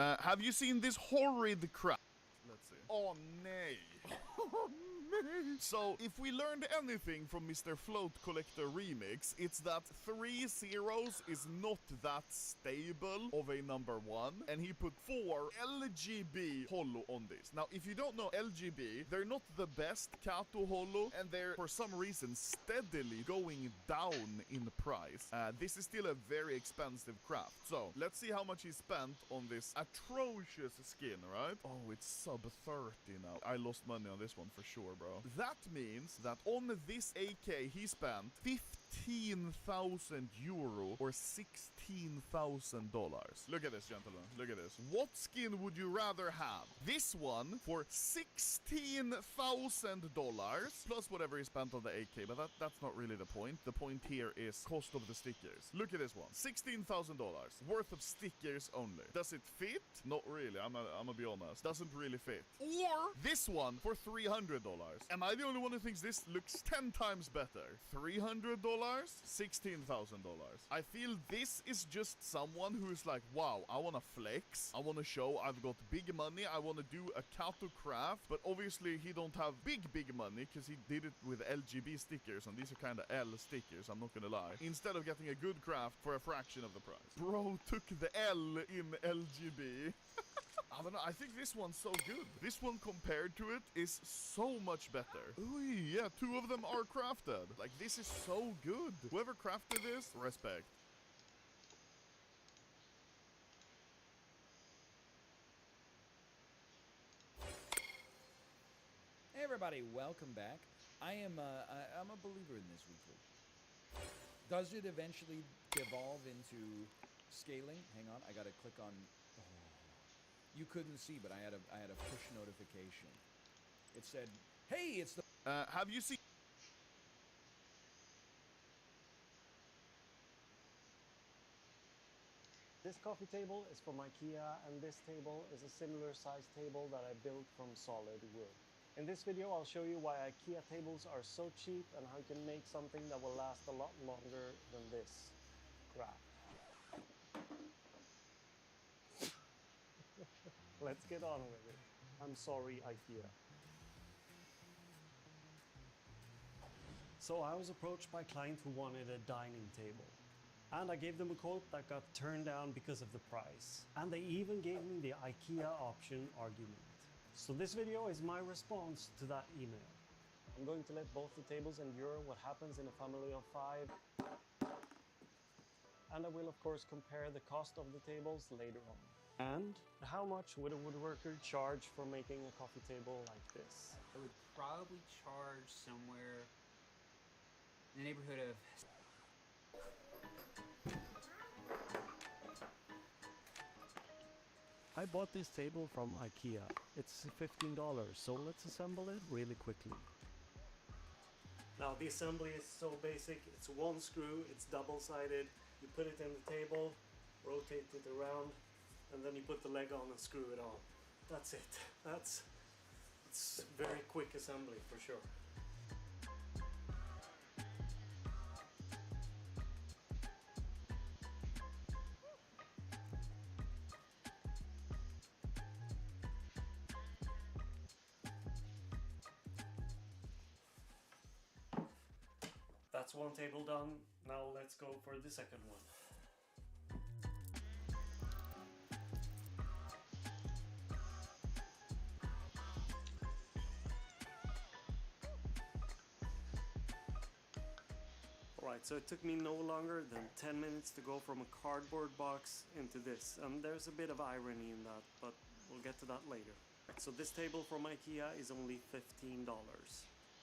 Have you seen this horrid crap? Let's see. Oh, nay. Oh, nay. So, if we learned anything from Mr. Float Collector Remix, it's that 3 zeros is not that stable of a number 1, and he put 4 LGB holo on this. Now, if you don't know LGB, they're not the best Kato holo, and they're, for some reason, steadily going down in price. This is still a very expensive craft. So, let's see how much he spent on this atrocious skin, right? Oh, it's sub 30 now. I lost money on this one for sure, bro. That means that on this AK, he spent 15,000 euro or $16,000. Look at this, gentlemen. Look at this. What skin would you rather have? This one for $16,000 plus whatever he spent on the AK, but that's not really the point. The point here is cost of the stickers. Look at this one. $16,000 worth of stickers only. Does it fit? Not really. I'm gonna be honest. Doesn't really fit. Or this one for $300. Am I the only one who thinks this looks 10 times better? $300? $16,000. I feel this is just someone who is like, wow, I want to flex. I want to show I've got big money. I want to do a Kato craft. But obviously he don't have big money because he did it with LGB stickers. And these are kind of L stickers, I'm not going to lie. Instead of getting a good craft for a fraction of the price. Bro took the L in LGB. I don't know, I think this one's so good. This one compared to it is so much better. Ooh, yeah, 2 of them are crafted. Like, this is so good. Whoever crafted this, respect. Hey everybody, welcome back. I'm a believer in this weekly. Does it eventually devolve into scaling? Hang on, I gotta click on. Oh. You couldn't see, but I had a push notification. It said, "Hey, it's the." Have you seen? This coffee table is from IKEA, and this table is a similar size table that I built from solid wood. In this video, I'll show you why IKEA tables are so cheap and how you can make something that will last a lot longer than this crap. Let's get on with it. I'm sorry, IKEA. So I was approached by a client who wanted a dining table. And I gave them a quote that got turned down because of the price. And they even gave me the IKEA option argument. So this video is my response to that email. I'm going to let both the tables endure what happens in a family of 5. And I will of course compare the cost of the tables later on. And how much would a woodworker charge for making a coffee table like this? I would probably charge somewhere in the neighborhood of... I bought this table from IKEA. It's $15, so let's assemble it really quickly. Now the assembly is so basic. It's one screw, it's double-sided. You put it in the table, rotate it around, and then you put the leg on and screw it on. That's it. It's very quick assembly for sure. That's one table done. Now let's go for the second one. Alright, so it took me no longer than 10 minutes to go from a cardboard box into this. There's a bit of irony in that, but we'll get to that later. So this table from IKEA is only $15.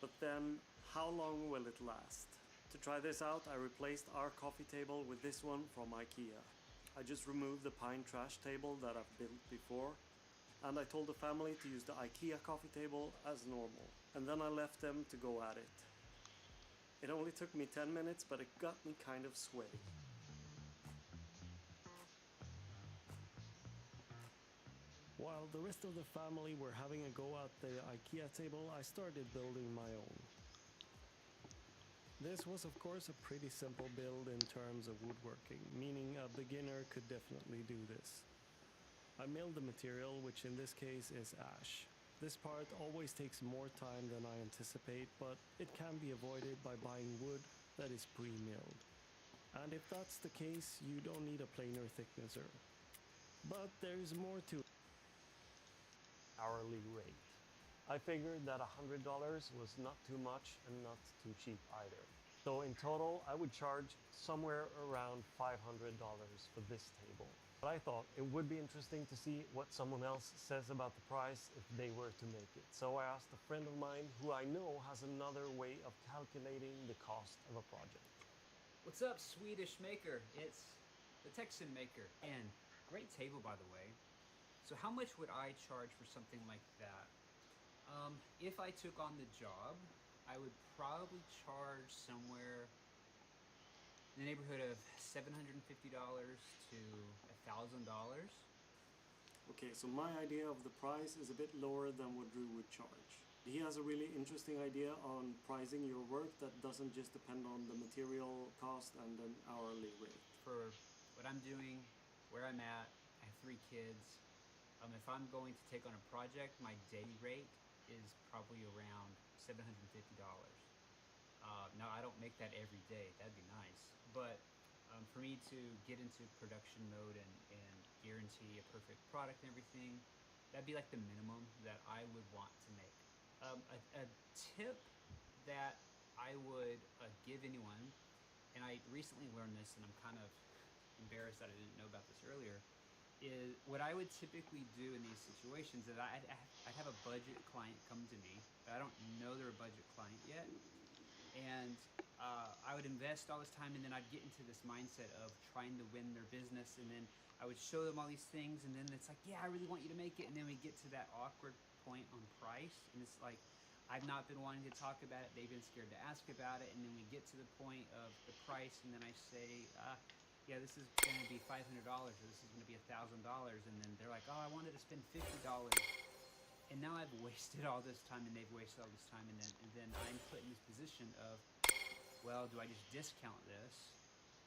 But then, how long will it last? To try this out, I replaced our coffee table with this one from IKEA. I just removed the pine trash table that I've built before, and I told the family to use the IKEA coffee table as normal. And then I left them to go at it. It only took me 10 minutes, but it got me kind of sweaty. While the rest of the family were having a go at the IKEA table, I started building my own. This was of course a pretty simple build in terms of woodworking, meaning a beginner could definitely do this. I milled the material, which in this case is ash. This part always takes more time than I anticipate, but it can be avoided by buying wood that is pre-milled. And if that's the case, you don't need a planer thicknesser. But there's more to it. Hourly rate. I figured that $100 was not too much and not too cheap either. So in total, I would charge somewhere around $500 for this table. But I thought it would be interesting to see what someone else says about the price if they were to make it. So I asked a friend of mine who I know has another way of calculating the cost of a project. What's up, Swedish maker? It's the Texan maker. And great table, by the way. So how much would I charge for something like that? If I took on the job, I would probably charge somewhere in the neighborhood of $750 to $1,000. Okay, so my idea of the price is a bit lower than what Drew would charge. He has a really interesting idea on pricing your work that doesn't just depend on the material cost and an hourly rate. For what I'm doing, where I'm at, I have 3 kids. If I'm going to take on a project, my day rate is probably around $750. Now, I don't make that every day. That'd be nice. But for me to get into production mode and guarantee a perfect product and everything, that'd be like the minimum that I would want to make. A tip that I would give anyone, and I recently learned this and I'm kind of embarrassed that I didn't know about this earlier, is what I would typically do in these situations is I'd have a budget client come to me, but I don't know they're a budget client yet, and I would invest all this time, and then I'd get into this mindset of trying to win their business, and then I would show them all these things, and then it's like, yeah, I really want you to make it, and then we get to that awkward point on price, and it's like, I've not been wanting to talk about it, they've been scared to ask about it, and then we get to the point of the price, and then I say, yeah, this is going to be $500, or this is going to be $1,000, and then they're like, oh, I wanted to spend $50, and now I've wasted all this time, and they've wasted all this time, and then I'm put in this position of, well, do I just discount this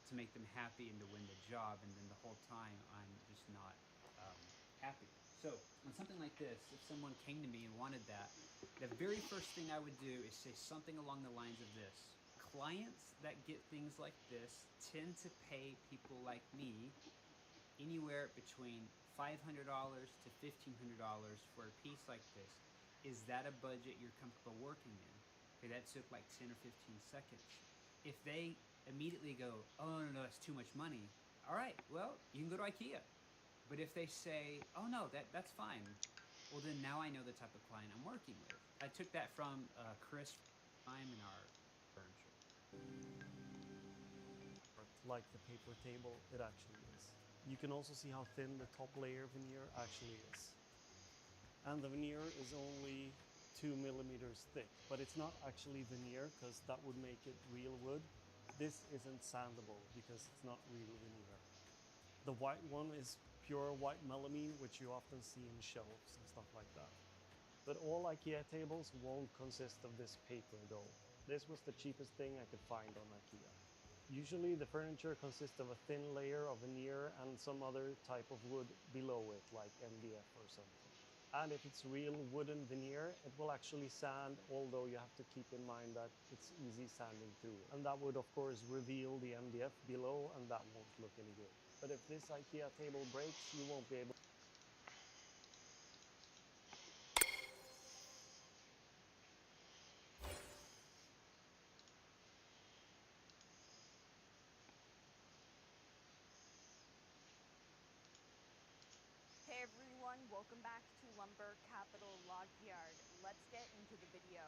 to make them happy and to win the job, and then the whole time I'm just not happy. So on something like this, if someone came to me and wanted that, the very first thing I would do is say something along the lines of this. Clients that get things like this tend to pay people like me anywhere between $500 to $1,500 for a piece like this. Is that a budget you're comfortable working in? Okay, that took like 10 or 15 seconds. If they immediately go, oh, no, that's too much money. All right, well, you can go to IKEA. But if they say, oh, no, that's fine. Well, then now I know the type of client I'm working with. I took that from Chris time in our furniture. Like the paper table, it actually is. You can also see how thin the top layer veneer actually is. And the veneer is only 2 millimeters thick, but it's not actually veneer because that would make it real wood. This isn't sandable because it's not real veneer. The white one is pure white melamine, which you often see in shelves and stuff like that. But all IKEA tables won't consist of this paper though. This was the cheapest thing I could find on IKEA. Usually the furniture consists of a thin layer of veneer and some other type of wood below it, like MDF or something. And if it's real wooden veneer, it will actually sand, although you have to keep in mind that it's easy sanding through it. And that would of course reveal the MDF below, and that won't look any good. But if this IKEA table breaks, you won't be able. Hey everyone, welcome back to Lumber Capital Log Yard. Let's get into the video.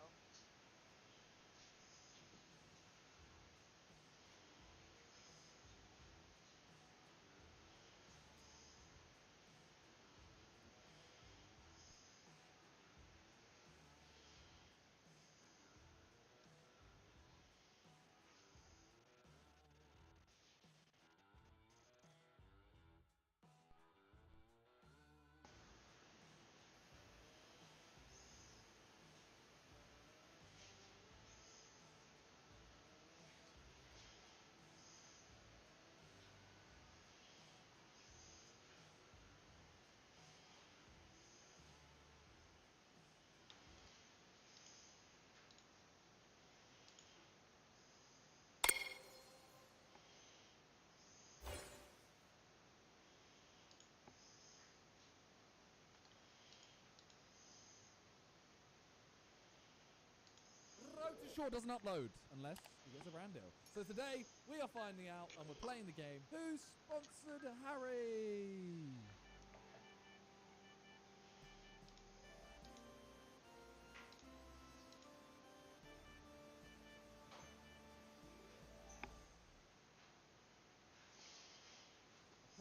sure doesn't upload unless he gets a rando. So today we are finding out, and we're playing the game, who sponsored Harry?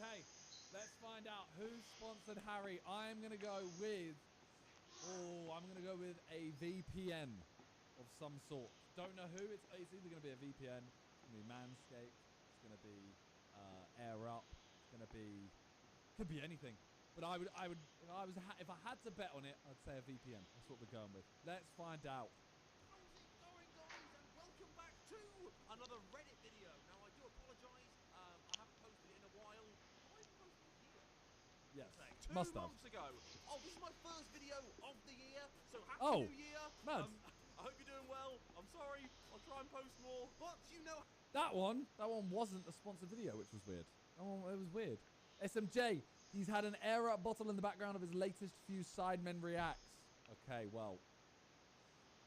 Okay, let's find out who sponsored Harry. I'm gonna go with, I'm gonna go with a VPN of some sort. Don't know who. It's either gonna be a VPN, it's gonna be Manscaped, it's gonna be Air Up, it's gonna be, could be anything. But I would, if I had to bet on it, I'd say a VPN. That's what we're going with. Let's find out. How's it going, guys? And welcome back to another Reddit video. Now, I do apologise. I haven't posted it in a while. Have I even posted it here? Yes, Say, must 2 have. months ago. Oh, this is my first video of the year. So happy Oh, New Year. mad. I hope you're doing well. I'm sorry. I'll try and post more. But you know. That one wasn't a sponsored video, which was weird. It was weird. SMJ, he's had an Air Up bottle in the background of his latest few Sidemen reacts. Okay, well,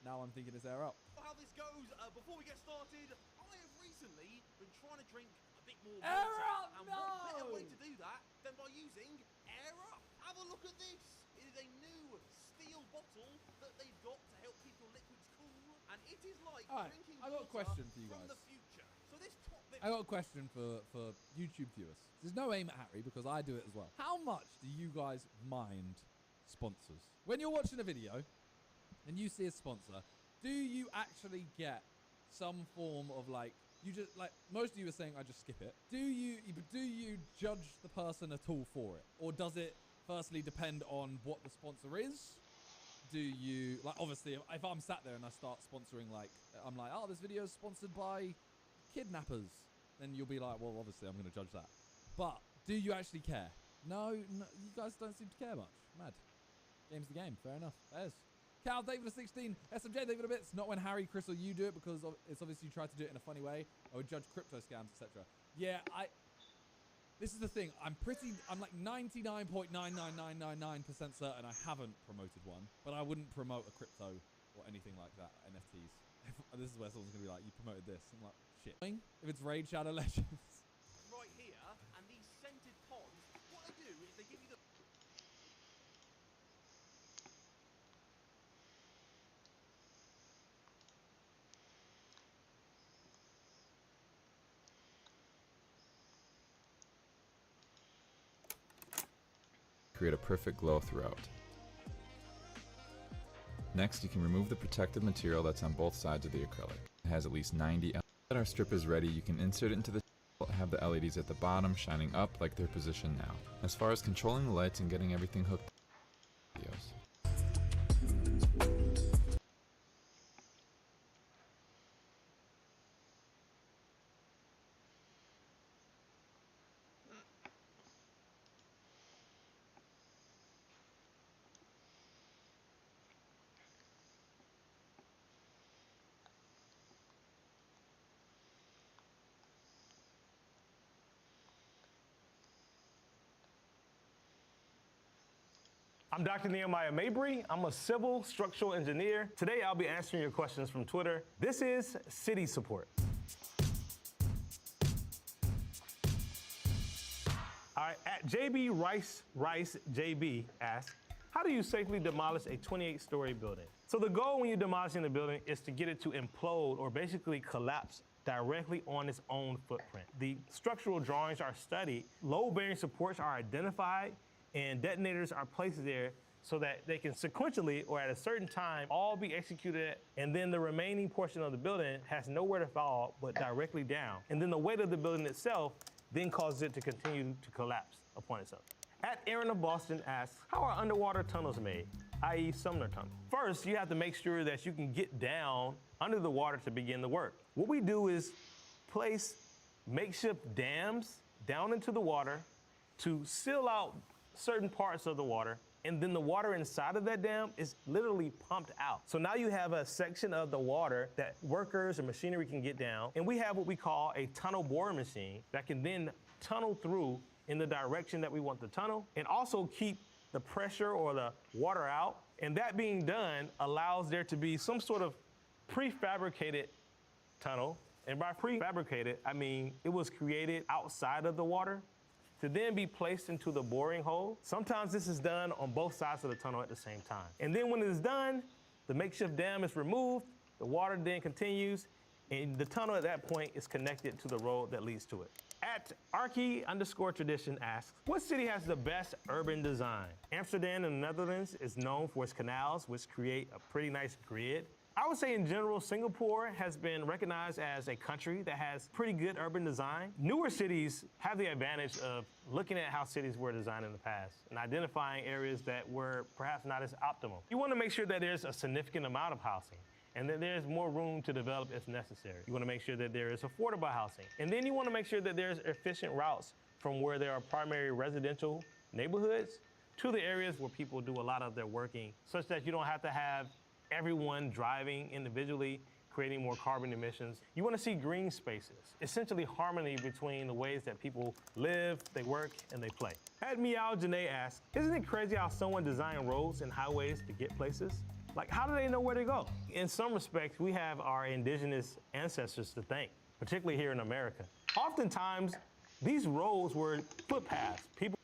now I'm thinking it's Air Up. How this goes, before we get started, I have recently been trying to drink a bit more Air water. Up, And what better no! way to do that than by using Air Up? Have a look at this. It is a new steel bottle that they've got to help keep your liquids cool. And it is like All right, drinking I got a water question for you from guys. the future. So this top bit... I got a question for YouTube viewers. There's no aim at Harry because I do it as well. How much do you guys mind sponsors? When you're watching a video and you see a sponsor, do you actually get some form of like, you just like, most of you are saying I just skip it. Do you judge the person at all for it? Or does it firstly depend on what the sponsor is? Do you, like, obviously if I'm sat there and I start sponsoring, like, I'm like, oh, this video is sponsored by kidnappers, then you'll be like, well, obviously I'm going to judge that. But do you actually care? No, you guys don't seem to care much. Mad. Game's the game. Fair enough. There's Cal, David 16, SMJ, David a bits. Not when Harry, Chris, or you do it because it's obviously you try to do it in a funny way. I would judge crypto scams, etc. Yeah, this is the thing. I'm like 99.99999% certain I haven't promoted one, but I wouldn't promote a crypto or anything like that. NFTs. This is where someone's gonna be like, you promoted this. I'm like, shit. If it's Raid Shadow Legends. Right here, and these scented pods, what they do is they give you the... Create a perfect glow throughout. Next, you can remove the protective material that's on both sides of the acrylic. It has at least 90 LEDs. Now that our strip is ready, you can insert it into the have the LEDs at the bottom shining up like they're positioned now. As far as controlling the lights and getting everything hooked videos. I'm Dr. Nehemiah Mabry. I'm a civil structural engineer. Today I'll be answering your questions from Twitter. This is City Support. All right, at JB Rice JB asks, how do you safely demolish a 28-story building? So the goal when you're demolishing the building is to get it to implode or basically collapse directly on its own footprint. The structural drawings are studied, load-bearing supports are identified, and detonators are placed there so that they can sequentially or at a certain time all be executed, and then the remaining portion of the building has nowhere to fall but directly down. And then the weight of the building itself then causes it to continue to collapse upon itself. At Aaron of Boston asks, how are underwater tunnels made, i.e. Sumner Tunnel? First, you have to make sure that you can get down under the water to begin the work. What we do is place makeshift dams down into the water to seal out certain parts of the water, and then the water inside of that dam is literally pumped out. So now you have a section of the water that workers and machinery can get down, and we have what we call a tunnel boring machine that can then tunnel through in the direction that we want the tunnel and also keep the pressure or the water out. And that being done allows there to be some sort of prefabricated tunnel. And by prefabricated, I mean it was created outside of the water to then be placed into the boring hole. Sometimes this is done on both sides of the tunnel at the same time. And then when it is done, the makeshift dam is removed, the water then continues, and the tunnel at that point is connected to the road that leads to it. At Archie_tradition asks, what city has the best urban design? Amsterdam in the Netherlands is known for its canals, which create a pretty nice grid. I would say in general, Singapore has been recognized as a country that has pretty good urban design. Newer cities have the advantage of looking at how cities were designed in the past and identifying areas that were perhaps not as optimal. You want to make sure that there's a significant amount of housing and that there's more room to develop as necessary. You want to make sure that there is affordable housing. And then you want to make sure that there's efficient routes from where there are primary residential neighborhoods to the areas where people do a lot of their working, such that you don't have to have everyone driving individually, creating more carbon emissions. You want to see green spaces, essentially harmony between the ways that people live, they work, and they play. At Meow Janae asks, isn't it crazy how someone designed roads and highways to get places? Like, how do they know where to go? In some respects, we have our indigenous ancestors to thank, particularly here in America. Oftentimes, these roads were footpaths. People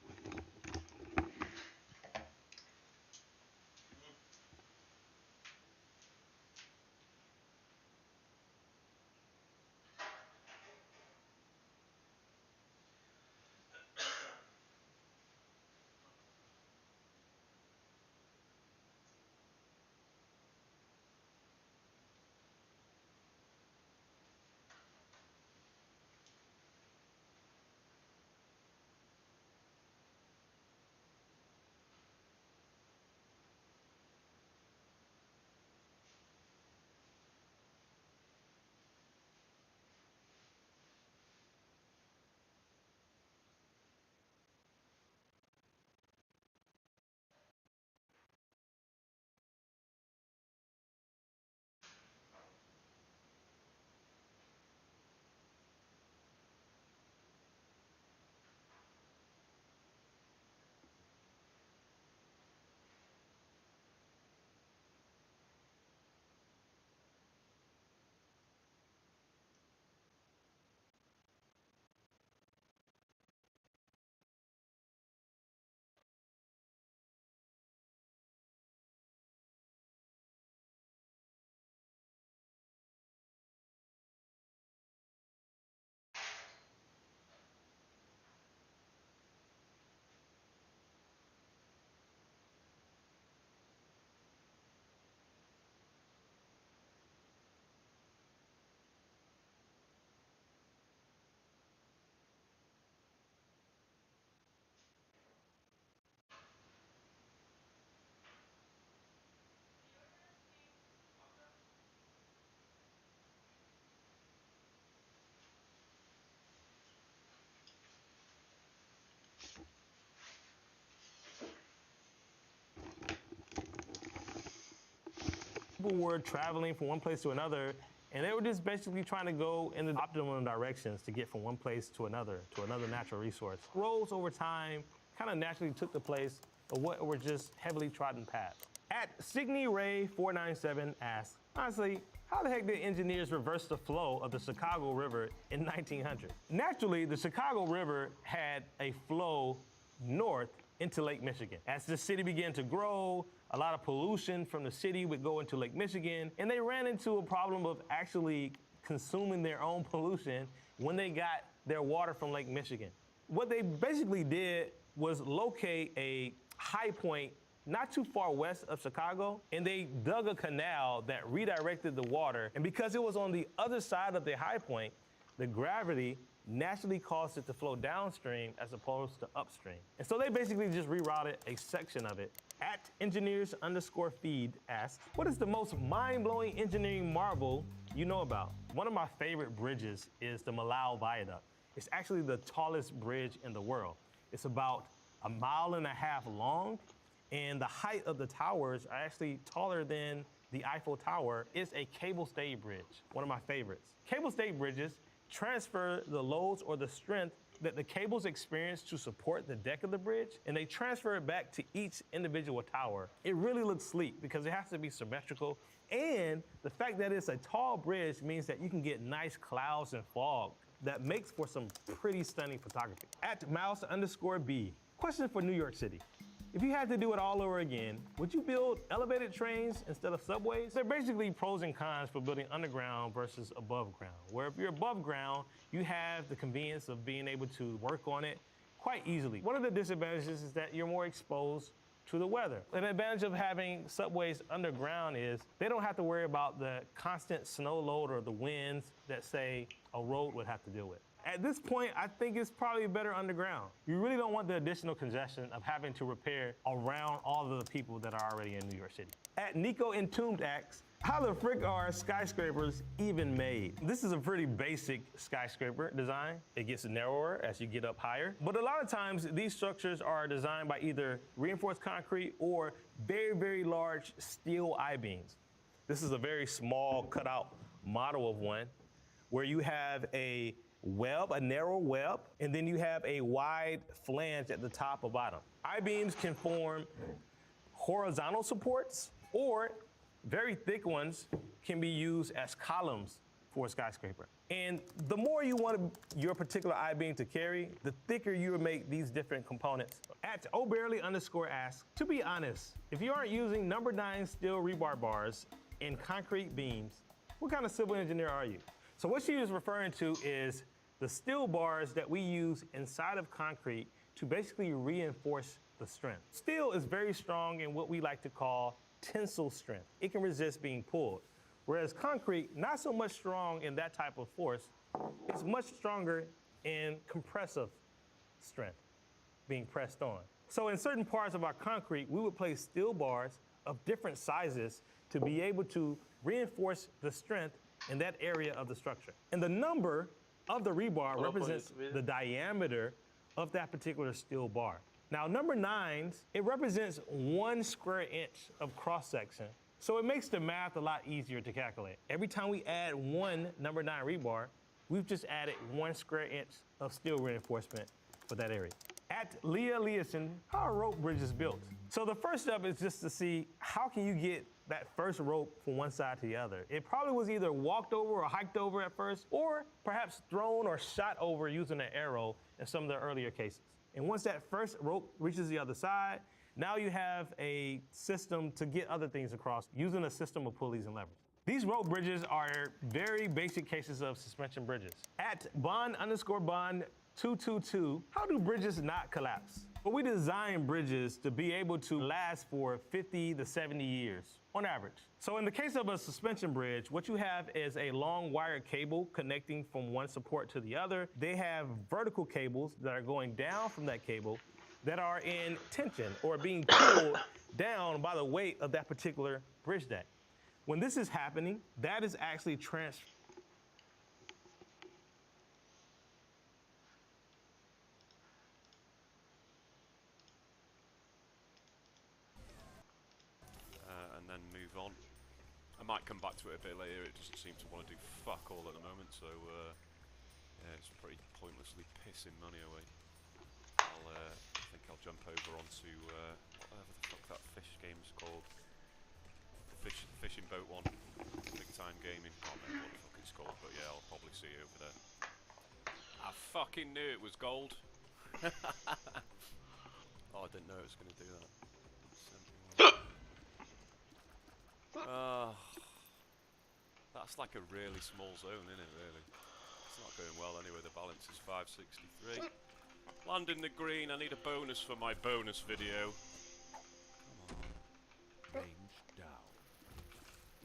were traveling from one place to another, and they were just basically trying to go in the optimum directions to get from one place to another natural resource. Roads over time kind of naturally took the place of what were just heavily trodden paths. At Signe Ray 497 asks, honestly, how the heck did engineers reverse the flow of the Chicago River in 1900? Naturally, the Chicago River had a flow north into Lake Michigan. As the city began to grow, a lot of pollution from the city would go into Lake Michigan, and they ran into a problem of actually consuming their own pollution when they got their water from Lake Michigan. What they basically did was locate a high point not too far west of Chicago, and they dug a canal that redirected the water. And because it was on the other side of the high point, the gravity naturally caused it to flow downstream as opposed to upstream. And so they basically just rerouted a section of it. At engineers_feed asks, what is the most mind-blowing engineering marvel you know about? One of my favorite bridges is the Malau Viaduct. It's actually the tallest bridge in the world. It's about 1.5 miles long, and the height of the towers are actually taller than the Eiffel Tower. It's a cable-stayed bridge, one of my favorites. Cable-stayed bridges transfer the loads or the strength that the cables experience to support the deck of the bridge and they transfer it back to each individual tower, it really looks sleek because it has to be symmetrical. And the fact that it's a tall bridge means that you can get nice clouds and fog that makes for some pretty stunning photography. At Mouse_B, question for New York City. If you had to do it all over again, would you build elevated trains instead of subways? There are basically pros and cons for building underground versus above ground, where if you're above ground, you have the convenience of being able to work on it quite easily. One of the disadvantages is that you're more exposed to the weather. An advantage of having subways underground is they don't have to worry about the constant snow load or the winds that, say, a road would have to deal with. At this point, I think it's probably better underground. You really don't want the additional congestion of having to repair around all of the people that are already in New York City. At Nico Entombed asks, how the frick are skyscrapers even made? This is a pretty basic skyscraper design. It gets narrower as you get up higher. But a lot of times, these structures are designed by either reinforced concrete or very, very large steel I-beams. This is a very small cutout model of one where you have a web, a narrow web, and then you have a wide flange at the top or bottom. I-beams can form horizontal supports, or very thick ones can be used as columns for a skyscraper. And the more you want your particular I-beam to carry, the thicker you make these different components. At Oberly_ asks, to be honest, if you aren't using number 9 steel rebar bars and concrete beams, what kind of civil engineer are you? So what she is referring to is the steel bars that we use inside of concrete to basically reinforce the strength. Steel is very strong in what we like to call tensile strength. It can resist being pulled. Whereas concrete, not so much strong in that type of force, it's much stronger in compressive strength, being pressed on. So in certain parts of our concrete, we would place steel bars of different sizes to be able to reinforce the strength in that area of the structure. And the number of the rebar represents the diameter of that particular steel bar. Now, number 9s, it represents 1 square inch of cross-section, so it makes the math a lot easier to calculate. Every time we add 1 number 9 rebar, we've just added 1 square inch of steel reinforcement for that area. At Leah Leeson, how are rope bridges built? So the first step is just to see how can you get that first rope from one side to the other. It probably was either walked over or hiked over at first, or perhaps thrown or shot over using an arrow in some of the earlier cases. And once that first rope reaches the other side, now you have a system to get other things across using a system of pulleys and levers. These rope bridges are very basic cases of suspension bridges. At Bond_Bond222, how do bridges not collapse? Well, we design bridges to be able to last for 50 to 70 years on average. So in the case of a suspension bridge, what you have is a long wire cable connecting from one support to the other. They have vertical cables that are going down from that cable that are in tension or being pulled down by the weight of that particular bridge deck. When this is happening, that is actually and then move on. I might come back to it a bit later. It doesn't seem to want to do fuck all at the moment, so yeah, it's pretty pointlessly pissing money away. I think I'll jump over onto whatever the fuck that fish game's called. The fishing boat one. Big Time Gaming. Can't remember what the fuck it's called, but yeah, I'll probably see you over there. I fucking knew it was gold. Oh, I didn't know it was going to do that. That's like a really small zone, isn't it, really? It's not going well anyway, the balance is 563. Land in the green, I need a bonus for my bonus video. Come on. Range down.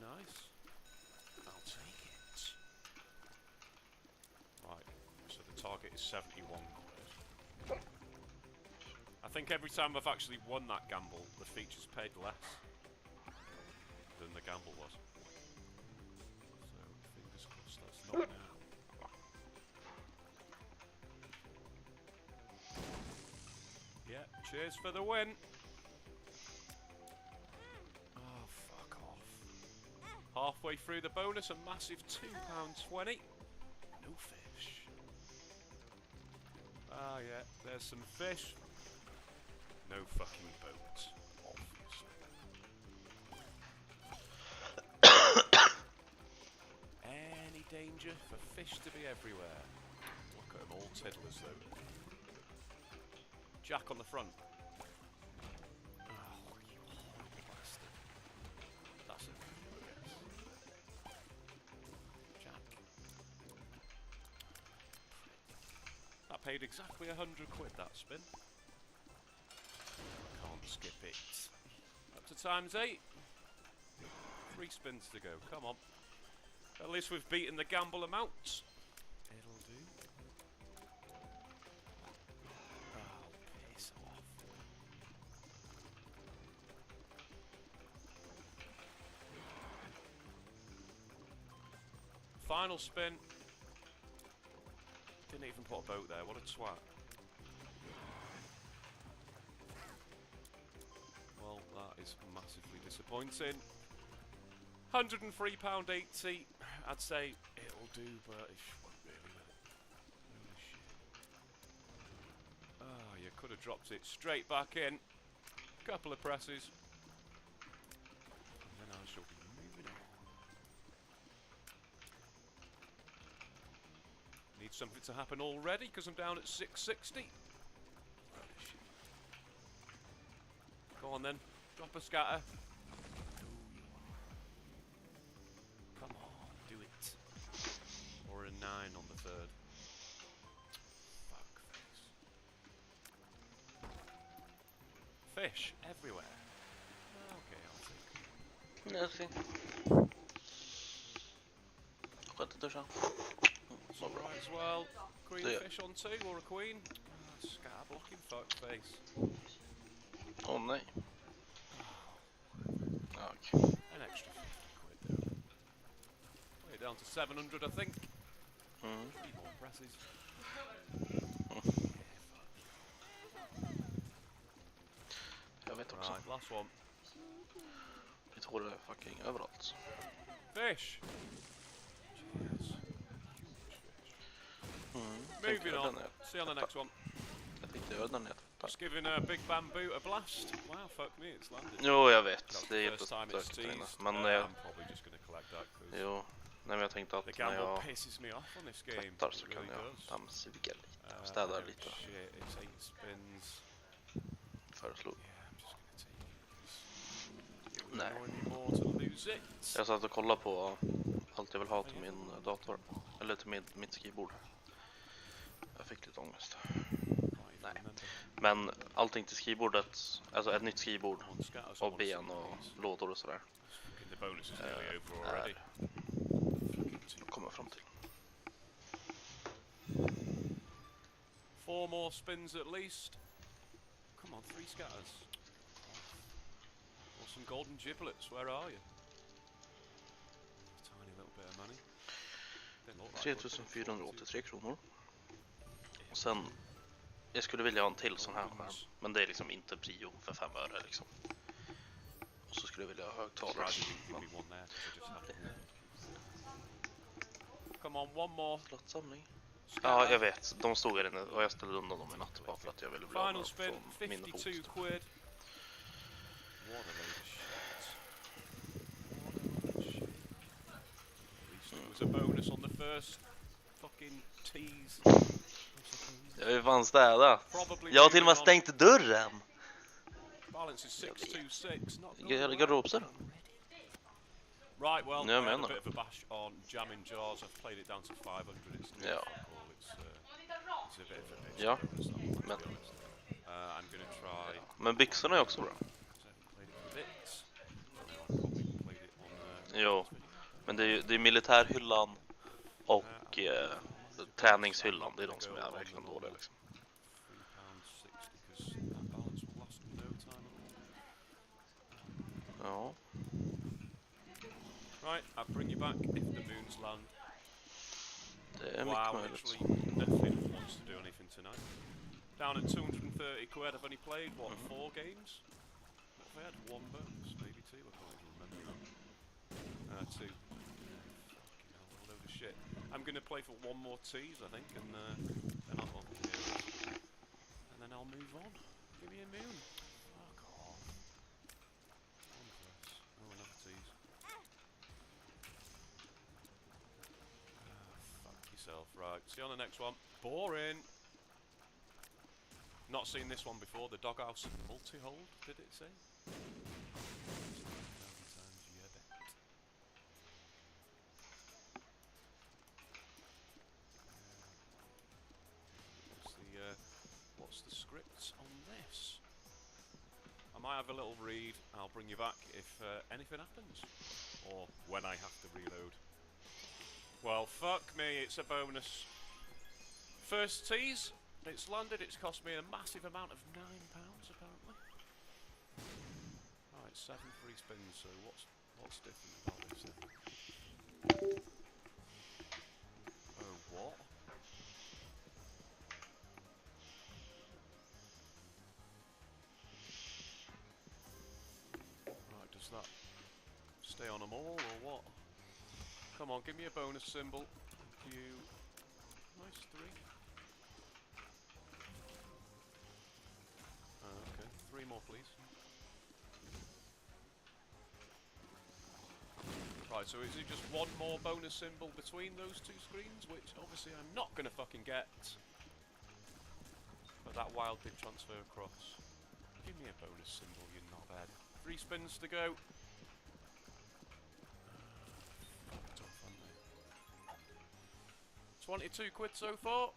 Nice. I'll take it. Right, so the target is 71 quid. I think every time I've actually won that gamble, the feature's paid less than the gamble was. So, fingers crossed that's not now. Yeah, cheers for the win! Oh, fuck off. Halfway through the bonus, a massive £2.20. No fish. Ah, yeah, there's some fish. No fucking boat, obviously. Any danger for fish to be everywhere? Look at them, all tiddlers though. Jack on the front. Oh, you horrible bastard. That's it. Jack. That paid exactly 100 quid, that spin. Can't skip it. Up to ×8. 3 spins to go, come on. At least we've beaten the gamble amount. It'll do. Oh, piss off. Final spin. Didn't even put a boat there, what a twat. Well, that is massively disappointing. £103.80. I'd say it'll do, but it won't really. Holy shit. Oh, you could have dropped it straight back in. Couple of presses. And then I shall be moving on. Need something to happen already, because I'm down at 660. Go on then, drop a scatter. Come on, do it. Or a 9 on the third. Fuck face. Fish everywhere. Okay, I'll take it. Nothing. Skönt att duscha. It's alright as well. Queen fish on 2 or a queen. Scatter blocking fuck face. Åh nej. Okay. An extra 50 quid though. We're down to 700 I think. 3 more presses. Jag vet också. Right, last one. Mitt hår är fucking överallt. Fish! Cheers. Moving on. See you on the next one. Jag tänkte göra den ner. Just giving a big bamboo a blast. Wow, fuck me, it's landed. Jo, jag vet. That's Det är the first time it's jättestökigt där inne. teased. Men I'm probably just gonna collect that. jo, nej men jag tänkte The att när gamble jag pisses me off on this game. tvättar så It kan really jag does. dammsuga lite och städa lite. Shit, it's 8 spins. Föreslog. Yeah, I'm just gonna take it. It Nej. would annoy me more to lose it. Jag satt och kollade på allt jag vill ha till min dator. Eller till mitt skrivbord. Jag fick lite ångest. Nej. Men allting till skrivbordet, alltså ett nytt skrivbord och ben och lådor och sådär. The bonus is nearly over already. Kommer fram till. 4 more spins at least. Come on, 3 scatters. Or some golden giblets, where are you? Tiny little bit of money. Didn't look like 3483 kronor. Och sen, jag skulle vilja ha en till sån här skärm. Men det är liksom inte prio för 5 öre liksom. Och så skulle jag vilja ha högtalare. Come on, one more. Slottsamling. Ja, jag vet. De stod här inne och jag ställde undan dem i natt bara för att jag ville bli av Final med spin, från min 52 fot. quid. What a load of shit. At least it was a bonus on the first fucking tease. Jag vill fan städa. Probably Jag har till och med moving on. stängt dörren. Balance is 626. Not Garderobsdörren. Right, well, Jag I had a menar. bit of a bash on jamming jars. I've played it down to 500. It's no Ja. fuck all. It's a bit of a bitch. Ja, to be honest, men- I'm gonna try. Men byxorna är också bra. Played it with it. Probably played it on Jo, men det är militärhyllan och träningshyllan. Det är de som är verkligen dåliga liksom. £3.60 because that balance will last no time at all. Ja. Right, I'll bring you back if the moons land. Det är mycket Wow, möjligt. literally nothing wants to do anything tonight. Down at 230 quid, I've only played, what, 4 games? What have I had? 1 bonus, maybe 2, I can't even remember now. 2. Fucking hell, what a load of shit. I'm going to play for 1 more tease, I think, and then I'll... I'll move on. Give me a moon. Fuck off. Converse. Oh, another tease. Fuck yourself. Right, see you on the next one. Boring. Not seen this one before. The doghouse multi-hold, did it say? What's the scripts on this? I might have a little read. I'll bring you back if anything happens. Or when I have to reload. Well, fuck me, it's a bonus. First tease. It's landed. It's cost me a massive amount of £9, apparently. Right, 7 free spins. So what's different about this then? Oh, what? Right, does that stay on them all or what? Come on, give me a bonus symbol. Thank you. Nice 3. Okay, 3 more please. Right, so is it just one more bonus symbol between those 2 screens, which obviously I'm not gonna fucking get. But that wild did transfer across. Give me a bonus symbol, you knobhead. 3 spins to go. Fucked off, haven't they? 22 quid so far.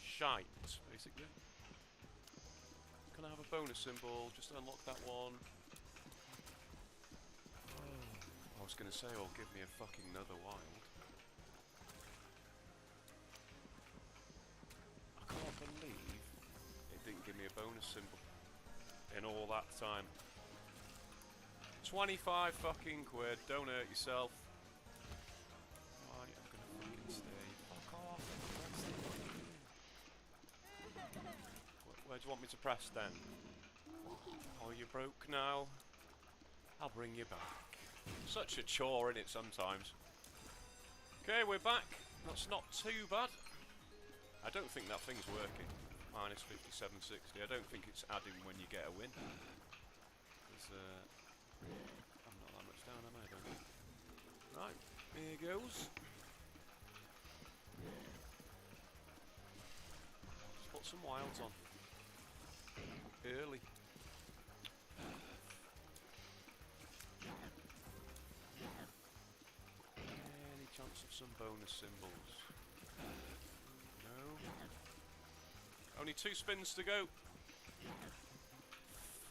Shite, basically. Can I have a bonus symbol? Just unlock that one. I was gonna say, oh, give me a fucking another wild. I can't believe it didn't give me a bonus symbol in all that time. 25 fucking quid, don't hurt yourself. Right, I'm gonna fucking stay. Fuck off. Where do you want me to press then? Oh, you're broke now? I'll bring you back. Such a chore, innit, sometimes. Okay, we're back. That's not too bad. I don't think that thing's working. Minus 57.60. I don't think it's adding when you get a win. I'm not that much down, am I? Don't think. Right, here goes. Let's put some wilds on. Early. Any chance of some bonus symbols? No. Only 2 spins to go.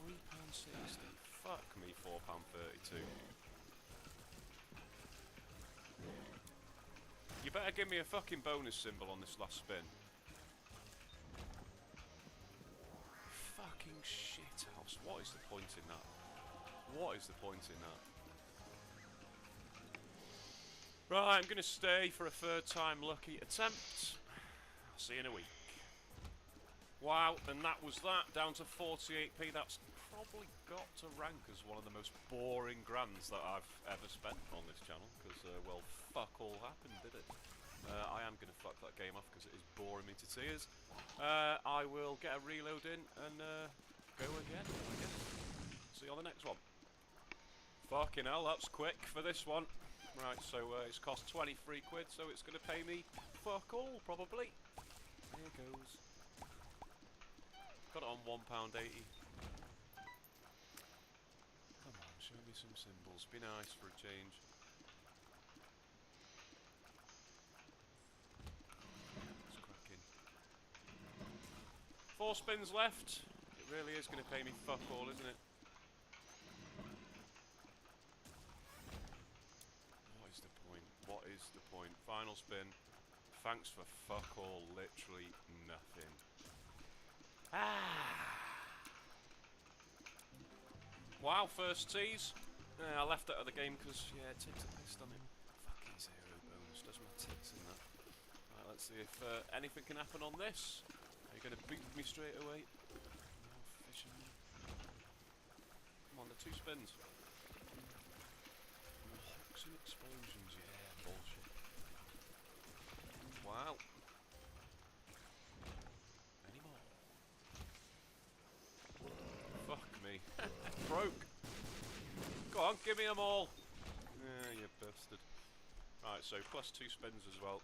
£3.60. Fuck me, £4.32. You better give me a fucking bonus symbol on this last spin. Fucking shithouse. What is the point in that? What is the point in that? Right, I'm gonna stay for a 3rd time lucky attempt. I'll see you in a week. Wow, and that was that, down to 48p. That's probably got to rank as one of the most boring grands that I've ever spent on this channel, because, well, fuck all happened, did it? I am going to fuck that game off because it is boring me to tears. I will get a reload in and go again, I guess. See you on the next one. Fucking hell, that's quick for this one. Right, so it's cost 23 quid, so it's going to pay me fuck all, probably. Here goes. Got it on £1.80. Come on, show me some symbols. Be nice for a change. It's cracking. 4 spins left. It really is going to pay me fuck all, isn't it? What is the point? What is the point? Final spin. Thanks for fuck all. Literally nothing. Wow, first tease. I left it out of the game because, yeah, it takes a piss on it. Fucking 0 bonus, does my tits in that. Right, let's see if anything can happen on this. Are you going to beat me straight away? No fishing. Come on, the 2 spins. Hooks and explosions, yeah, bullshit. Wow. Any more? give me them all. Yeah, you bastard. Right, so plus 2 spins as well.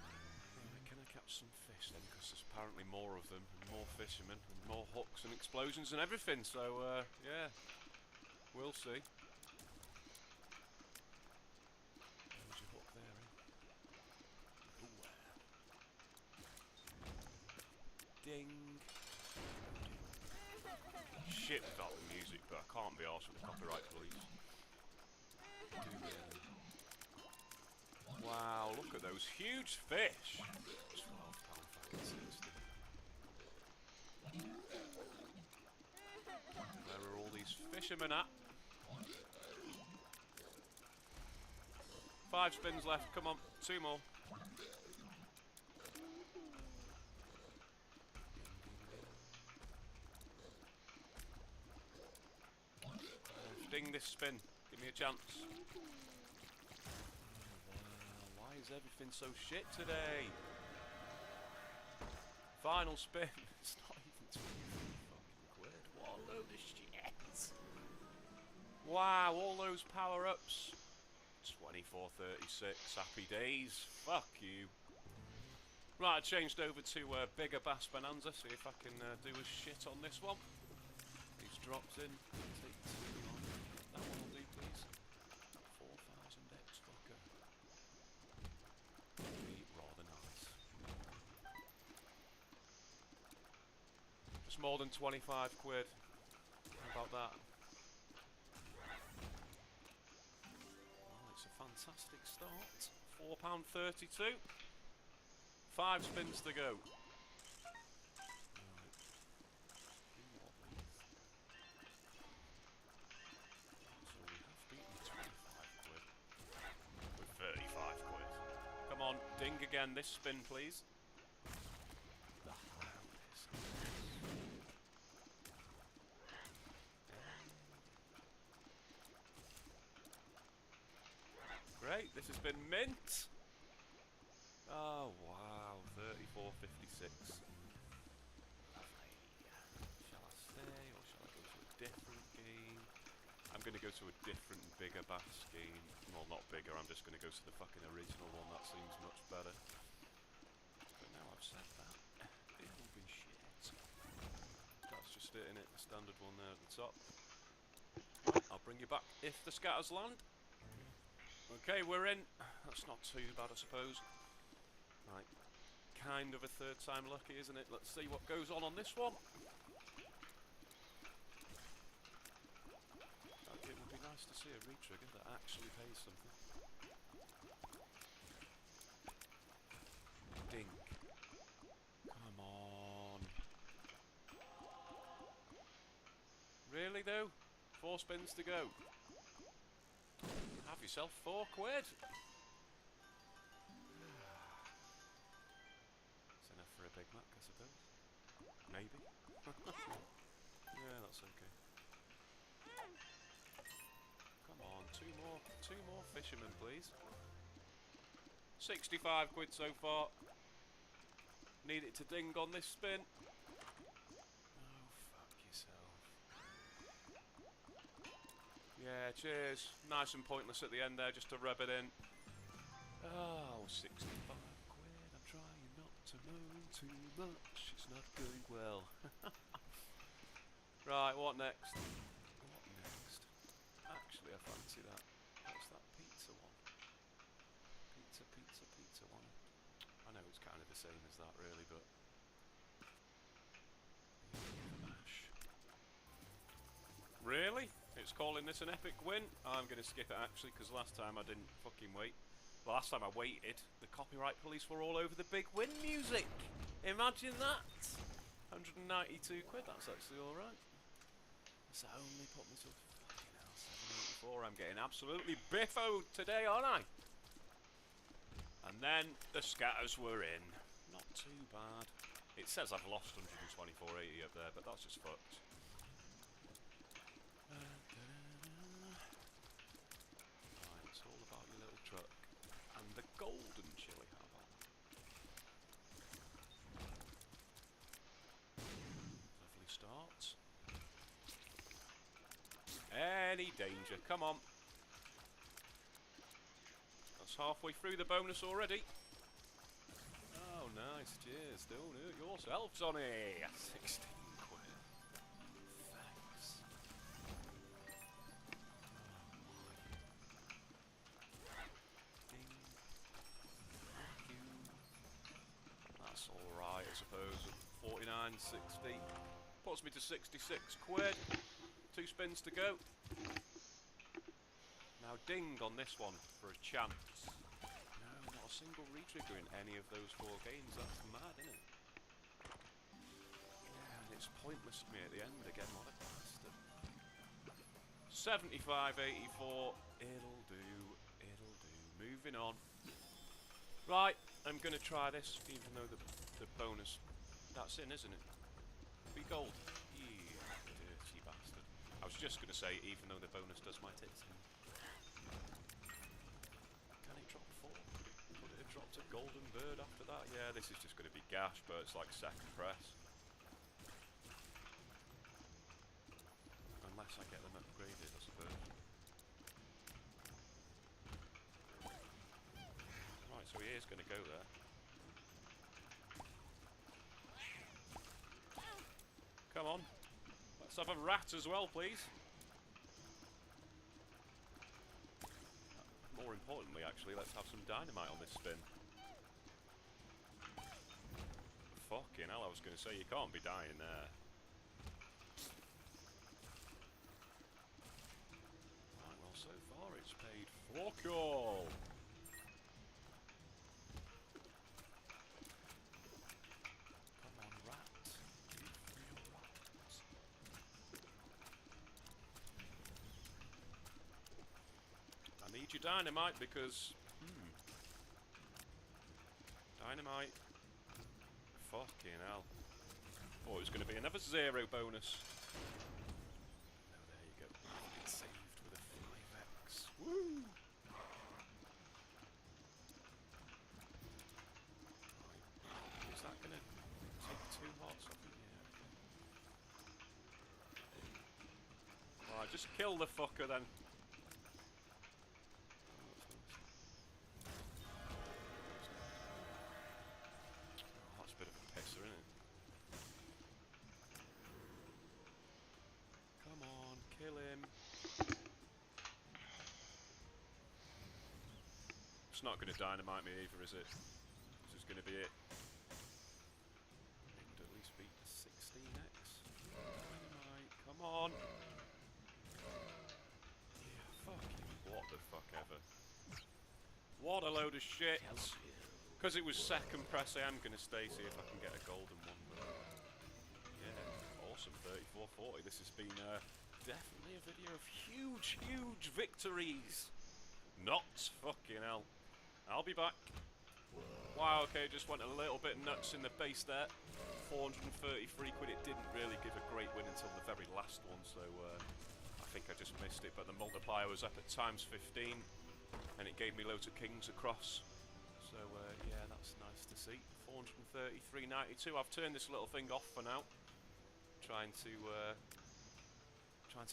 Right, can I catch some fish then? Because there's apparently more of them, and more fishermen, and more hooks and explosions and everything. So, yeah, we'll see. There's your hook there, eh? Ooh. Ding. Shit without the music, but I can't be arsed with the copyright police. Wow, look at those huge fish! £12 fucking 60. Where are all these fishermen at? 5 spins left, come on, 2 more. Ding this spin, give me a chance. Why is everything so shit today? Final spin. It's not even 20 fucking quid. What a load of shit. Wow, all those power-ups. 24.36. Happy days. Fuck you. Right, I changed over to bigger bass bonanza. See if I can do a shit on this one. These drops in. Take 2 on. That one will do, please. 4,000x fucker. Rather nice. Just more than 25 quid. How about that? Well, it's a fantastic start. £4.32. 5 spins to go. With 35 quid. Come on, ding again this spin, please. Great, this has been mint. Oh wow, 34.56. Shall I stay or shall I go to a different game? I'm going to go to a different, bigger bass game. Well, not bigger, I'm just going to go to the fucking original one. That seems much better. But now I've said that, it'll be shit. That's just it, innit? The standard one there at the top. Right, I'll bring you back if the scatters land. Okay, we're in. That's not too bad, I suppose. Right, kind of a third time lucky, isn't it? Let's see what goes on this one. It would be nice to see a retrigger that actually pays something. Ding. Come on. Really though? 4 spins to go. Have yourself 4 quid. For a Big Mac, I suppose. Maybe. Yeah, that's okay. Come on, 2 more fishermen, please. 65 quid so far. Need it to ding on this spin. Oh, fuck yourself. Yeah, cheers. Nice and pointless at the end there, just to rub it in. Oh, 65 quid. I'm trying not to moan too much. It's not going well. Right, what next? What next? Actually, I fancy that. What's that pizza one? Pizza one. I know it's kind of the same as that, really, but mash. Really? It's calling this an epic win? I'm going to skip it actually, because last time I didn't fucking wait. Well, last time I waited, the copyright police were all over the big win music. Imagine that. 192 quid, that's actually alright. So only put me to fucking hell, 784. I'm getting absolutely biffoed today, aren't I? And then the scatters were in. Not too bad. It says I've lost 124.80 up there, but that's just fucked. Right, it's all about your little truck. And the golden chili, how about that? Lovely start. any danger. Come on. That's halfway through the bonus already. Oh, nice. Cheers. Don't hurt yourself, Sonny. 16 quid. Thanks. Ding. Thank you. That's alright, I suppose. 49.60. Puts me to 66 quid. 2 spins to go. Now ding on this one for a chance. No, not a single retrigger in any of those 4 games. That's mad, isn't it? Yeah, and it's pointless to me at the end again. What a bastard. 75.84. It'll do. It'll do. Moving on. Right, I'm going to try this, even though the bonus... That's in, isn't it? Be gold. Yeah, dirty bastard. I was just going to say, even though the bonus does my tits in. Can it drop 4? Could it have dropped a golden bird after that? Yeah, this is just going to be gash, but it's like second press. Unless I get them upgraded, I suppose. Right, so he is going to go there. Come on. Let's have a rat as well, please. More importantly, actually, let's have some dynamite on this spin. Fucking hell, I was going to say, you can't be dying there. Right, well, so far it's paid fuck all. Need your dynamite because dynamite. Fucking hell. Oh, it's going to be another 0 bonus. Oh, there you go. It's saved with a 5x. Woo! Right. Is that going to take 2 hearts off it? Yeah. Alright, just kill the fucker then. It's not going to dynamite me either, is it? This is going to be it. It would at least beat 16x. Dynamite, come on! Yeah, fucking what the fuck ever. What a load of shit! Because it was second press, I am going to stay, see if I can get a golden one. But yeah, awesome, 34.40. This has been definitely a video of huge, huge victories! Not fucking hell. I'll be back. Wow, okay, just went a little bit nuts in the base there. 433 quid. It didn't really give a great win until the very last one, so I think I just missed it. But the multiplier was up at times 15, and it gave me loads of kings across. So yeah, that's nice to see. 433.92. I've turned this little thing off for now, trying to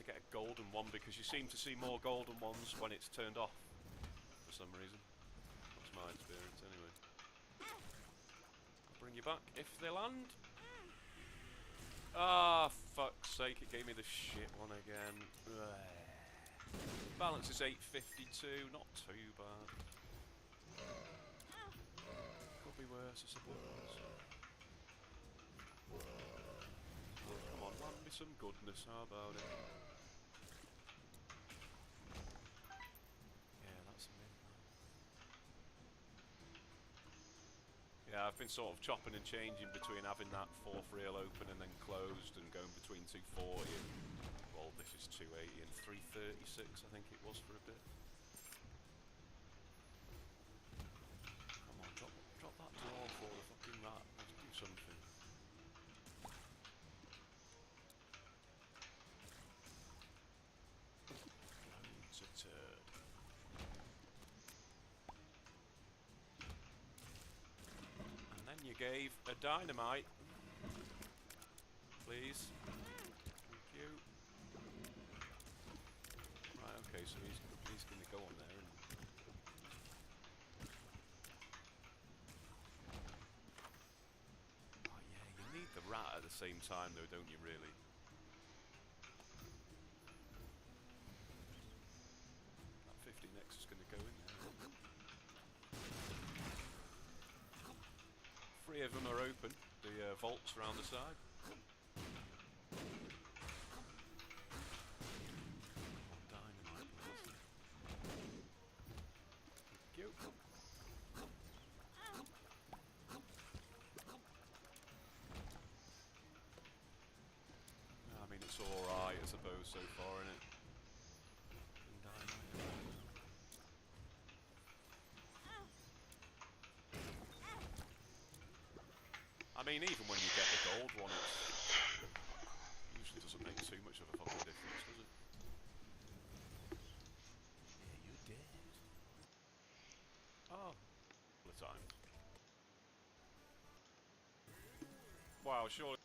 get a golden one because you seem to see more golden ones when it's turned off for some reason. That's my experience anyway. I'll bring you back if they land. Ah, fuck's sake, it gave me the shit one again. Balance is 852, not too bad. Could be worse, I suppose. Come on, land me some goodness, how about it? Yeah, that's a min. Yeah, I've been sort of chopping and changing between having that fourth reel open and then closed and going between 240 and, well, this is 280 and 336, I think it was for a bit. Come on, drop that dwarf for the fucking rat. Let's do something. Loads of turd. And then you gave a dynamite. Please. Thank you. Okay, so he's going to go on there. And oh yeah, you need the rat at the same time, though, don't you? Really. That 50 next is going to go in there. Three of them are open. The vaults around the side. I mean, it's alright, I suppose, so far, innit? I mean, even when you get the gold one, it usually doesn't make too much of a fucking difference, does it? Yeah, you're dead. Oh. All the time. Wow, surely...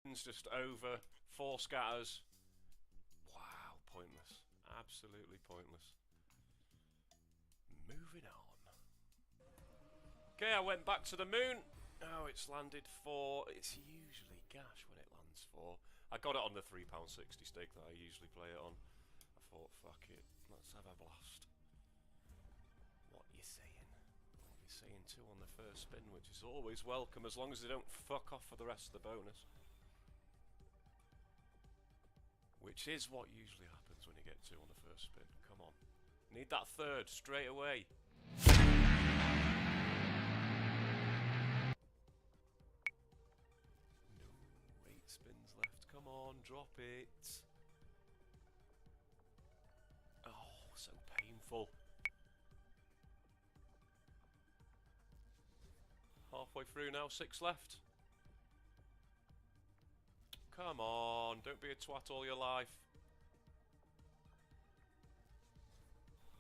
Just over 4 scatters. Wow, pointless. Absolutely pointless. Moving on. Okay, I went back to the moon. Oh, it's landed 4. It's usually gash when it lands 4. I got it on the £3.60 stake that I usually play it on. I thought, fuck it, let's have a blast. What you saying? Well, you're saying 2 on the first spin, which is always welcome as long as they don't fuck off for the rest of the bonus. Which is what usually happens when you get 2 on the first spin. Come on. Need that third straight away. No, 8 spins left. Come on, drop it. Oh, so painful. Halfway through now, 6 left. Come on, don't be a twat all your life.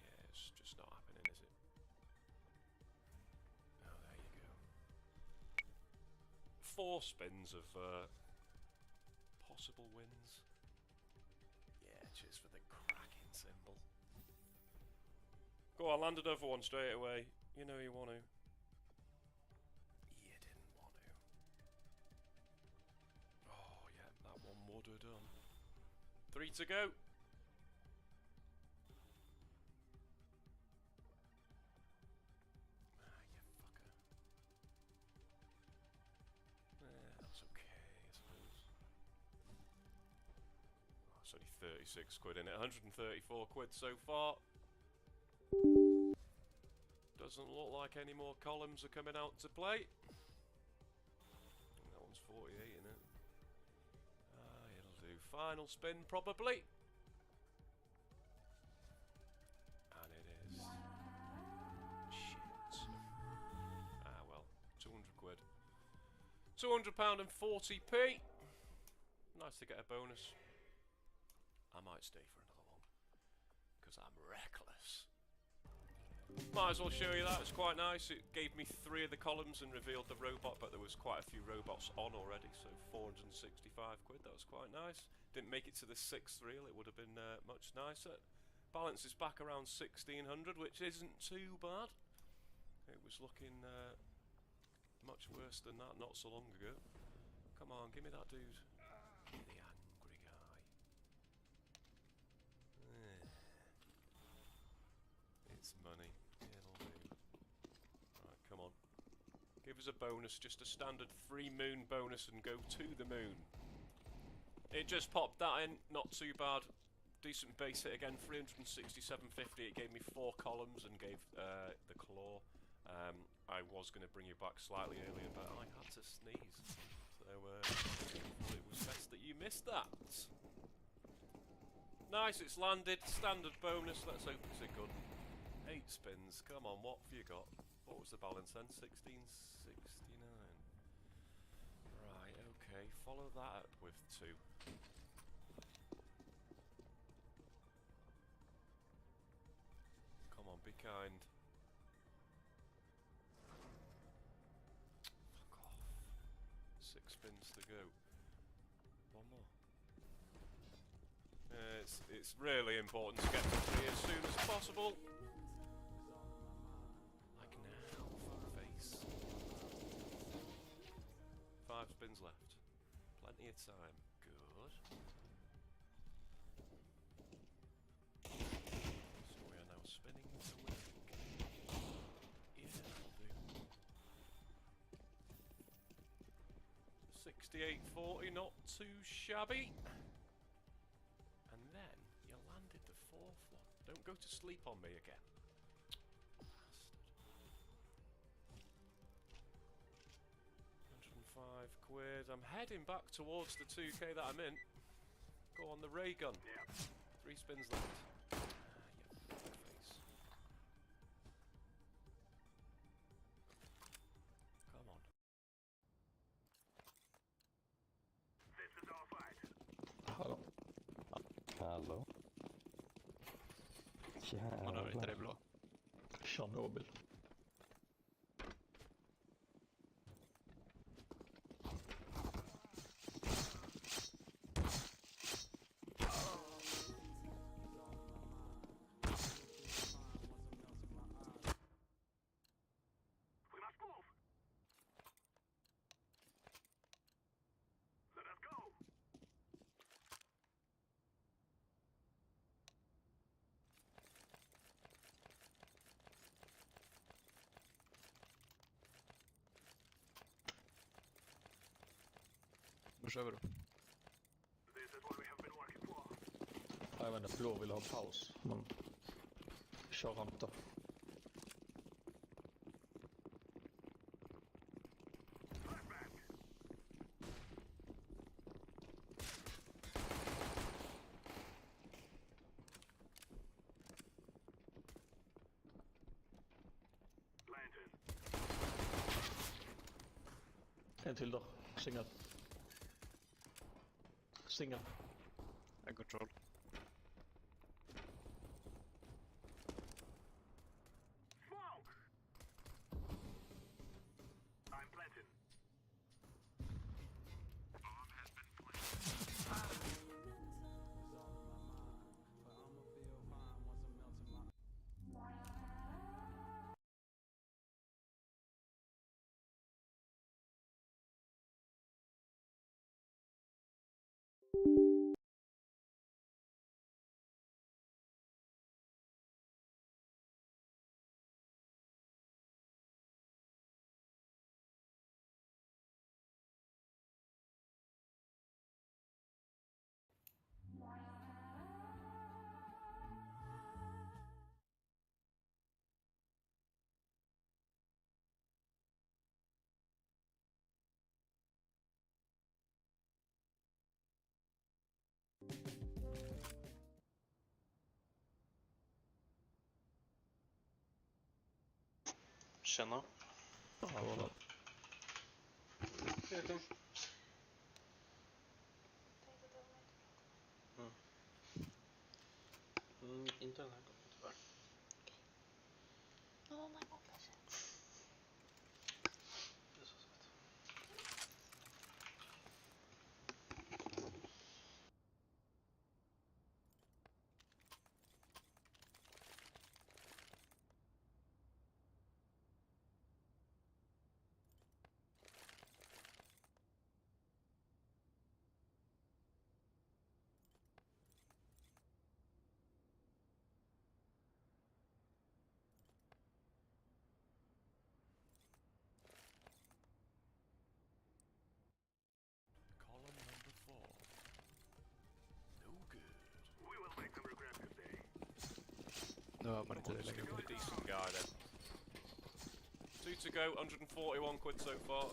Yeah, it's just not happening, is it? Oh, there you go. 4 spins of possible wins. Yeah, cheers for the cracking symbol. Go on, land another one straight away. You know you want to. You didn't done. 3 to go. That's okay, I suppose. Oh, it's only 36 quid in it. 134 quid so far. Doesn't look like any more columns are coming out to play. That one's 48, isn't it? It'll do. Final spin, probably. And it is. Shit. Well. 200 quid. £200 and 40p. Nice to get a bonus. I might stay for another one. Because I'm reckless. Might as well show you that, it's quite nice. It gave me 3 of the columns and revealed the robot, but there was quite a few robots on already, so 465 quid, that was quite nice. Didn't make it to the 6th reel, it would have been much nicer. Balance is back around 1600, which isn't too bad. It was looking much worse than that not so long ago. Come on, give me that dude. The angry guy. It's money. It'll do. Right, come on. Give us a bonus, just a standard 3 moon bonus and go to the moon. It just popped that in, not too bad. Decent base hit again, 367.50. It gave me 4 columns and gave the claw. I was going to bring you back slightly earlier, but I had to sneeze. So it was best that you missed that. Nice, it's landed. Standard bonus. Let's hope it's a good 8 spins. Come on, what have you got? What was the balance then? 1669. Right, okay. Follow that up with 2. Come on, be kind. Fuck off. 6 spins to go. One more. It's really important to get to 3 as soon as possible. Like now, fuck face. 5 spins left. Plenty of time. Good. So we are now spinning to win. Yeah, that'll do. 68.40, not too shabby. And then you landed the 4th one. Don't go to sleep on me again. Bastard. 105 quid. I'm heading back towards the 2k that I'm in. Go on the ray gun. 3 spins left. You fuck face. Come on. Hallå? Hallå? Man hör inte det blå. Tjernobyl. Då kör vi då. Jag vet inte, blå vill ha paus. Men kör inte. En till då. Singel. Singel. En kontroll. You Tjena. Ja, Inte den här gången tyvärr. Det är så sött. Column number 4. No good. Nu hör man inte det längre. A decent guy then. 2 to go, 141 quid so far.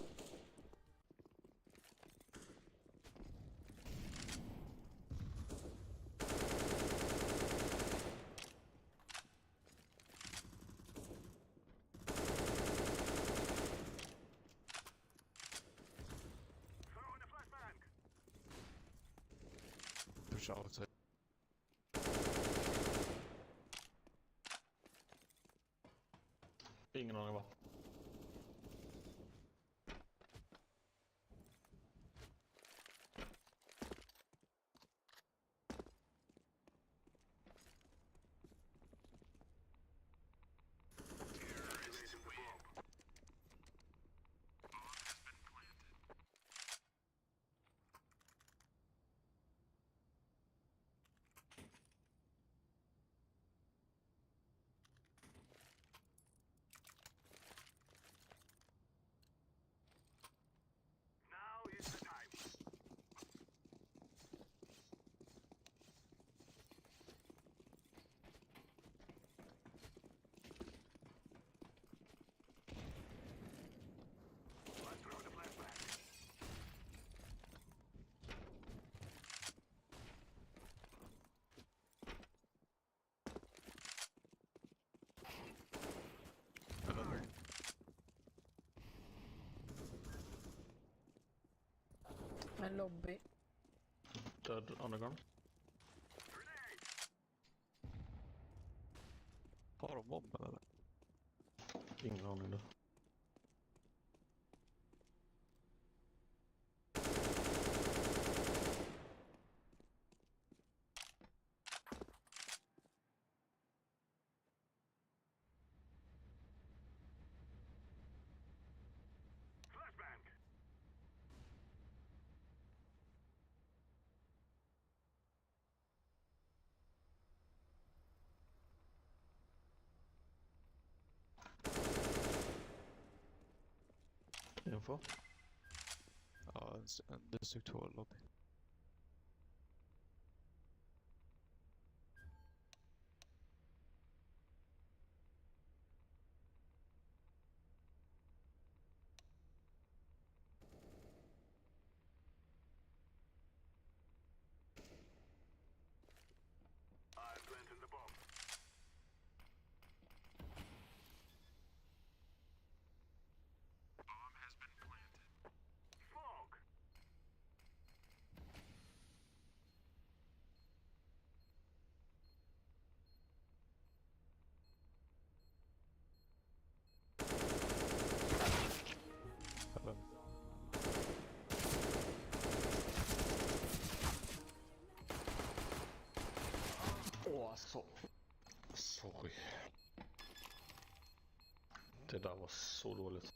Push outside. Ingen aning va? En lobby. Dead underground. Har de bomben eller? Ingen aning då. Info. Ja, en destruktor lobby. Åh, alltså. Sorry. Det där var så dåligt.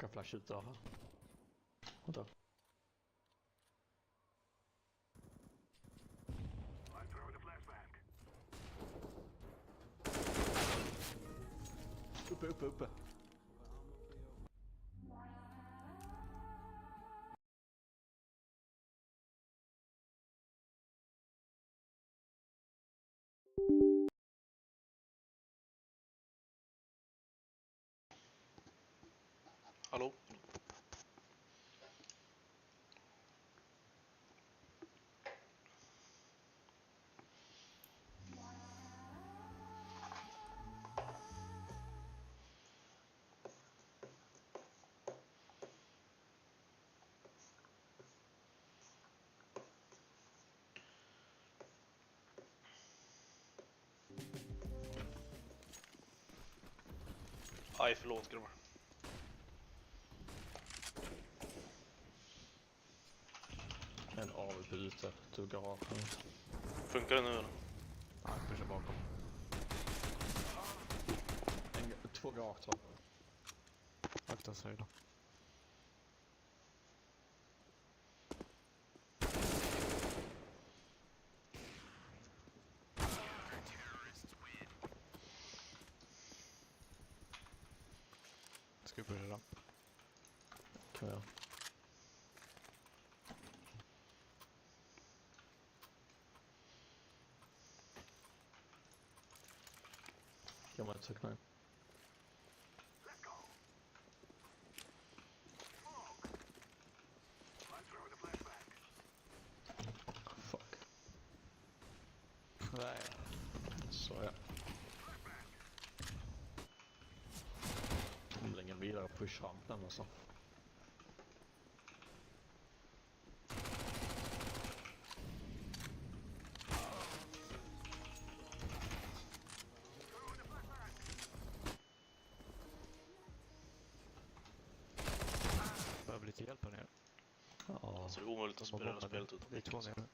Kan flash ut där här. Vänta. Uppe. Hallå? Aj, förlåt grabbar. En AWP ute till garagen. Funkar det nu eller? Nej, pushar bakom. Två garage så. Akta sidan. Ska vi börja ramp? Kan jag. Kan man inte nej. Fuck. Nej. Så ja. Det blir ingen vidare push-rampen alltså. Behöver lite hjälp här nere. Ja. Alltså det är omöjligt att spela det här spelet utan det är två mitt. nere.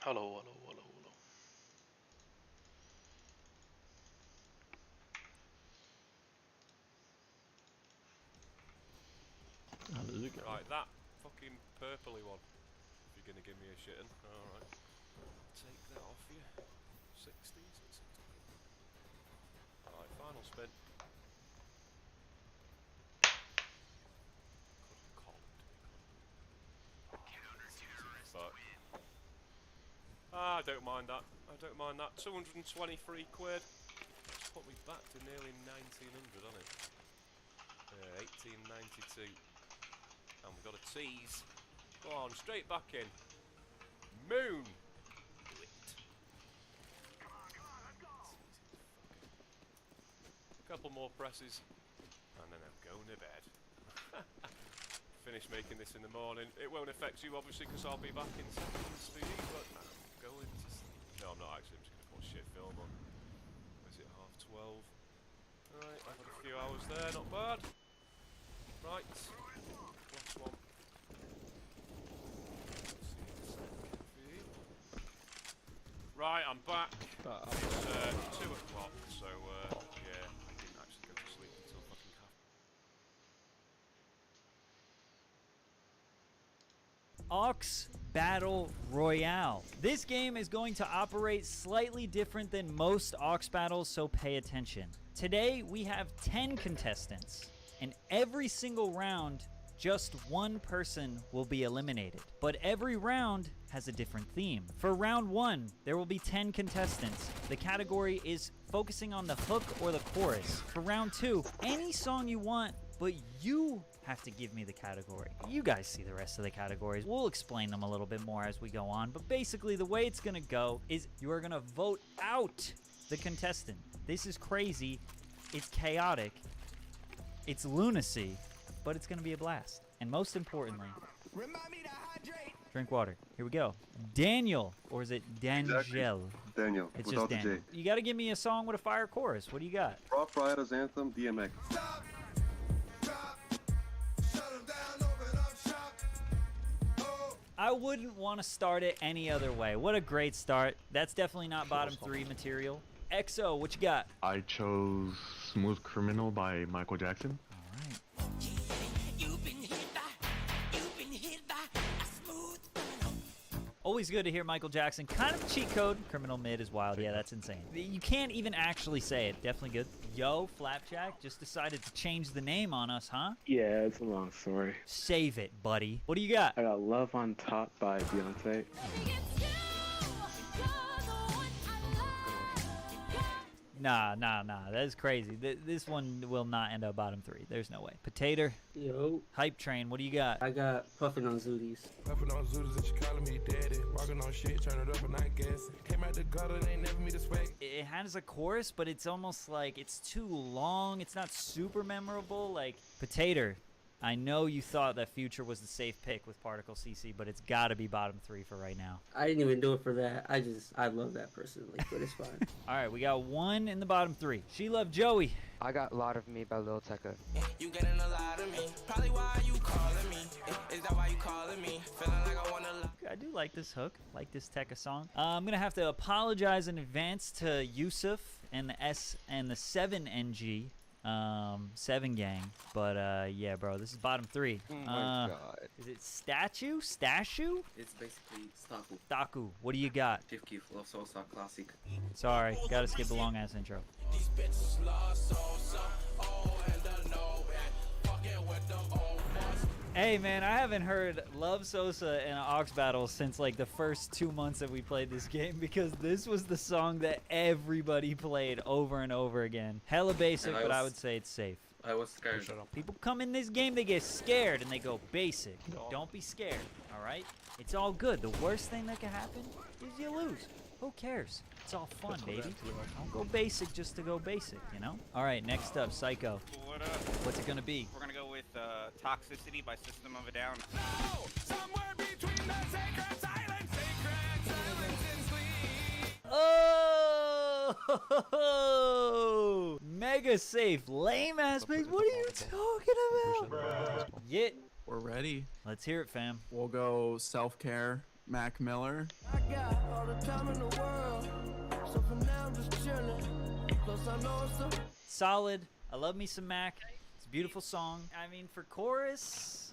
Hallå. Right, that fucking purpley one. If you're gonna give me a shitting, alright. Take that off you. 60s at 60. Alright, final spin. Couldn't call it to me, but I don't mind that. 223 quid. That's put me back to nearly 1900 on it. 1892. And we've got a tease. Go on, straight back in. Moon! Do it. Couple more presses. And then I'm going to bed. Finish making this in the morning. It won't affect you, obviously, because I'll be back in seconds for you, but I'm going to sleep. No, I'm not actually. I'm just going to put shit film on. Is it 12:30? Right, I've had a few hours there, not bad. Right. Last one. Right, I'm back. It's 2 o'clock, so yeah, I didn't actually go to sleep until fucking Ox Battle Royale. This game is going to operate slightly different than most Ox battles, so pay attention. Today we have 10 contestants, and every single round just one person will be eliminated. But every round has a different theme. For round 1, there will be 10 contestants. The category is focusing on the hook or the chorus. For round 2, any song you want, but you have to give me the category. You guys see the rest of the categories. We'll explain them a little bit more as we go on, but basically the way it's gonna go is you are gonna vote out the contestant. This is crazy, it's chaotic, it's lunacy, but it's gonna be a blast. And most importantly, drink water. Here we go. Daniel, or is it Daniel? Daniel, It's without just the Daniel. J. You gotta give me a song with a fire chorus. What do you got? Rough Riders Anthem, DMX. I wouldn't want to start it any other way. What a great start. That's definitely not bottom 3 material. EXO, what you got? I chose Smooth Criminal by Michael Jackson. Always good to hear Michael Jackson. Kind of a cheat code. Criminal Mid is wild. Yeah, that's insane. You can't even actually say it. Definitely good. Yo, Flapjack just decided to change the name on us, huh? Yeah, it's a long story. Save it, buddy. What do you got? I got Love on Top by Beyonce. Nah. That is crazy. This one will not end up bottom 3. There's no way. Potato. Yo. Hype Train. What do you got? I got Puffin' on Zooties. Puffin' on Zooties and she calling me daddy. Walking on shit, turn it up and I guess. Came out the gutter, they ain't never me to spec. It has a chorus, but it's almost like it's too long. It's not super memorable. Like, Potato. I know you thought that Future was the safe pick with Particle CC, but it's got to be bottom 3 for right now. I didn't even do it for that. I love that personally, but it's fine. All right, we got 1 in the bottom 3. She Love Joey. I got Lot of Me by Lil Tecca. You getting a lot of me. Probably why you calling me. Is that why you calling me? Feeling like I wanna I do like this hook, like this Tekka song. I'm gonna have to apologize in advance to Yusuf and the S and the 7NG. 7 gang, but yeah, bro, this is bottom 3. Oh my god. Is it Statue? Stashu? It's basically Staku. Staku. What do you got? Tifki Flow Sosa Classic. Sorry, gotta skip the long ass intro. These bitches love Sosa. Oh, and the no and fucking with them old boys. Hey man, I haven't heard Love Sosa in an Ox battle since like the first 2 months that we played this game, because this was the song that everybody played over and over again. Hella basic, but I would say it's safe. I was scared. People come in this game, they get scared and they go basic. Don't be scared, all right? It's all good. The worst thing that can happen is you lose. Who cares? It's all fun, baby. Don't go basic just to go basic, you know? All right, next up, Psycho. What up? What's it gonna be? We're gonna go with Toxicity by System of a Down. Somewhere between the sacred silence and sleep. Oh, mega safe, lame ass pigs. What are you talking about? Yet. We're ready. Let's hear it, fam. We'll go Self Care, Mac Miller. I got all the time in the world, so for now I'm just chilling. Plus I know it's Solid. I love me some Mac. It's a beautiful song. I mean, for chorus,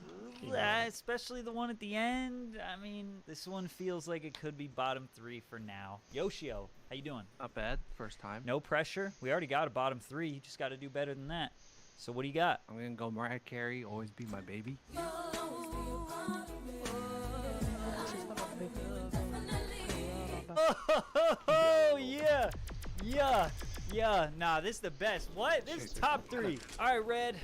especially the one at the end, I mean, this one feels like it could be bottom 3 for now. Yoshio, how you doing? Not bad. First time. No pressure. We already got a bottom 3. You just got to do better than that. So what do you got? I'm gonna go Mariah Carey, Always Be My Baby. Oh yeah. Nah, this is the best. What? This is top 3. All right, Red.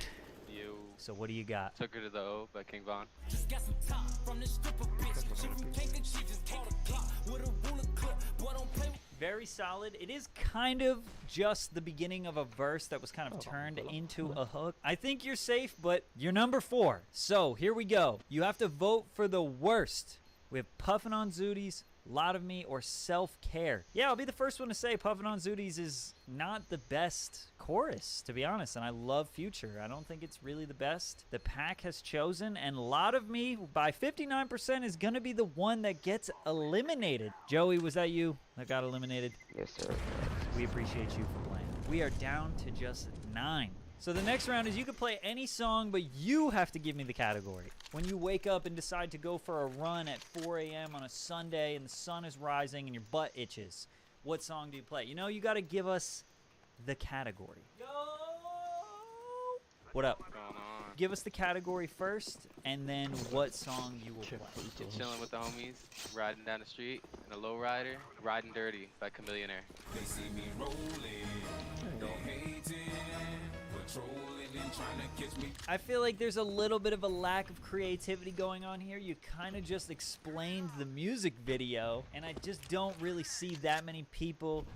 You. So what do you got? Took Her to the O by King Von. just got some top from this stripper bitch. She from Kanker, she just called a clock with a ruler clip. Boy, don't play. Very solid. It is kind of just the beginning of a verse that was kind of turned into a hook. I think you're safe, but you're number 4. So here we go. You have to vote for the worst. We have Puffin' on Zooties, Lot of Me, or Self Care. Yeah, I'll be the first one to say Puffin' on Zooties is not the best chorus, to be honest, and I love Future. I don't think it's really the best the pack has chosen, and Lot of Me by 59% is gonna be the one that gets eliminated. Joey, was that you that got eliminated? Yes, sir. We appreciate you for playing. We are down to just 9. So the next round is you can play any song, but you have to give me the category. When you wake up and decide to go for a run at 4 a.m. on a Sunday and the sun is rising and your butt itches, what song do you play? You know, you got to give us the category. What up? What's going on? Give us the category first, and then what song you will play. Just chilling with the homies, riding down the street in a lowrider, Riding Dirty by Chameleonaire. They see me rolling, no hating, patrolling and trying to catch me. I feel like there's a little bit of a lack of creativity going on here. You kind of just explained the music video, and I just don't really see that many people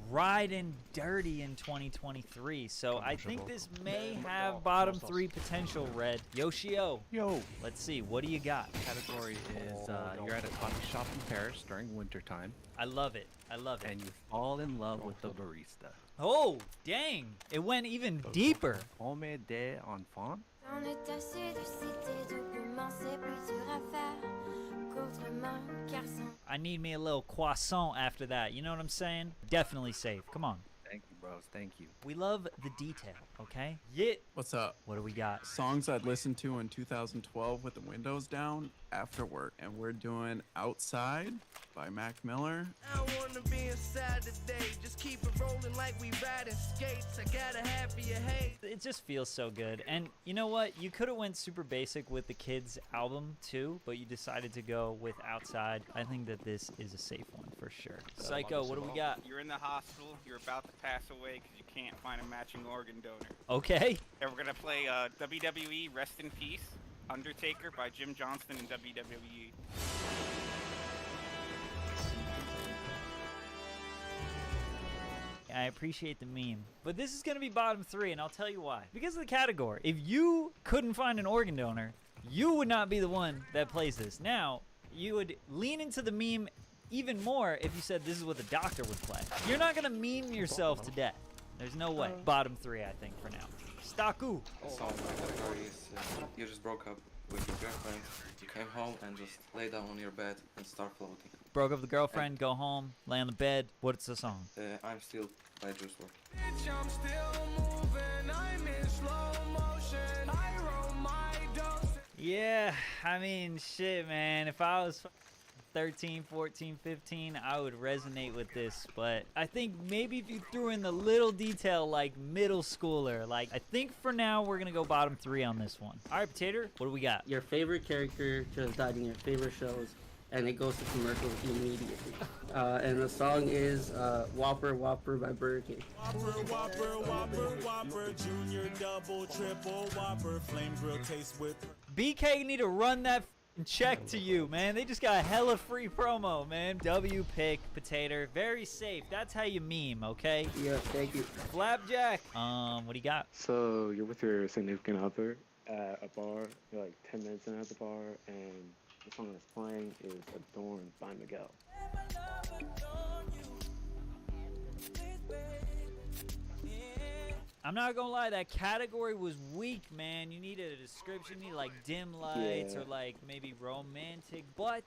riding dirty in 2023. So I think this may have bottom 3 potential, Red. Yoshio. Yo. Let's see, what do you got? Category is you're at a coffee shop in Paris during wintertime. I love it. I love it. And you fall in love with the barista. Oh, dang. It went even deeper. Homme des enfants. On est assez de cité, documents, c'est plus dur à faire qu'autrement, car sans. I need me a little croissant after that. You know what I'm saying? Definitely safe. Come on. Thank you, bros. Thank you. We love the detail, okay? Yit. What's up? What do we got? Songs I'd listened to in 2012 with the windows down after work. And we're doing Outside by Mac Miller. I wanna be inside today, just keep it rolling like we riding skates. I gotta have your hate. It just feels so good. And you know what? You could have went super basic with the Kids album too, but you decided to go with Outside. I think that this is a safe one for sure. Psycho, what do we got? You're in the hospital. You're about to pass away because you can't find a matching organ donor. Okay. And we're gonna play WWE Rest in Peace, Undertaker by Jim Johnston in WWE. I appreciate the meme. But this is going to be bottom 3, and I'll tell you why. Because of the category. If you couldn't find an organ donor, you would not be the one that plays this. Now, you would lean into the meme even more if you said this is what the doctor would play. You're not going to meme yourself to death. There's no way. Bottom 3, I think, for now. Staku. So my category is you just broke up with your girlfriend, you came home and just lay down on your bed and start floating. Broke up with the girlfriend, go home, lay on the bed. What's the song? I'm Still by Juice WRLD. Bitch, I'm still moving, I'm in slow motion. I roll my dose. Yeah, I mean, shit, man. If I was 13, 14, 15, I would resonate with this. But I think maybe if you threw in the little detail like middle schooler, like I think for now we're going to go bottom 3 on this one. All right, Potato, what do we got? Your favorite character just died in your favorite shows, and it goes to commercials immediately. And the song is Whopper Whopper by Burger King. Whopper, Whopper, Whopper, Whopper, Junior, Double, Triple, Whopper, Flame Grill taste with. BK need to run that check to you, man. They just got a hella free promo, man. W pick, Potato. Very safe. That's how you meme, okay? Yeah, thank you. Flapjack. What do you got? So you're with your significant other at a bar. You're like 10 minutes in at the bar, and the song that's playing is Adorned by Miguel. I'm not gonna lie, that category was weak, man. You needed a description, you need like dim lights or like maybe romantic, but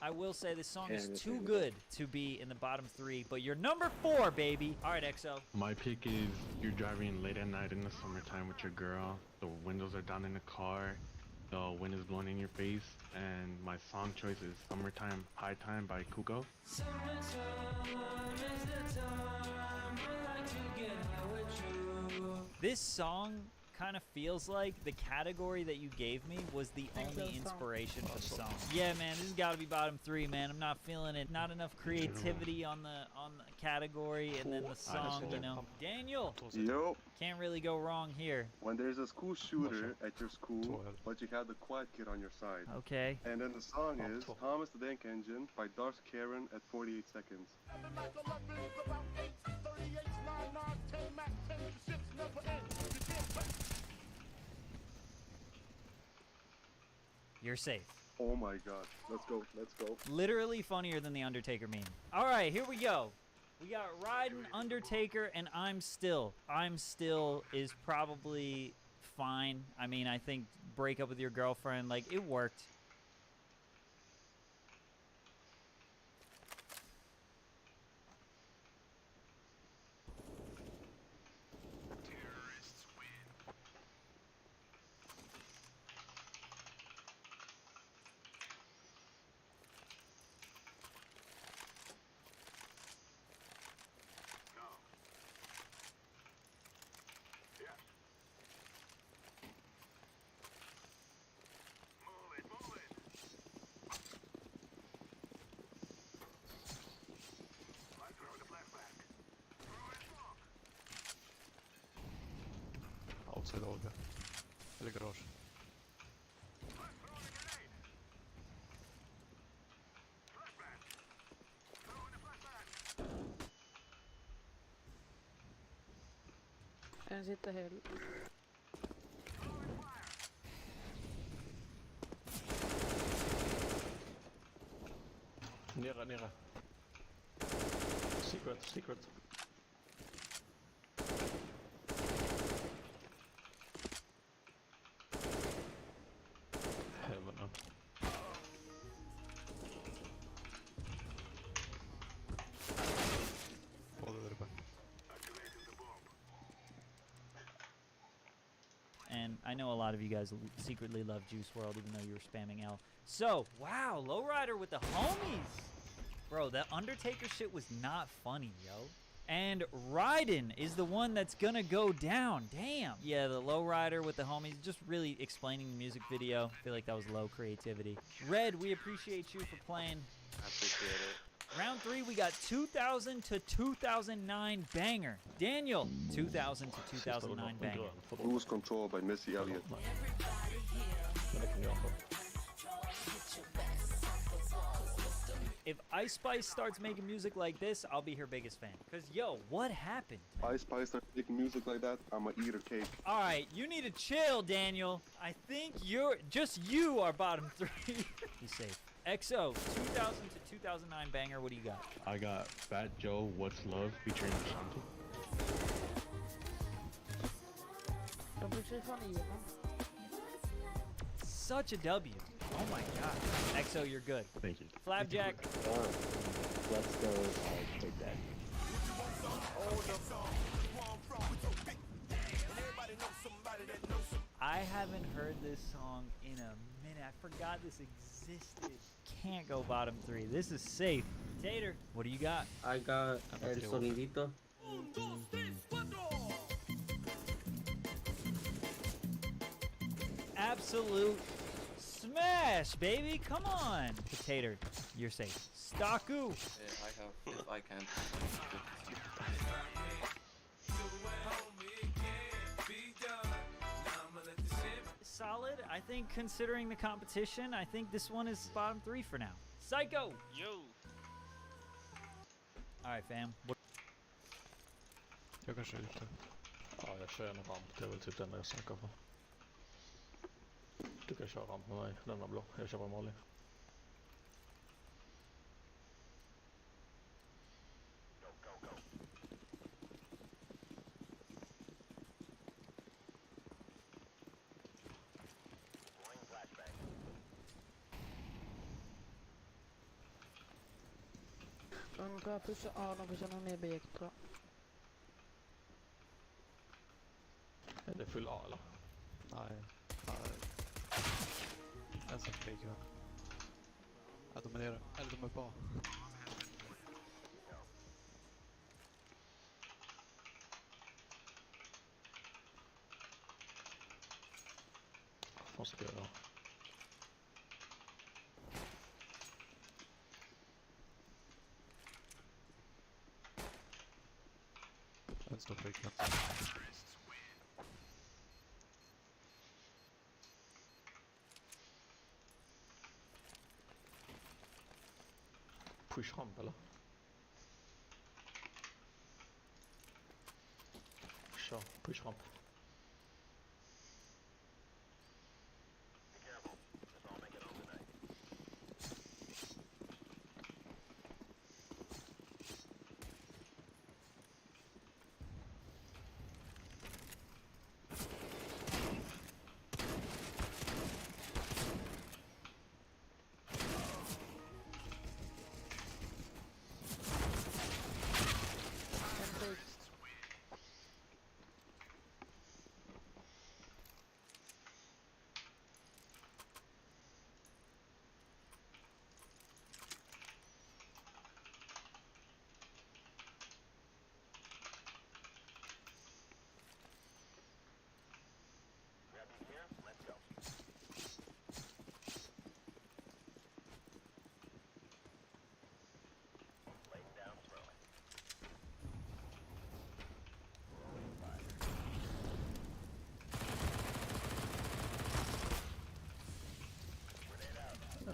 I will say this song is too good to be in the bottom 3, but you're number 4, baby. All right, EXO. My pick is you're driving late at night in the summertime with your girl. The windows are down in the car. The wind is blowing in your face. And my song choice is Summertime High Time by Kuko. This song kind of feels like the category that you gave me was the only inspiration for the song. Yeah, man, this has got to be bottom 3, man. I'm not feeling it. Not enough creativity on the category, and then the song, you know. Daniel. Yo. Can't really go wrong here. When there's a school shooter at your school, but you have the quiet kid on your side. Okay. And then the song is Thomas the Tank Engine by Darth Karen at 48 seconds. You're safe. Oh my god. Let's go. Let's go. Literally funnier than the Undertaker meme. All right, here we go. We got Riding, Undertaker, and I'm Still. I'm Still is probably fine. I mean, I think break up with your girlfriend, like, it worked. outside Olga. Eller garage. En sitter hel. Nere. Secret. Heaven. All the way back. And I know a lot of you guys secretly love Juice WRLD even though you were spamming L. So, wow, Lowrider with the homies. Bro, that Undertaker shit was not funny, yo. And Raiden is the one that's gonna go down. Damn. Yeah, the Lowrider with the homies, just really explaining the music video. I feel like that was low creativity. Red, we appreciate you for playing. I appreciate it. Round 3, we got 2000 to 2009 banger. Daniel, 2000 to 2009 banger. Lose Control by Missy Elliott. If Ice Spice starts making music like this, I'll be her biggest fan. Cause yo, what happened? Ice Spice starts making music like that, I'ma eat her cake. All right, you need to chill, Daniel. I think you are bottom 3. Be safe. EXO, 2000 to 2009 banger. What do you got? I got Fat Joe, What's Love featuring Ashanti. De blir fan igenom. Such a W. Oh my god. EXO, you're good. Thank you. Flapjack. Let's go. I'll take that. I haven't heard this song in a minute. I forgot this existed. Can't go bottom 3. This is safe. Tater, what do you got? I got El Sonidito. Absolute smash, baby. Come on. Tater, you're safe. Staku. Yeah, I have. If I can't. Solid. I think considering the competition, I think this one is bottom 3 for now. Psycho. Yo. All right, fam. Jag kanske är ute. Ja, jag kör en ramp. Det är väl typ den jag snackar på. Du kan köra ramp med mig. Den var blå. Jag kör på Molly. De kan pusha A, de pushar nog ner B, tror jag. Är det full A eller? Nej. En som flyger. Ja, de är nere. Eller de är på A. Vad ska jag göra? En står flygplats. Push ramp eller? Kör, push ramp.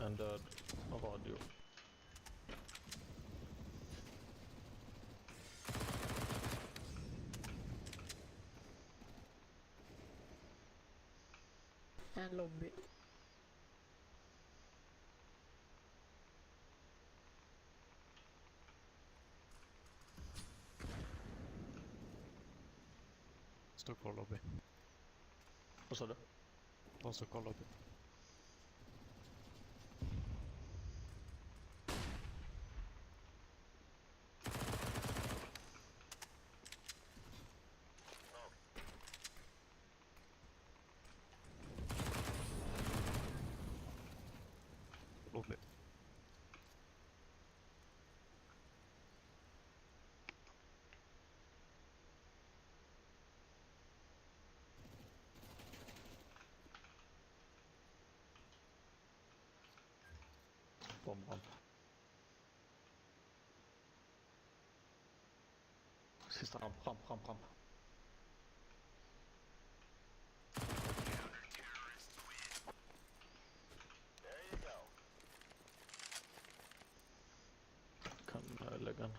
En död och radio. En lobby. Står kvar lobby. Vad sa du? De står kvar lobby. Lobby. Bomb. Sista ramp. Kan lägga en.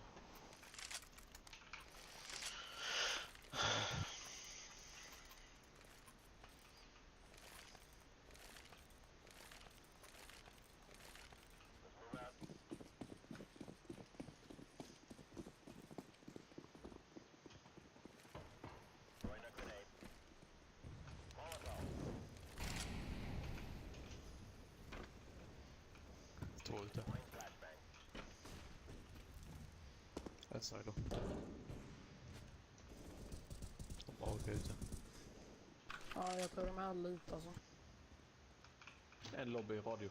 Två ute. Ett silo. De AWP ute. Ja, jag tror de är alla ute alltså. En lobby radio.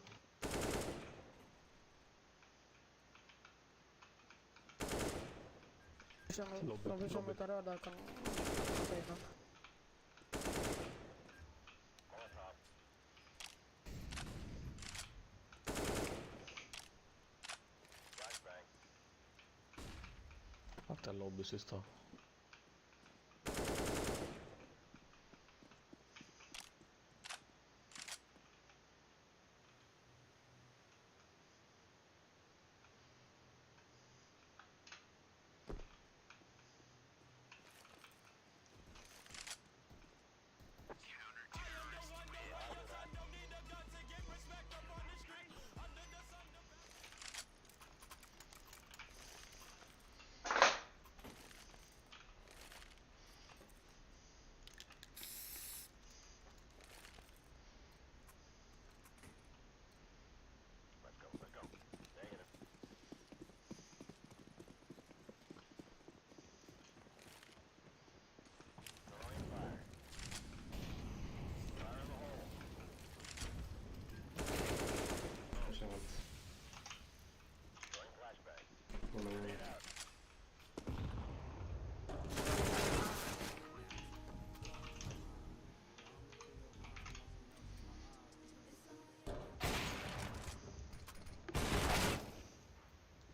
De som utav röda kan säga den. Att en lobby sista.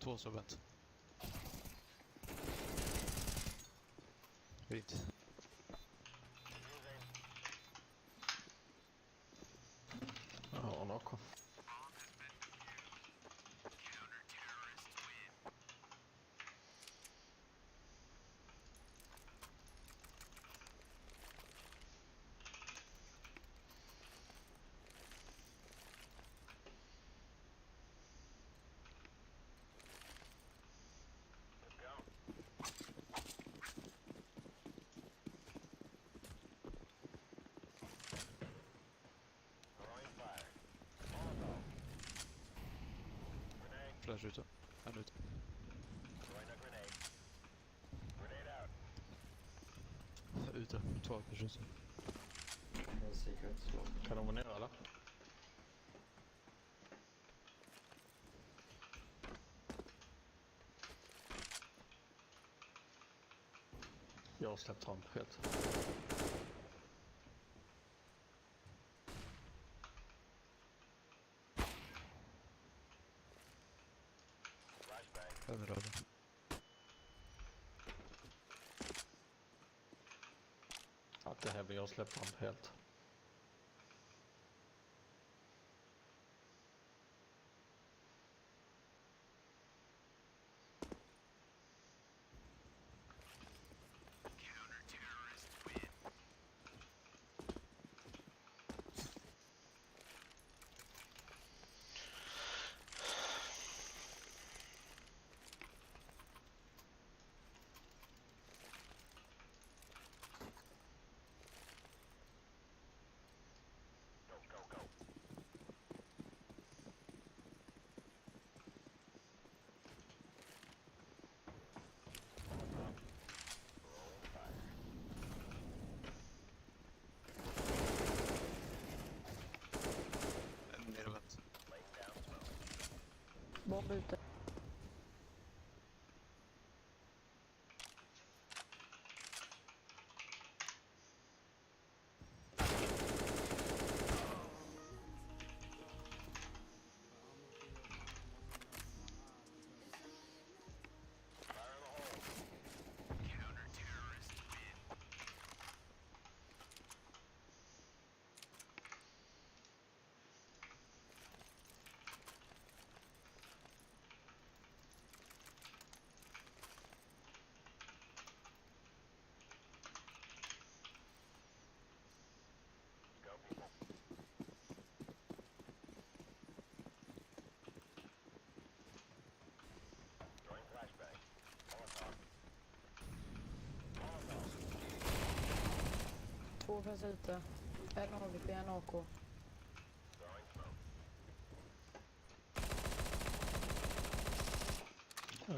Två subvent. Vit. Ja, Nako. Flash ute. En ute. Ute. Två personer. Kan de vara nere eller? Jag har släppt ramp helt. En röd. Att det här blir jag släppt ramp helt. Bomb ute. Två finns ute. En AVP, en AK.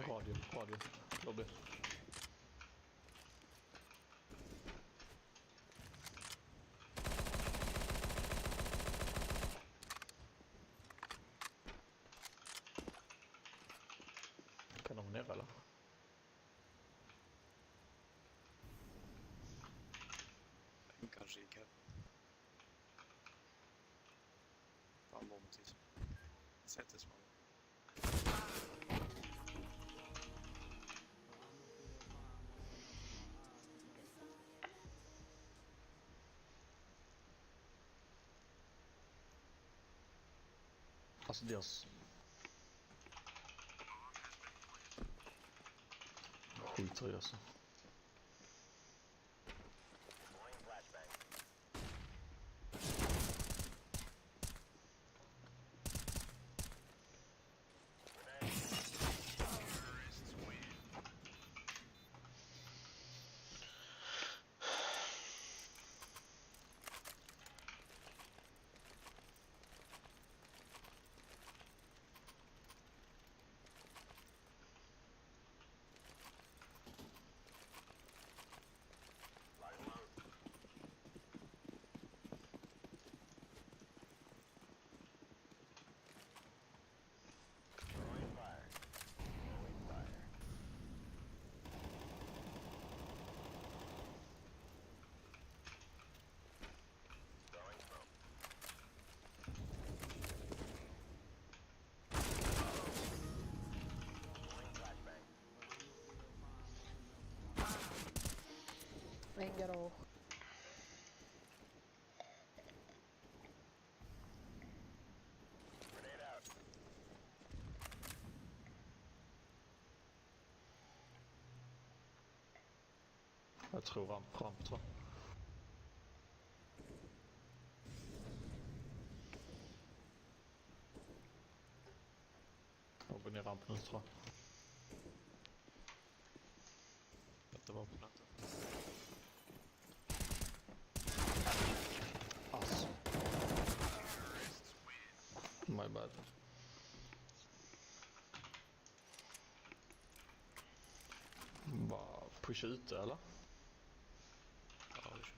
Radio. Lobby. Kan de ner eller? Kanske gick här. Fan, någonting. Sätter som Alltså deras... Skiter i alltså. En garage. Jag tror ramp tror jag. Jag går ner rampen nu tror jag. Vänta bara på natten. Ass. My bad. Bara pusha ut det eller? Ja, det kör.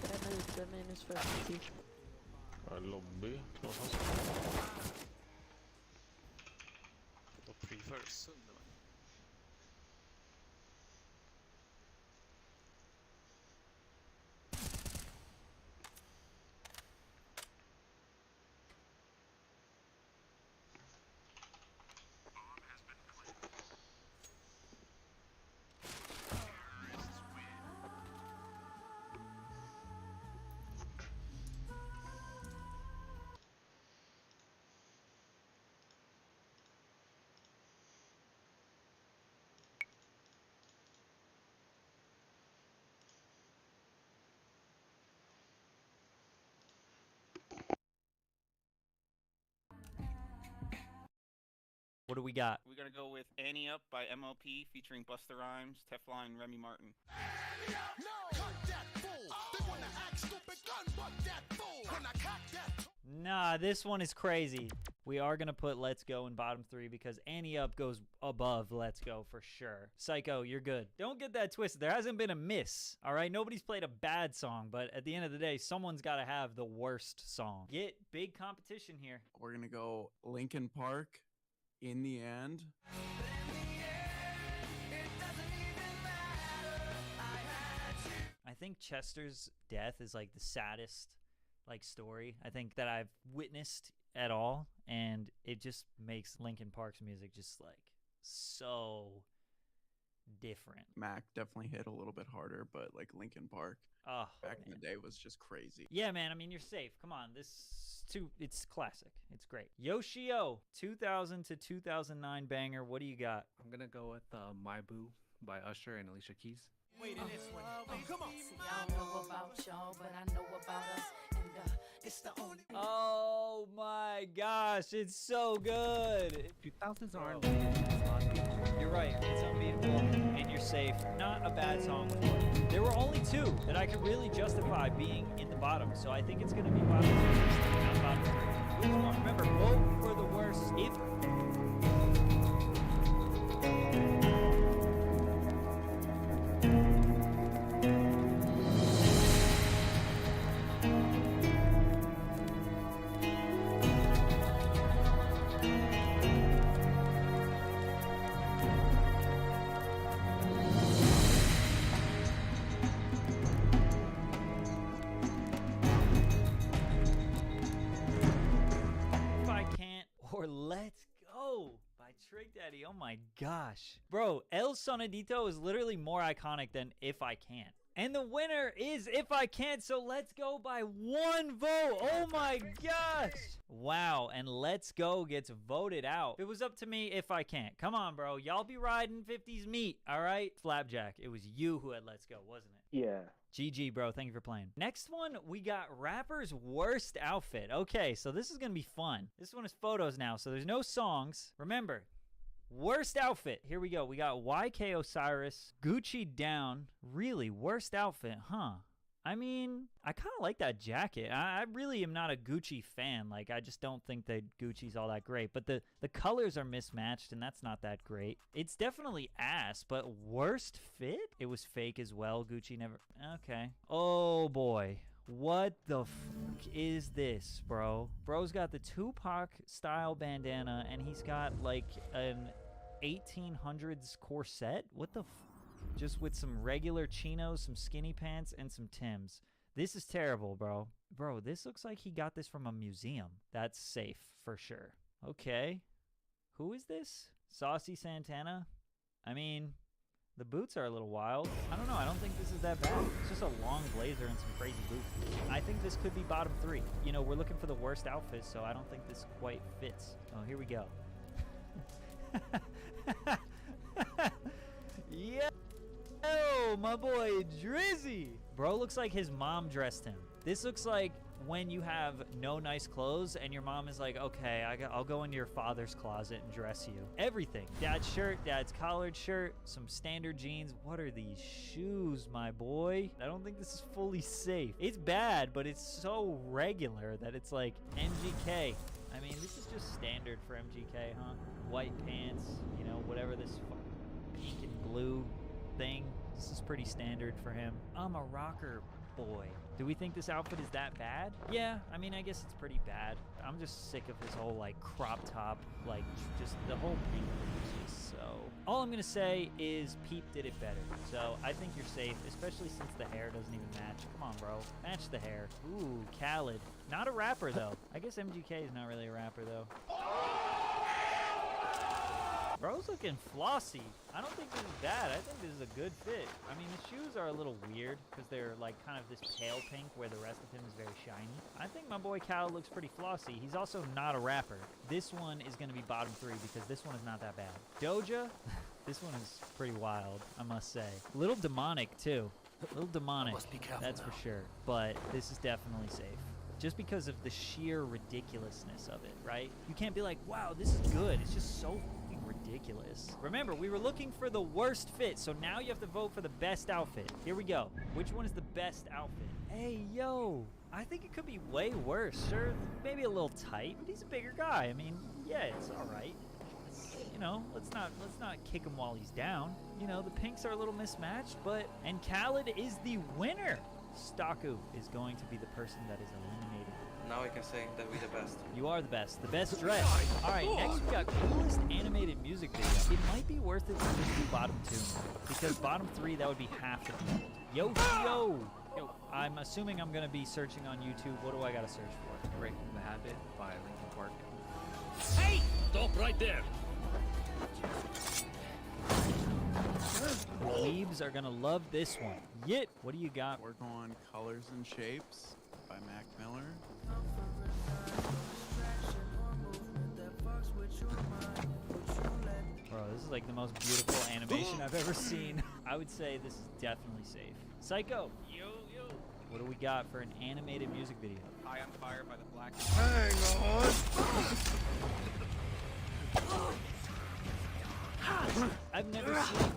En ute, minus 50. Ja, lobby. Då prefer Sunderland. What do we got? We're gonna go with Annie Up by MLP featuring Busta Rhymes, Teflon, and Remy Martin. Nah, this one is crazy. We are going to put Let's Go in bottom 3 because Annie Up goes above Let's Go for sure. Psycho, you're good. Don't get that twisted. There hasn't been a miss, all right? Nobody's played a bad song, but at the end of the day, someone's got to have the worst song. Get big competition here. We're going to go Linkin Park, In the End. I think Chester's death is like the saddest like story I think that I've witnessed at all, and it just makes Linkin Park's music just like so different. Mac definitely hit a little bit harder, but like Linkin Park back in the day was just crazy. Yeah, man. I mean, you're safe. Come on, it's classic. It's great. Yoshio, 2000 to 2009 banger. What do you got? I'm gonna go with My Boo by Usher and Alicia Keys. Wait in this one. Oh, come on. I don't know about y'all, but I know about us. And it's the only. Oh my gosh, it's so good. 2000s aren't. You're right. It's unbeatable, and you're safe. Not a bad song. There were only 2 that I could really justify being in the bottom, so I think it's gonna be bottom 3, not bottom 3. Which one? Remember, vote for the worst. If Let's Go by Trick Daddy. Oh my gosh. Bro, El Sonidito is literally more iconic than If I Can't. And the winner is If I Can't, so Let's Go by 1 vote. Oh my gosh. Wow, and Let's Go gets voted out. If it was up to me, If I Can't. Come on, bro. Y'all be riding 50s meat, all right? Flapjack, it was you who had Let's Go, wasn't it? Yeah. GG, bro. Thank you for playing. Next one, we got rapper's worst outfit. Okay, so this is going to be fun. This one is photos now, so there's no songs. Remember, worst outfit. Here we go. We got YK Osiris, Gucci down. Really, worst outfit, huh? I mean, I kind of like that jacket. I really am not a Gucci fan. Like, I just don't think that Gucci's all that great. But the colors are mismatched, and that's not that great. It's definitely ass, but worst fit? It was fake as well. Gucci never... Okay. Oh, boy. What the fuck is this, bro? Bro's got the Tupac-style bandana, and he's got, like, an 1800s corset? What the fuck? Just with some regular chinos, some skinny pants, and some Timbs. This is terrible, bro. Bro, this looks like he got this from a museum. That's safe, for sure. Okay. Who is this? Saucy Santana? I mean, the boots are a little wild. I don't know. I don't think this is that bad. It's just a long blazer and some crazy boots. I think this could be bottom 3. You know, we're looking for the worst outfit, so I don't think this quite fits. Oh, here we go. Yeah. Oh, my boy Drizzy. Bro looks like his mom dressed him. This looks like when you have no nice clothes and your mom is like, okay, I'll go into your father's closet and dress you. Everything. Dad's shirt, dad's collared shirt, some standard jeans. What are these shoes, my boy? I don't think this is fully safe. It's bad, but it's so regular that it's like MGK. I mean, this is just standard for MGK, huh? White pants, you know, whatever this pink and blue thing. This is pretty standard for him. I'm a rocker. boy. Do we think this outfit is that bad? Yeah, I mean, I guess it's pretty bad. I'm just sick of his whole, like, crop top, like, just the whole pink is just so... All I'm gonna say is Peep did it better. So I think you're safe, especially since the hair doesn't even match. Come on, bro. Match the hair. Ooh, Khaled. Not a rapper, though. I guess MGK is not really a rapper, though. Bro's looking flossy. I don't think this is bad. I think this is a good fit. I mean, the shoes are a little weird because they're like kind of this pale pink where the rest of him is very shiny. I think my boy Khaled looks pretty flossy. He's also not a rapper. This one is going to be bottom 3 because this one is not that bad. Doja, this one is pretty wild, I must say. A little demonic, too. A little demonic, that's for sure. But this is definitely safe. Just because of the sheer ridiculousness of it, right? You can't be like, wow, this is good. It's just so ridiculous. Remember, we were looking for the worst fit, so now you have to vote for the best outfit. Here we go. Which one is the best outfit? Hey, yo, I think it could be way worse. Sure, maybe a little tight, but he's a bigger guy. I mean, yeah, it's all right. You know, let's not kick him while he's down. You know, the pinks are a little mismatched, but and Khaled is the winner. Staku is going to be the person that is eliminated. Now I can say that we're the best. You are the best. The best dressed. All right, next we got coolest animated music video. It might be worth it to just do bottom 2, because bottom 3, that would be half the field. Yo, I'm assuming I'm going to be searching on YouTube. What do I got to search for? Breaking the Habit by Linkin Park. Hey! Stop right there! Weebs are going to love this one. Yit, what do you got? We're going Colors and Shapes by Mac Miller. Bro, this is like the most beautiful animation I've ever seen. I would say this is definitely safe. Psycho, Yo. what do we got for an animated music video? High on Fire by the Black. Hang on! I've never seen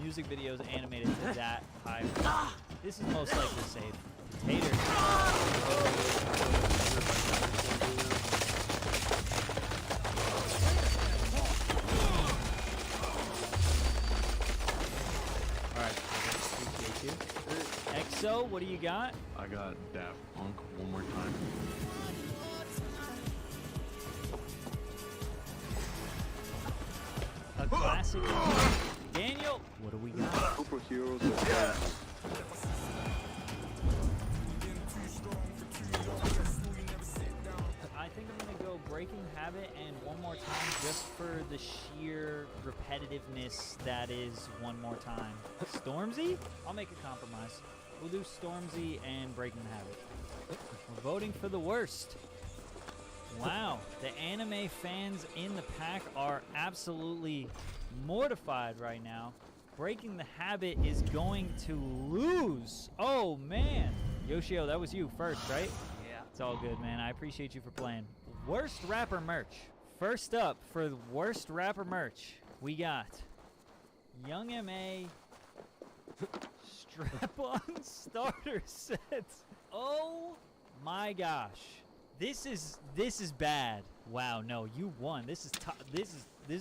music videos animated to that high. This is most likely safe. Taters. Alright, appreciate you. EXO, what do you got? I got Daft Punk One More Time. A classic. Daniel, what do we got? Superheroes. I think I'm gonna go Breaking Habit and One More Time just for the sheer repetitiveness that is One More Time. Stormzy? I'll make a compromise. We'll do Stormzy and Breaking the Habit. We're voting for the worst. Wow, the anime fans in the pack are absolutely mortified right now. Breaking the Habit is going to lose. Oh, man. Yoshio, that was you first, right? Yeah. It's all good, man. I appreciate you for playing. Worst rapper merch. First up, for the worst rapper merch, we got Young M.A. strap-on starter sets. Oh, my gosh. This is bad. Wow, no, you won. This is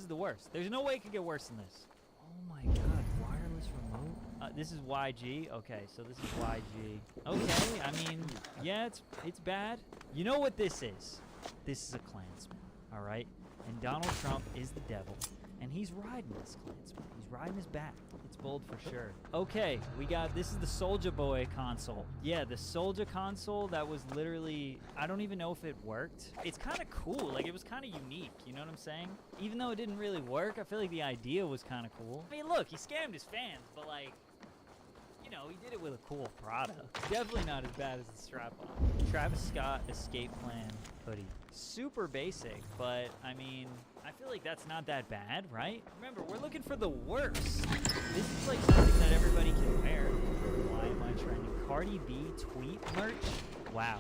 the worst. There's no way it could get worse than this. Oh my god, wireless remote? This is YG. Okay, so this is YG. Okay, I mean, yeah, it's bad. You know what this is? This is a Klansman, all right? And Donald Trump is the devil, and he's riding this Klansman. He's riding his back. It's bold for sure. Okay, this is the Soulja Boy console. Yeah, the Soulja console that was literally, I don't even know if it worked. It's kind of cool. Like, it was kind of unique. You know what I'm saying? Even though it didn't really work, I feel like the idea was kind of cool. I mean, look, he scammed his fans, but like, you know, he did it with a cool product. Definitely not as bad as the strap-on. Travis Scott Escape Plan hoodie. Super basic, but I mean, I feel like that's not that bad, right? Remember, we're looking for the worst. This is like something that everybody can wear. Why am I trending? Cardi B tweet merch? Wow.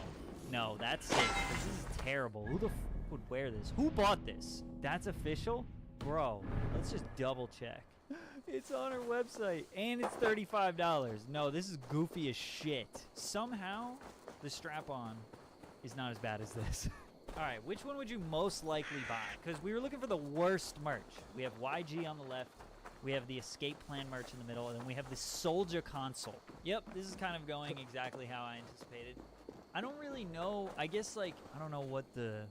No, that's sick. This is terrible. Who the f would wear this? Who bought this? That's official? Bro, let's just double check. It's on her website, and it's $35. No, this is goofy as shit. Somehow, the strap-on is not as bad as this. All right, which one would you most likely buy? Because we were looking for the worst merch. We have YG on the left. We have the escape plan merch in the middle, and then we have the soldier console. Yep, this is kind of going exactly how I anticipated. I don't really know. I guess, like, I don't know what the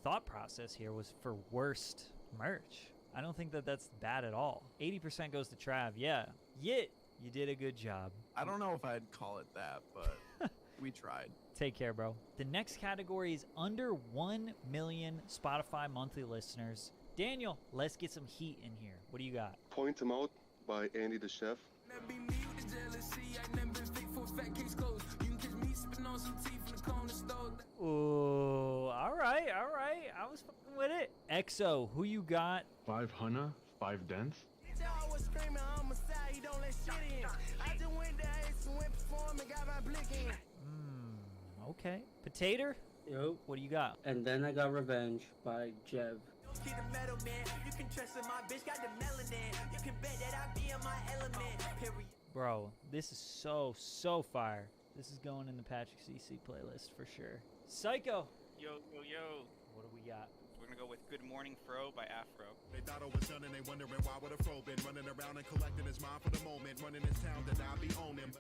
thought process here was for worst merch. I don't think that that's bad at all. 80% goes to Trav. Yeah. Yit, you did a good job. I don't know if I'd call it that, but we tried. Take care, bro. The next category is under 1 million Spotify monthly listeners. Daniel, let's get some heat in here. What do you got? Point 'Em Out by Andy the Chef. Ooh, all right. I was fucking with it. EXO, who you got? 5 Hunna, 5 Dents. Okay. Potato? Yo. What do you got? And Then I Got Revenge by Jev. Bro, this is so fire. This is going in the Patrick CC playlist for sure. Psycho. Yo. What do we got? We're gonna go with Good Morning Fro by Afro. They thought I was done and they wondering why would a fro been running around and collecting his mind for the moment, running this town that I be owning.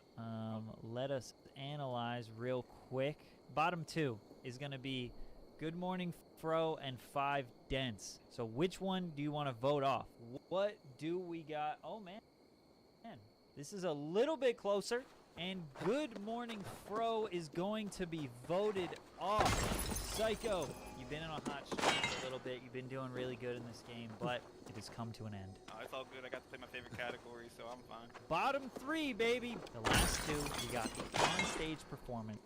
Let us analyze real quick. Bottom 2 is gonna be Good Morning Fro and 5 Dents. So which one do you want to vote off? What do we got? Oh man, this is a little bit closer. And Good Morning Fro is going to be voted off. Psycho, you've been in a hot streak a little bit. You've been doing really good in this game, but it has come to an end. It's all good. I got to play my favorite category, so I'm fine. Bottom 3, baby. The last 2, you got the on-stage performance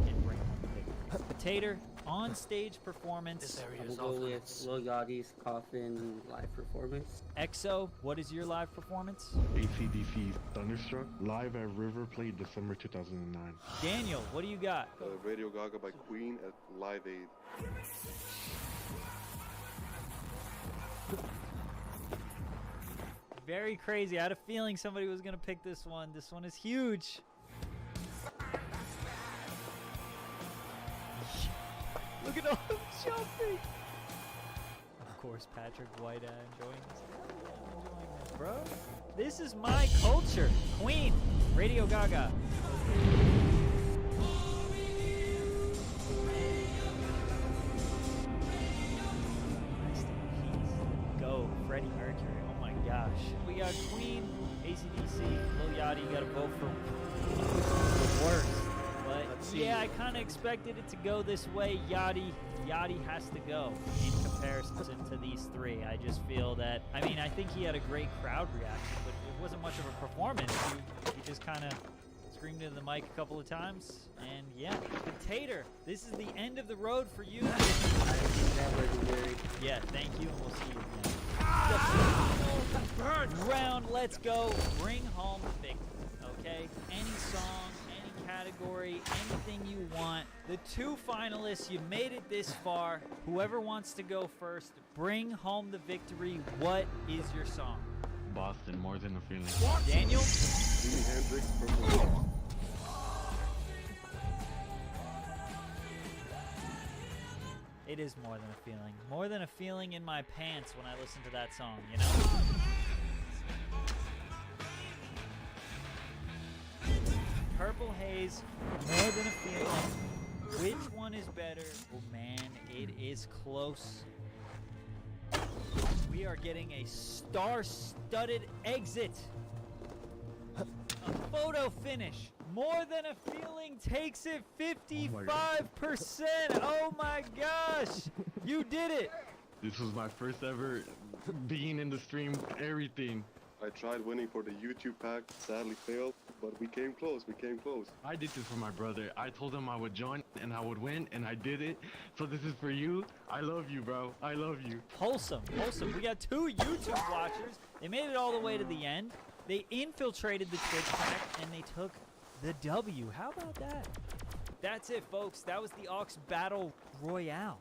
and Bring Home the Victory. Potato, on-stage performance. I'm going to go with Lil Yachty's Coffin live performance. EXO, what is your live performance? AC/DC Thunderstruck, live at River Plate, December 2009. Daniel, what do you got? Radio Gaga by Queen at Live Aid. Very crazy. I had a feeling somebody was going to pick this one. This one is huge. Look at all them jumping. Of course, Patrick White enjoying this. I'm enjoying this, bro. This is my culture. Queen, Radio Gaga. Go, Freddie Mercury. Oh my gosh. We got Queen, AC/DC, Lil Yachty. You gotta vote for the worst. But yeah, I kind of expected it to go this way. Yachty has to go in comparison to these 3. I just feel that, I mean, I think he had a great crowd reaction, but it wasn't much of a performance. He just kind of screamed into the mic a couple of times, and yeah. Potato, this is the end of the road for you. Yeah, thank you, and we'll see you again. The final round, let's go. Bring home the victory, okay? Any song, any category, anything you want. The 2 finalists, you made it this far. Whoever wants to go first, bring home the victory. What is your song? Boston, More Than a Feeling. Daniel? Jimi Hendrix, Purple Rain. It is More Than a Feeling. More than a feeling in my pants when I listen to that song, you know? Purple Haze, More Than a Feeling. Which one is better? Oh man, it is close. We are getting a star-studded exit. A photo finish. More Than a Feeling takes it 55%. Oh my gosh. You did it. This was my first ever being in the stream, everything. I tried winning for the YouTube pack, sadly failed, but we came close, I did this for my brother. I told him I would join and I would win, and I did it. So this is for you. I love you, bro. I love you. Wholesome. We got 2 YouTube watchers. They made it all the way to the end. They infiltrated the Twitch pack, and they took the W. How about that? That's it, folks. That was the Aux Battle Royale.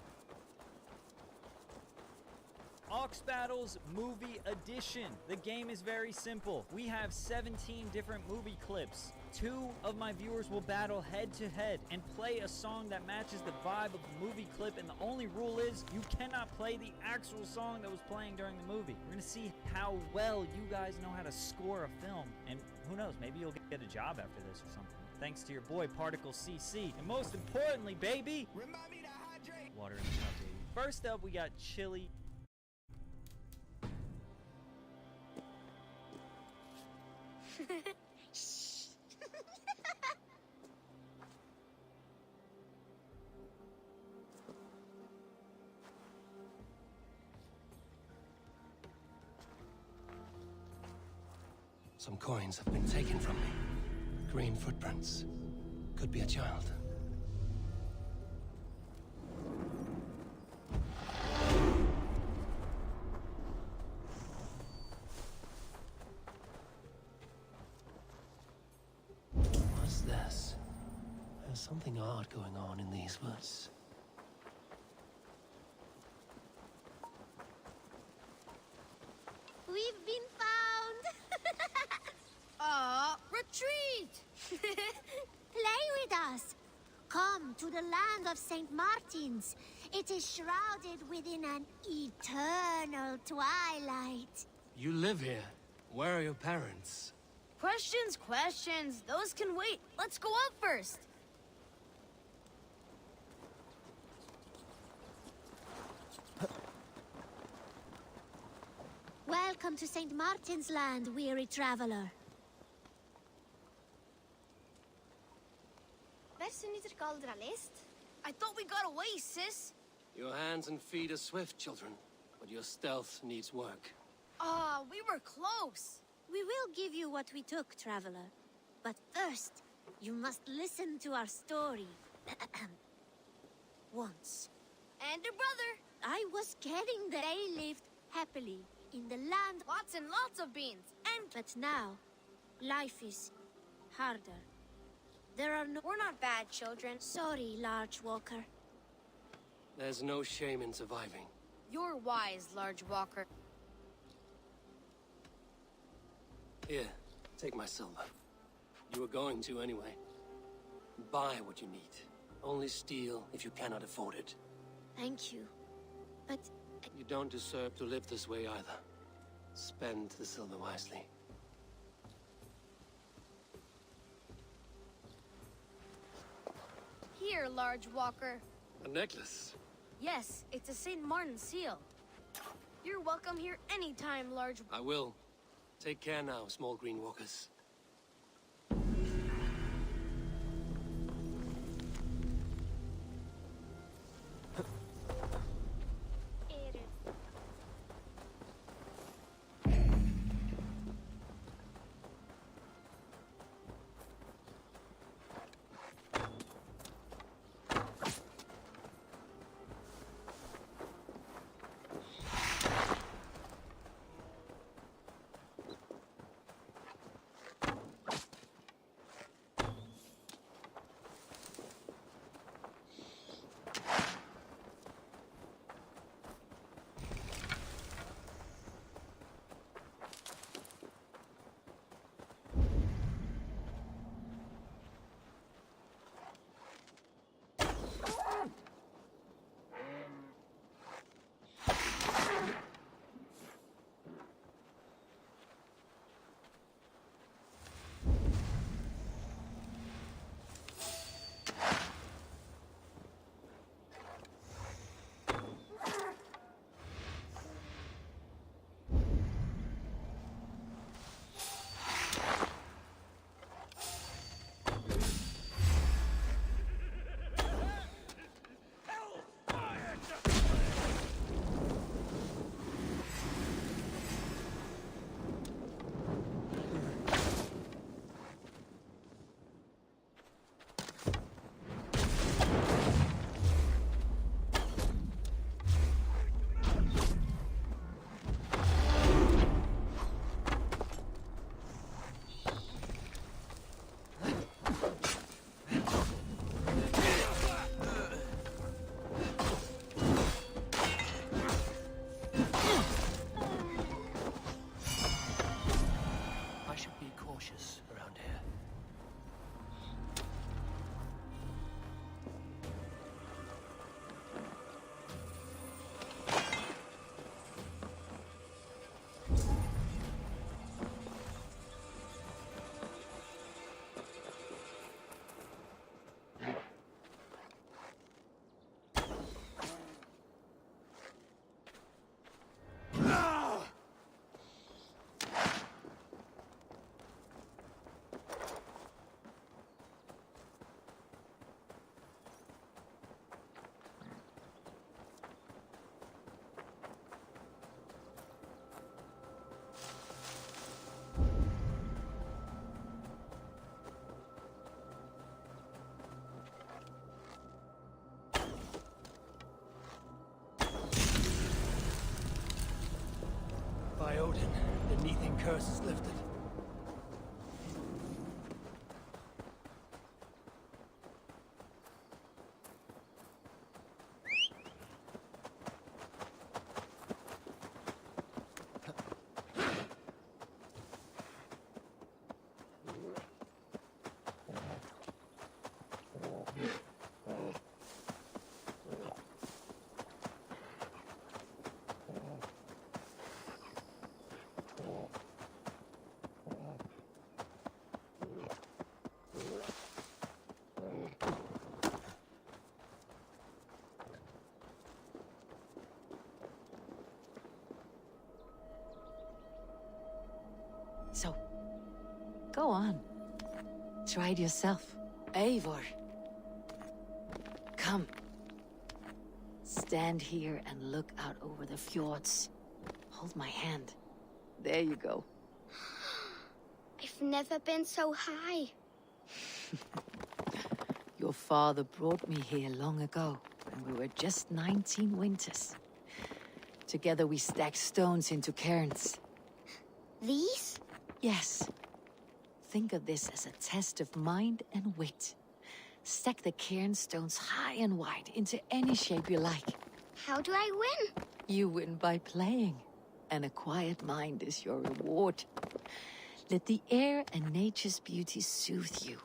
Aux Battles Movie Edition. The game is very simple. We have 17 different movie clips. 2 of my viewers will battle head to head and play a song that matches the vibe of the movie clip, and the only rule is you cannot play the actual song that was playing during the movie. We're gonna see how well you guys know how to score a film, and who knows, maybe you'll get a job after this or something. Thanks to your boy Particle CC, and most importantly, baby, remind me to hydrate. Water in the cup, baby. First up, we got Chili. Some coins have been taken from me. Green footprints. Could be a child. What's this? There's something odd going on in these woods. We've been found! Retreat! Play with us! Come to the land of St. Martin's. It is shrouded within an eternal twilight. You live here. Where are your parents? Questions. Those can wait. Let's go up first. Welcome to St. Martin's Land, weary traveler. Versen niet kaldra list? I thought we got away, sis. Your hands and feet are swift, children, but your stealth needs work. We were close. We will give you what we took, traveler. But first, you must listen to our story. Once. And her brother. I was kidding. They lived happily in the land. Lots and lots of beans. But now, life is harder. There are no... We're not bad children. Sorry, Large Walker. There's no shame in surviving. You're wise, Large Walker. Here, take my silver. You were going to anyway. Buy what you need. Only steal if you cannot afford it. Thank you. But... You don't deserve to live this way either. Spend the silver wisely. Here, Large Walker. A necklace? Yes, it's a St. Martin seal. You're welcome here anytime, Large... I will. Take care now, small green walkers. cautious around here. By Odin, the Neething curse is lifted. So, go on. Try it yourself. Eivor. Come. Stand here and look out over the fjords. Hold my hand. There you go. I've never been so high. Your father brought me here long ago, when we were just 19 winters. Together we stacked stones into cairns. These? Yes. Think of this as a test of mind and wit. Stack the cairn stones high and wide into any shape you like. How do I win? You win by playing. And a quiet mind is your reward. Let the air and nature's beauty soothe you.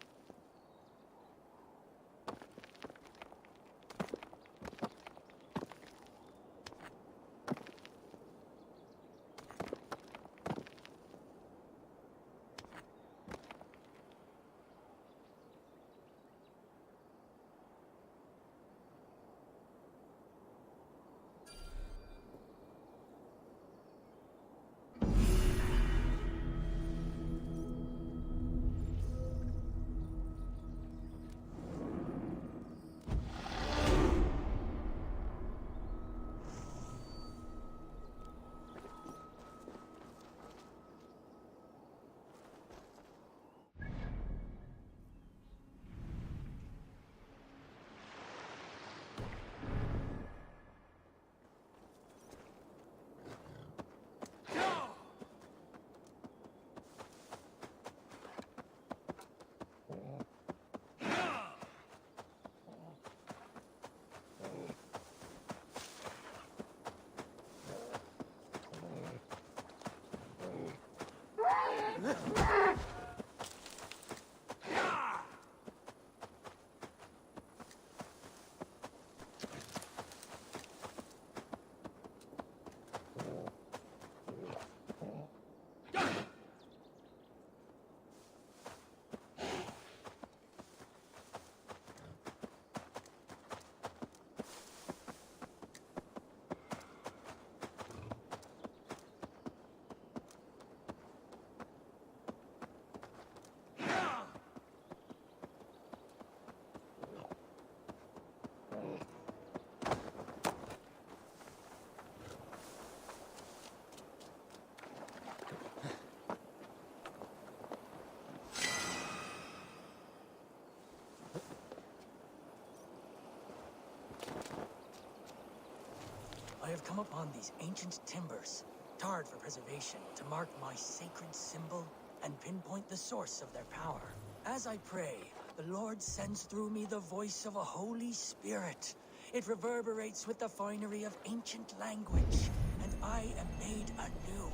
I have come upon these ancient timbers, tarred for preservation, to mark my sacred symbol and pinpoint the source of their power. As I pray, the Lord sends through me the voice of a Holy Spirit. It reverberates with the finery of ancient language, and I am made anew.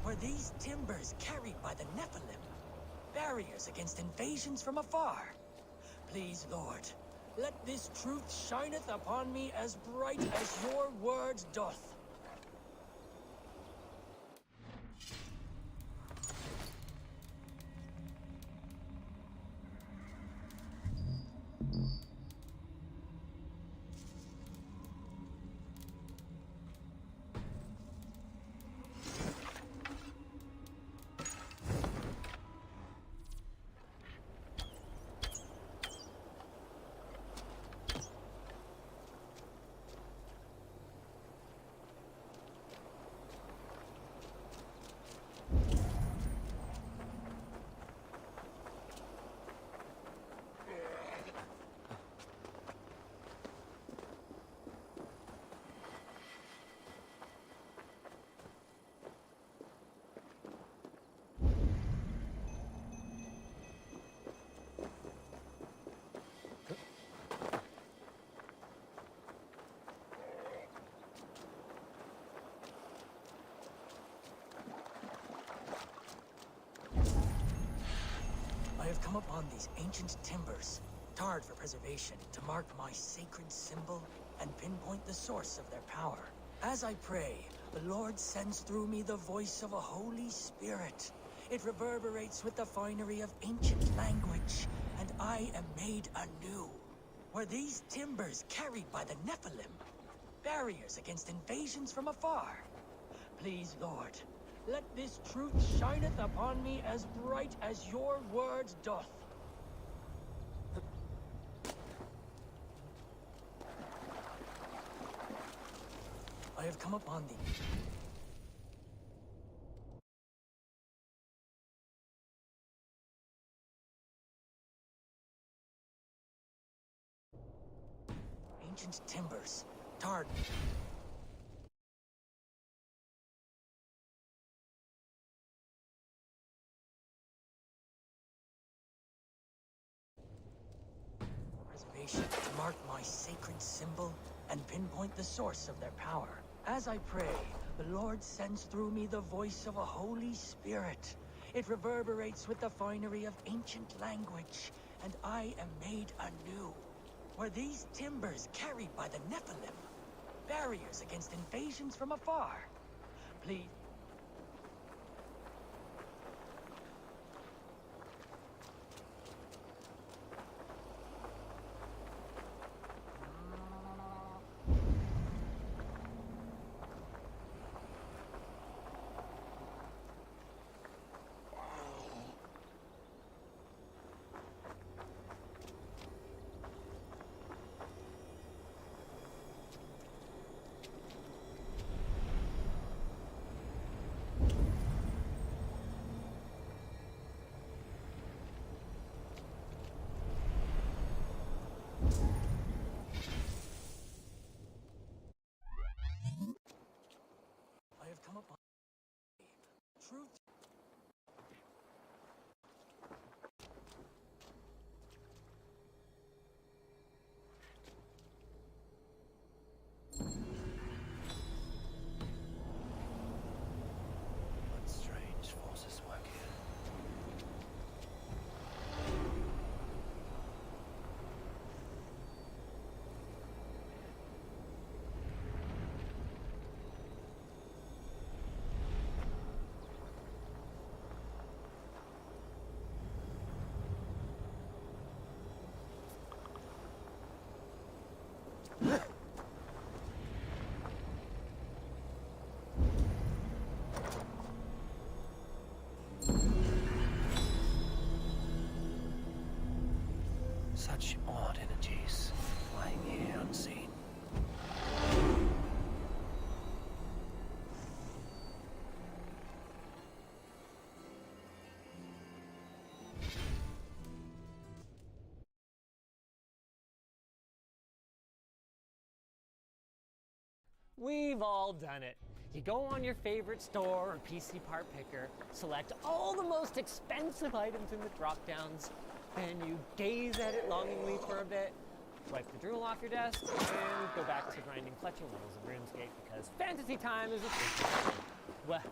Were these timbers carried by the Nephilim? barriers against invasions from afar. Please, Lord, let this truth shineth upon me as bright as your word doth. I have come upon these ancient timbers, tarred for preservation, to mark my sacred symbol and pinpoint the source of their power. As I pray, the Lord sends through me the voice of a Holy Spirit. It reverberates with the finery of ancient language, and I am made anew. Were these timbers carried by the Nephilim? Barriers against invasions from afar? Please, Lord, let this truth shineth upon me as bright as your word doth. I have come upon thee. Ancient timbers, tarred. Preservation to mark my sacred symbol and pinpoint the source of their power. As I pray, the Lord sends through me the voice of a Holy Spirit. It reverberates with the finery of ancient language, and I am made anew. Were these timbers carried by the Nephilim? Barriers against invasions from afar? Please. I have come upon truth. What strange forces work here? Such odd energies, lying here unseen. We've all done it. You go on your favorite store or PC part picker, select all the most expensive items in the drop-downs, then you gaze at it longingly for a bit, wipe the drool off your desk, and go back to grinding clutching levels of RuneScape because fantasy time is a thing. Well,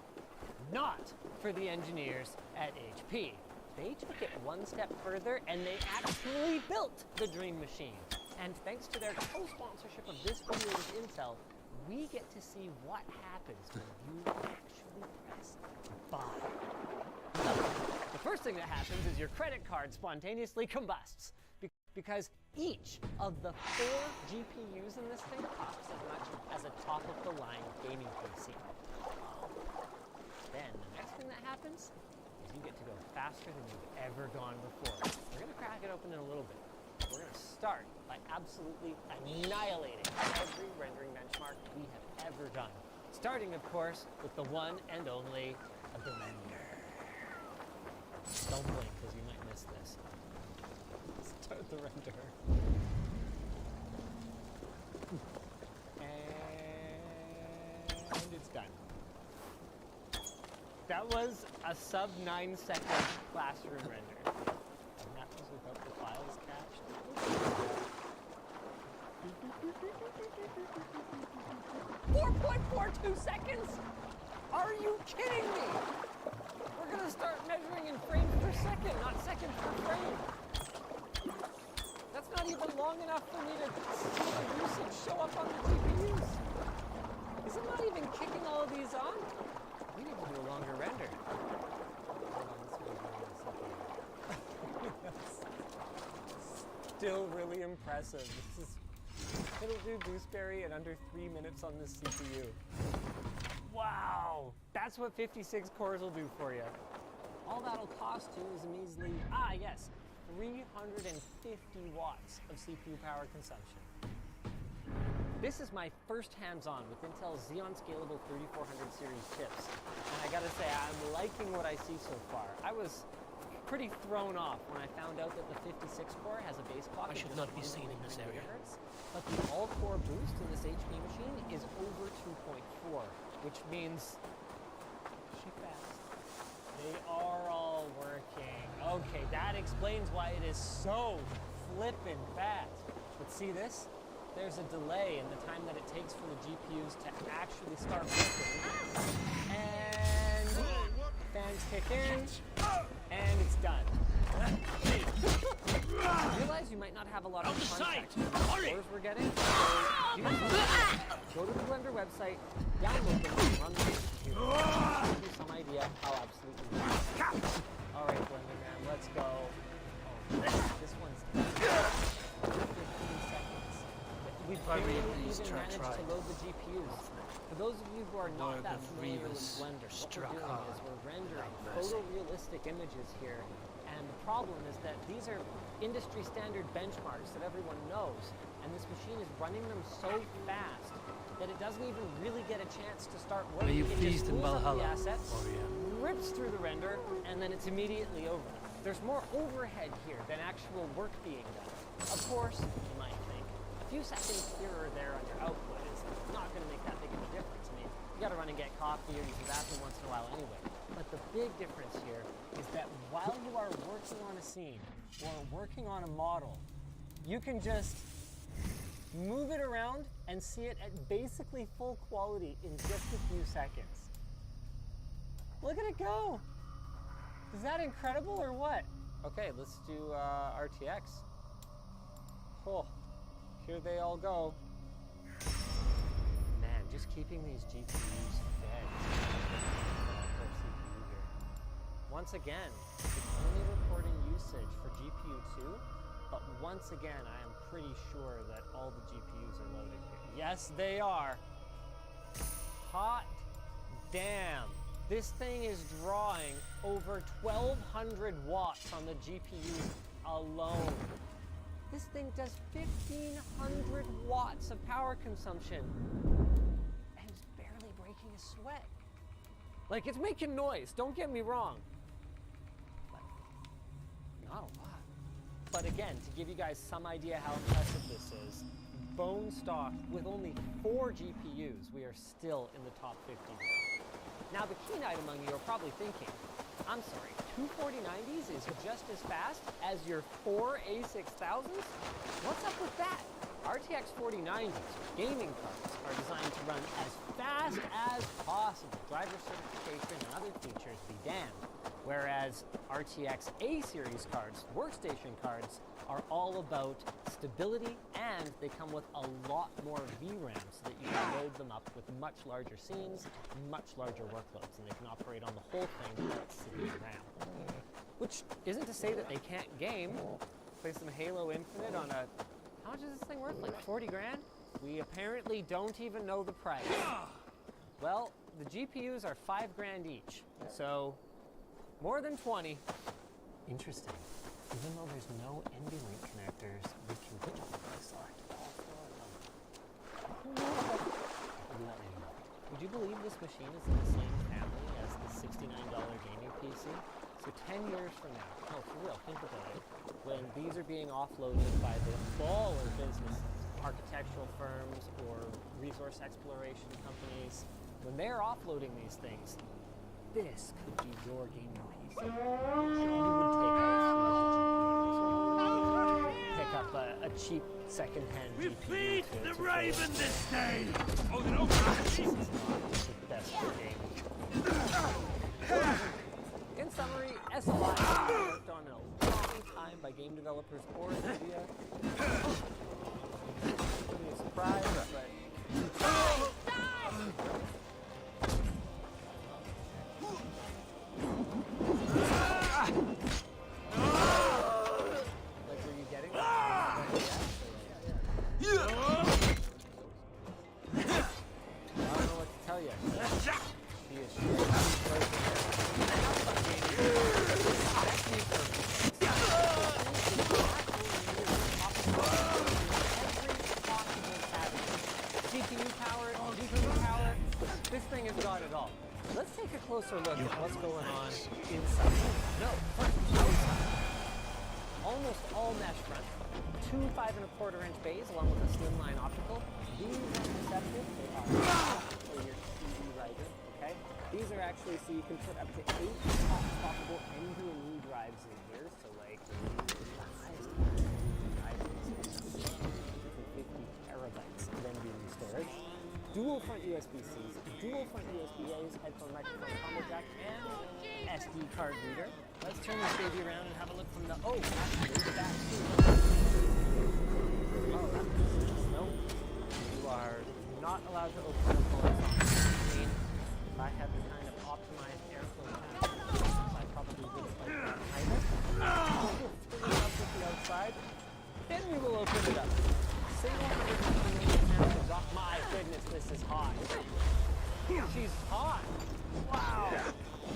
not for the engineers at HP. they took it one step further and they actually built the Dream Machine. And thanks to their co-sponsorship of this video with Intel, we get to see what happens when you actually press buy. The first thing that happens is your credit card spontaneously combusts because each of the 4 GPUs in this thing costs as much as a top-of-the-line gaming PC. Then the next thing that happens is you get to go faster than you've ever gone before. We're going to crack it open in a little bit. We're going to start by absolutely annihilating every rendering benchmark we have ever done. Starting, of course, with the one and only the render. Don't blink, because you might miss this. Start the render. And it's done. That was a sub 9 second classroom render. And that was without the files cached. 4.42 seconds? Are you kidding me? We're gonna start measuring in frames per second, not seconds per frame. That's not even long enough for me to see the usage show up on the GPUs. Is it not even kicking all of these on? We need to do a longer render. Still really impressive. It'll do Gooseberry in under 3 minutes on this CPU. Wow, that's what 56 cores will do for you. All that'll cost you is a measly, 350 watts of CPU power consumption. This is my first hands-on with Intel's Xeon Scalable 3400 series chips. And I gotta say, I'm liking what I see so far. I was pretty thrown off when I found out that the 56 core has a base clock I should of not just be seen in this 1.3 area. gigahertz, but the all-core boost in this HP machine is over 2.4, which means she fast. They are all working. Okay, that explains why it is so flippin' fast. But see this? There's a delay in the time that it takes for the GPUs to actually start working. And fans kick in, and it's done. I realize you might not have a lot of context for the scores we're getting, so do go to the Blender website, download them, and run them on your computer. It'll give you some idea how absolutely fast. All right, Blender man, let's go. Oh, this one's 15 seconds. We've barely even managed to load the GPUs. For those of you who are not that familiar with Blender, what we're doing is we're rendering photorealistic images here. And the problem is that these are industry standard benchmarks that everyone knows. And this machine is running them so fast that it doesn't even really get a chance to start working. It just pulls up the assets, rips through the render, and then it's immediately over. There's more overhead here than actual work being done. Of course, you might think, a few seconds here or there on your output is not going to make that big of a difference. I mean, you got to run and get coffee or use the bathroom once in a while anyway. But the big difference here is that while you are working on a scene or working on a model, you can just move it around and see it at basically full quality in just a few seconds. Look at it go! Is that incredible or what? Okay, let's do RTX. Oh, here they all go. Man, just keeping these GPUs fed. CPU here. Once again, it's only recording usage for GPU 2, but once again, I am pretty sure that all the GPUs are loaded here. Yes, they are. Hot damn. This thing is drawing over 1,200 watts on the GPUs alone. This thing does 1,500 watts of power consumption and is barely breaking a sweat. Like, it's making noise, don't get me wrong, but not a lot. But again, to give you guys some idea how impressive this is, bone stock with only 4 GPUs, we are still in the top 50. Now, the keen-eyed among you are probably thinking, I'm sorry, 2 4090s is just as fast as your 4 A6000s? What's up with that? RTX 4090s, gaming cards, are designed to run as fast as possible. Driver certification and other features be damned. Whereas RTX A-series cards, workstation cards, are all about stability, and they come with a lot more VRAM so that you can load them up with much larger scenes, much larger workloads, and they can operate on the whole thing without sitting RAM. Which isn't to say that they can't game. Play some Halo Infinite on a... How much is this thing worth? Like 40 grand? We apparently don't even know the price. Well, the GPUs are 5 grand each, so more than 20. Interesting. Even though there's no NVLink connectors, we can select all 4 of them. Would you believe this machine is in the same family as the $69 gaming PC? So 10 years from now, no, for real, think about it, when these are being offloaded by the baller businesses, architectural firms or resource exploration companies, when they're offloading these things, this could be your gaming PC. You would pick up a cheap second-hand GPU. Feed the raven this day! Oh, no! This is not the best for gaming. In summary, S5 worked on in a long time by game developers or Nvidia. Shouldn't be a surprise, but... Like, were you getting that? I don't know what to tell you. She is GPU powered, GPU powered. This thing has got it all. Let's take a closer look at what's going on inside. No, outside. Almost all mesh front. 2 5.25-inch bays along with a slimline optical. These are receptive. They are for your TV writer. Okay. These are actually so you can put up to 8 top-swappable NVMe drives in here. So like the highest drive is 50 terabytes of NVMe storage. Dual front USB-Cs, dual front USB-A's, headphone, microphone, combo jack, and SD card reader. Let's turn this baby around and have a look from the actually the back too. Oh, that's nice. Nope. You are not allowed to open the phones on the screen. If I had the kind of optimized airflow pattern, I probably wouldn't like that either. We'll turn it up with the outside. Then we will open it up. Single 150 million pounds off. My goodness, this is hot. She's hot. Wow.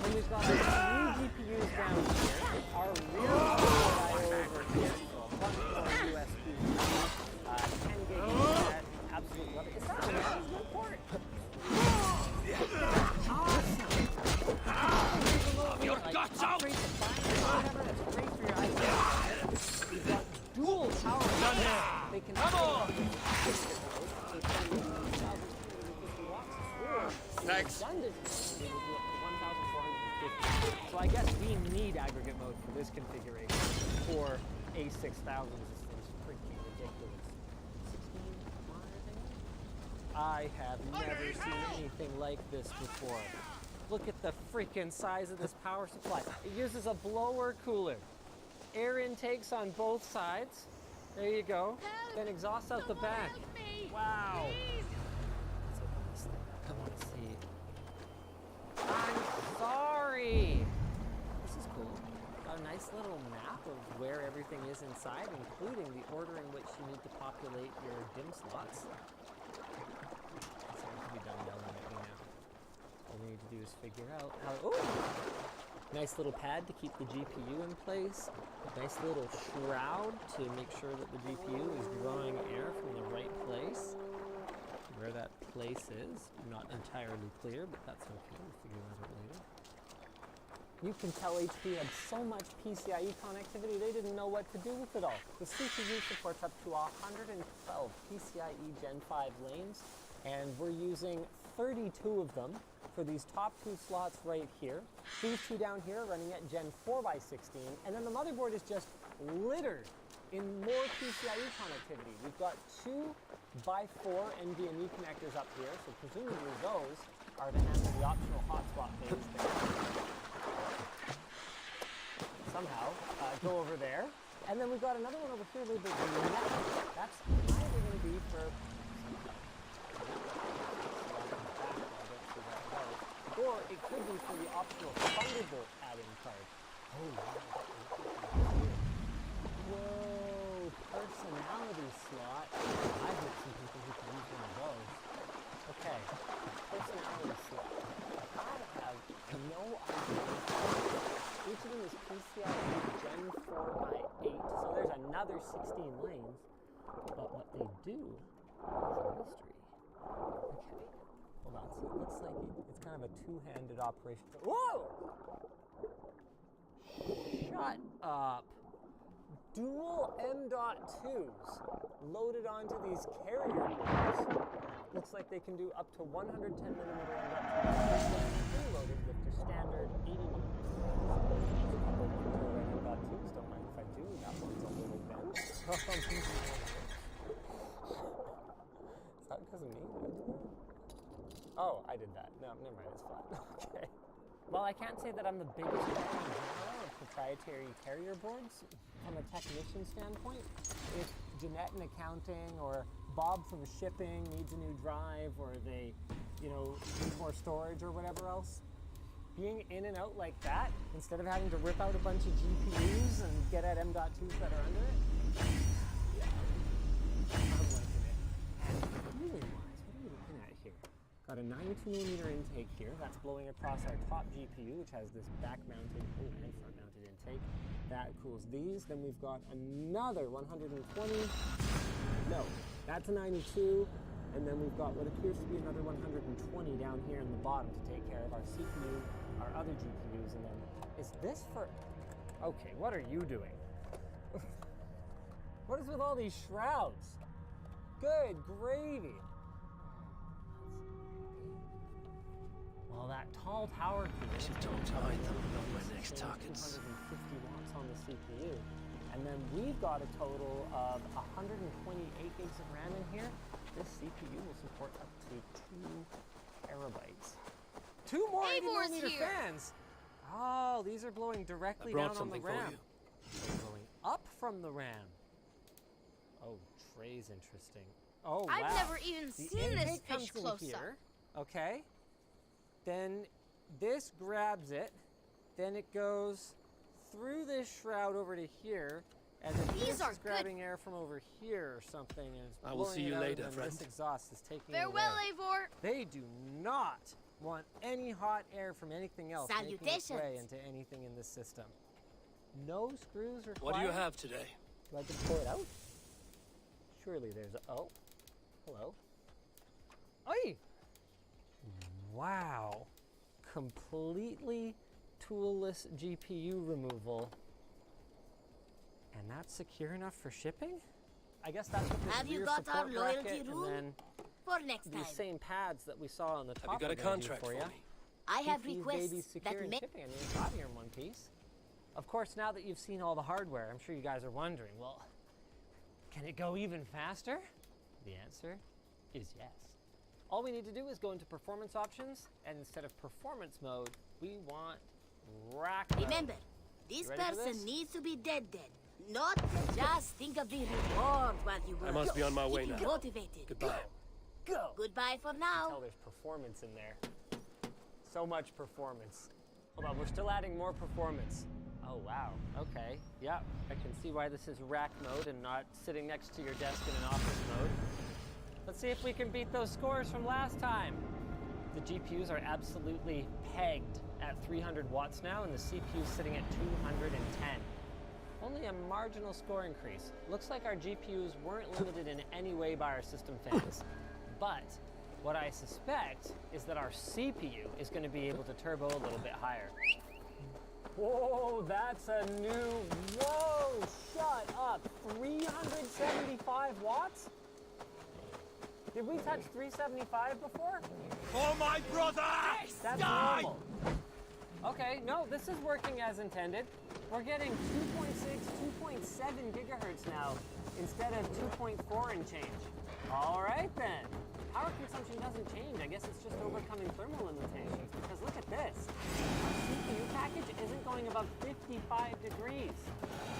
And we've got our new GPUs down here. Our rear power over here. So a bunch more USB. 10 gig internet. Absolutely love it. Is that a management port? Awesome. Your guts out! That's great for your eyes. We've got dual power. They can come on! Thanks. So I guess we need aggregate mode for this configuration. For A6000, this thing's freaking ridiculous. 16 monitors? I have never seen anything like this before. Look at the freaking size of this power supply. It uses a blower cooler. Air intakes on both sides. There you go. Then exhaust out the back. Wow. Let's open this thing up. I want to see. I'm sorry. This is cool. A nice little map of where everything is inside, including the order in which you need to populate your DIMM slots. Something can be done yelling at me now. All we need to do is figure out how. Oh! Nice little pad to keep the GPU in place. Nice little shroud to make sure that the GPU is drawing air from the right place. Where that place is, not entirely clear, but that's okay. We'll figure that out later. You can tell HP had so much PCIe connectivity, they didn't know what to do with it all. The CPU supports up to 112 PCIe Gen 5 lanes, and we're using 32 of them for these top 2 slots right here. These 2 down here are running at Gen 4x16, and then the motherboard is just littered in more PCIe connectivity. We've got 2x4 NVMe connectors up here, so presumably those are to handle the optional hotspot phase there. Somehow, go over there. And then we've got another one over here labeled network. That's either going to be for... Or it could be for the optional Thunderbolt add-in card. Oh, wow. Whoa, personality slot. I've met some people who can use one of those. Okay, personality slot. I have no idea. Each of them is PCIe Gen 4x8, so there's another 16 lanes. But what they do is a mystery. Okay, hold on. So it looks like it's kind of a two-handed operation. Whoa! Shut up. Dual M.2s loaded onto these carrier boards. Looks like they can do up to 110 millimeter M.2s preloaded with their standard 80 millimeter. M.2s, don't mind if I do. That one's a little bent. Is that because of me? Oh, I did that. No, never mind. It's fine. Okay. Well, I can't say that I'm the biggest fan in general of proprietary carrier boards from a technician standpoint. If Jeanette in accounting or Bob from shipping needs a new drive, or they, need more storage or whatever else, being in and out like that, instead of having to rip out a bunch of GPUs and get at M.2s that are under it, yeah, I'm liking it. Cooling-wise, what are we looking at here? Got a 92 millimeter intake here. That's blowing across our top GPU, which has this back-mounted and front-mounted intake. That cools these. Then we've got another 120. No, that's a 92. And then we've got what appears to be another 120 down here in the bottom to take care of our CPU, our other GPUs, and then is this for... Okay, what are you doing? What is with all these shrouds? Good gravy. Well, that tall tower cooler... She don't hide them on my next targets. 250 watts on the CPU. And then we've got a total of 128 gigs of RAM in here. This CPU will support up to 2 terabytes. 2 more 80 millimeter fans! Oh, these are blowing directly down on the RAM. They're blowing up from the RAM. Oh, tray's interesting. Oh, wow. I've never even seen this fish close here. Okay. Then this grabs it. Then it goes through this shroud over to here. And then this is grabbing air from over here or something, and it's I will see you later, friend. This exhaust is taking Farewell, it away. Eivor. They do not want any hot air from anything else making its way into anything in this system. No screws required. What do you have today? Do I just pull it out? Surely there's a... Oh. Hello. Oi! Wow. Completely toolless GPU removal. And that's secure enough for shipping? I guess that's what this Have you rear got our support loyalty bracket rule? and then For next time. these same pads that we saw on the top. Have you got a contract for me? I have Keep these requests babies secure that in may... shipping. I mean, it's got here in one piece. Of course, now that you've seen all the hardware, I'm sure you guys are wondering, well, can it go even faster? The answer is yes. All we need to do is go into performance options, and instead of performance mode, we want rack mode. Remember, this person needs to be dead. Not just think of the reward while you work. I must be on my way Keep now. motivated. Goodbye. Go. Goodbye for now. Tell there's performance in there. So much performance. Hold on, we're still adding more performance. Oh, wow. Okay. Yeah, I can see why this is rack mode and not sitting next to your desk in an office mode. Let's see if we can beat those scores from last time. The GPUs are absolutely pegged at 300 watts now, and the CPU's sitting at 210. Only a marginal score increase. Looks like our GPUs weren't limited in any way by our system fans. But what I suspect is that our CPU is going to be able to turbo a little bit higher. Whoa, that's a new... Whoa, shut up. 375 watts? Did we touch 375 before? For my brother! That's normal. Okay, no, this is working as intended. We're getting 2.6, 2.7 gigahertz now instead of 2.4 and change. All right then. Power consumption doesn't change. I guess it's just overcoming thermal limitations, because look at this. Our CPU package isn't going above 55 degrees.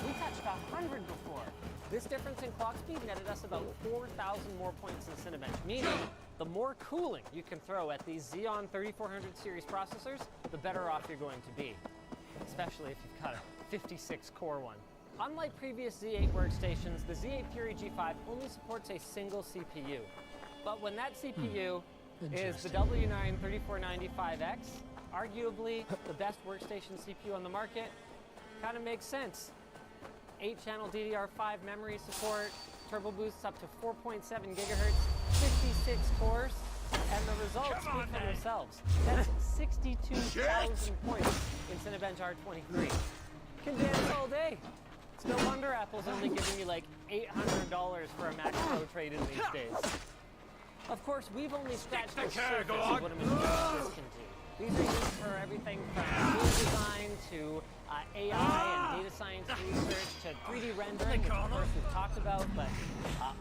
We touched 100 before. This difference in clock speed netted us about 4,000 more points in Cinebench, meaning the more cooling you can throw at these Xeon 3400 series processors, the better off you're going to be, especially if you've got a 56-core one. Unlike previous Z8 workstations, the Z8 Fury G5 only supports a single CPU. But when that CPU is the W9 3495X, arguably the best workstation CPU on the market, kind of makes sense. 8-channel DDR5 memory support, turbo boosts up to 4.7 gigahertz, 56 cores, and the results speak for themselves. That's 62,000 points in Cinebench R23. Can dance all day. It's no wonder Apple's only giving you like $800 for a Mac Pro trade-in these days. Of course, we've only scratched the surface of what a machine like this can do. These are used for everything from game design to AI and data science research to 3D rendering, which of course we've talked about, but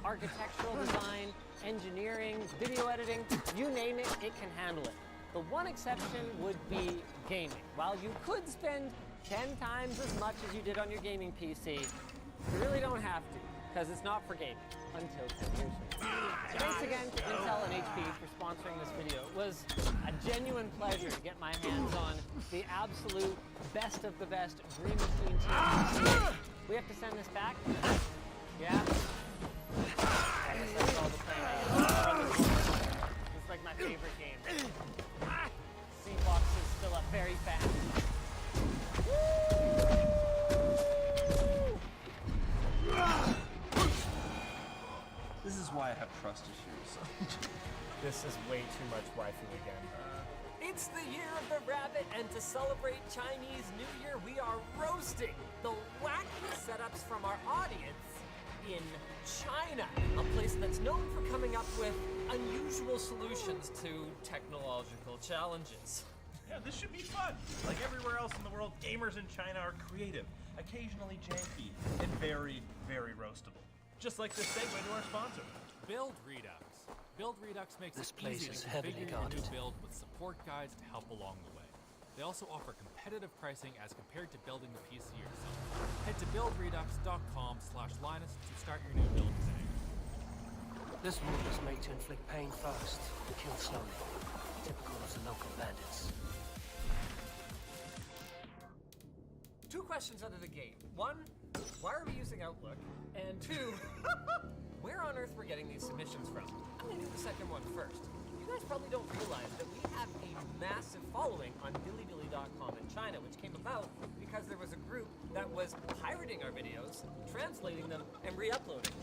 architectural design, engineering, video editing, you name it, it can handle it. The one exception would be gaming. While you could spend 10 times as much as you did on your gaming PC, you really don't have to, because it's not for gaming until 10 years from now. Thanks again to Intel and HP for sponsoring this video. It was a genuine pleasure to get my hands on the absolute best of the best Dream Machine team. We have to send this back? Yeah? I guess that's all the playing. It's like my favorite game. C-Box is still up very fast. This is why I have trust issues. This is way too much waifu again. It's the year of the rabbit, and to celebrate Chinese New Year, we are roasting the wacky setups from our audience in China, a place that's known for coming up with unusual solutions to technological challenges. Yeah, this should be fun. Like everywhere else in the world, gamers in China are creative, occasionally janky, and very, very roastable. Just like this segue to our sponsor. Build Redux. Build Redux makes This it place easy is to heavily configure your guarded. new build with support guides to help along the way. They also offer competitive pricing as compared to building the PC yourself. Head to buildredux.com/Linus to start your new build today. This move was made to inflict pain first and kill slowly, typical of the local bandits. 2 questions out of the gate. 1, why are we using Outlook? And 2, where on earth we're getting these submissions from? I'm gonna do the second one first. You guys probably don't realize that we have a massive following on Bilibili.com in China, which came about because there was a group that was pirating our videos, translating them, and re-uploading.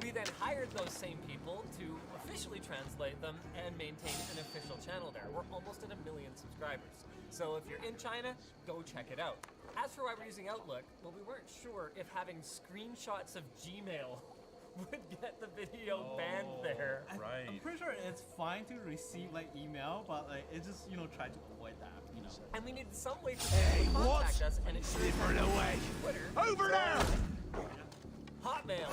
We then hired those same people to officially translate them and maintain an official channel there. We're almost at 1 million subscribers. So if you're in China, go check it out. As for why we're using Outlook, well, we weren't sure if having screenshots of Gmail would get the video banned there. Right. I'm pretty sure it's fine to receive like email, but like it just try to avoid that, And we needed some way for people to contact us, and it sure Different away. Twitter. Over there! Hotmail.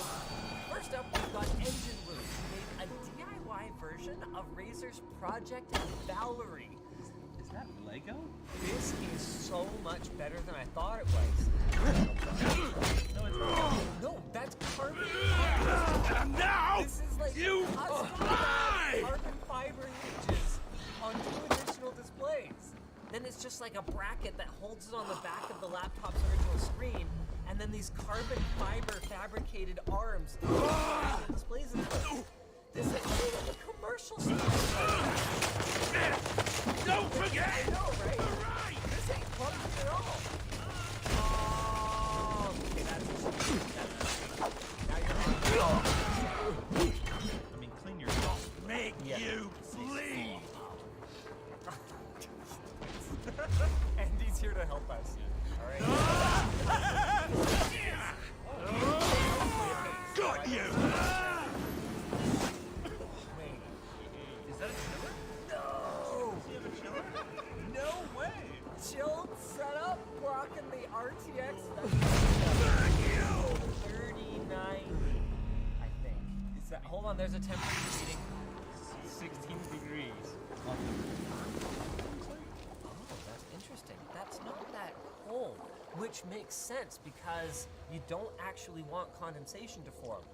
First up, we've got Engine Room, who made a DIY version of Razer's Project Valerie. Is that Lego? This is so much better than I thought it was. No, it's not. No, that's carbon And fiber. now This is like you customized carbon fiber hinges on 2 additional displays. Then it's just like a bracket that holds it on the back of the laptop's original screen, and then these carbon fiber fabricated arms displays in place. This is like a commercial Don't forget! I know, right? This ain't clumsy at all. Oh, okay, now you're on. I mean, clean yourself. Make you bleed! Andy's here to help us. All right. Got you! Is that a chiller? No! Does he have a chiller? No way! Chill 3090, I think. Is that? Hold on, there's a temperature reading. 16 degrees. Oh, that's interesting. That's not that cold, which makes sense because you don't actually want condensation to form.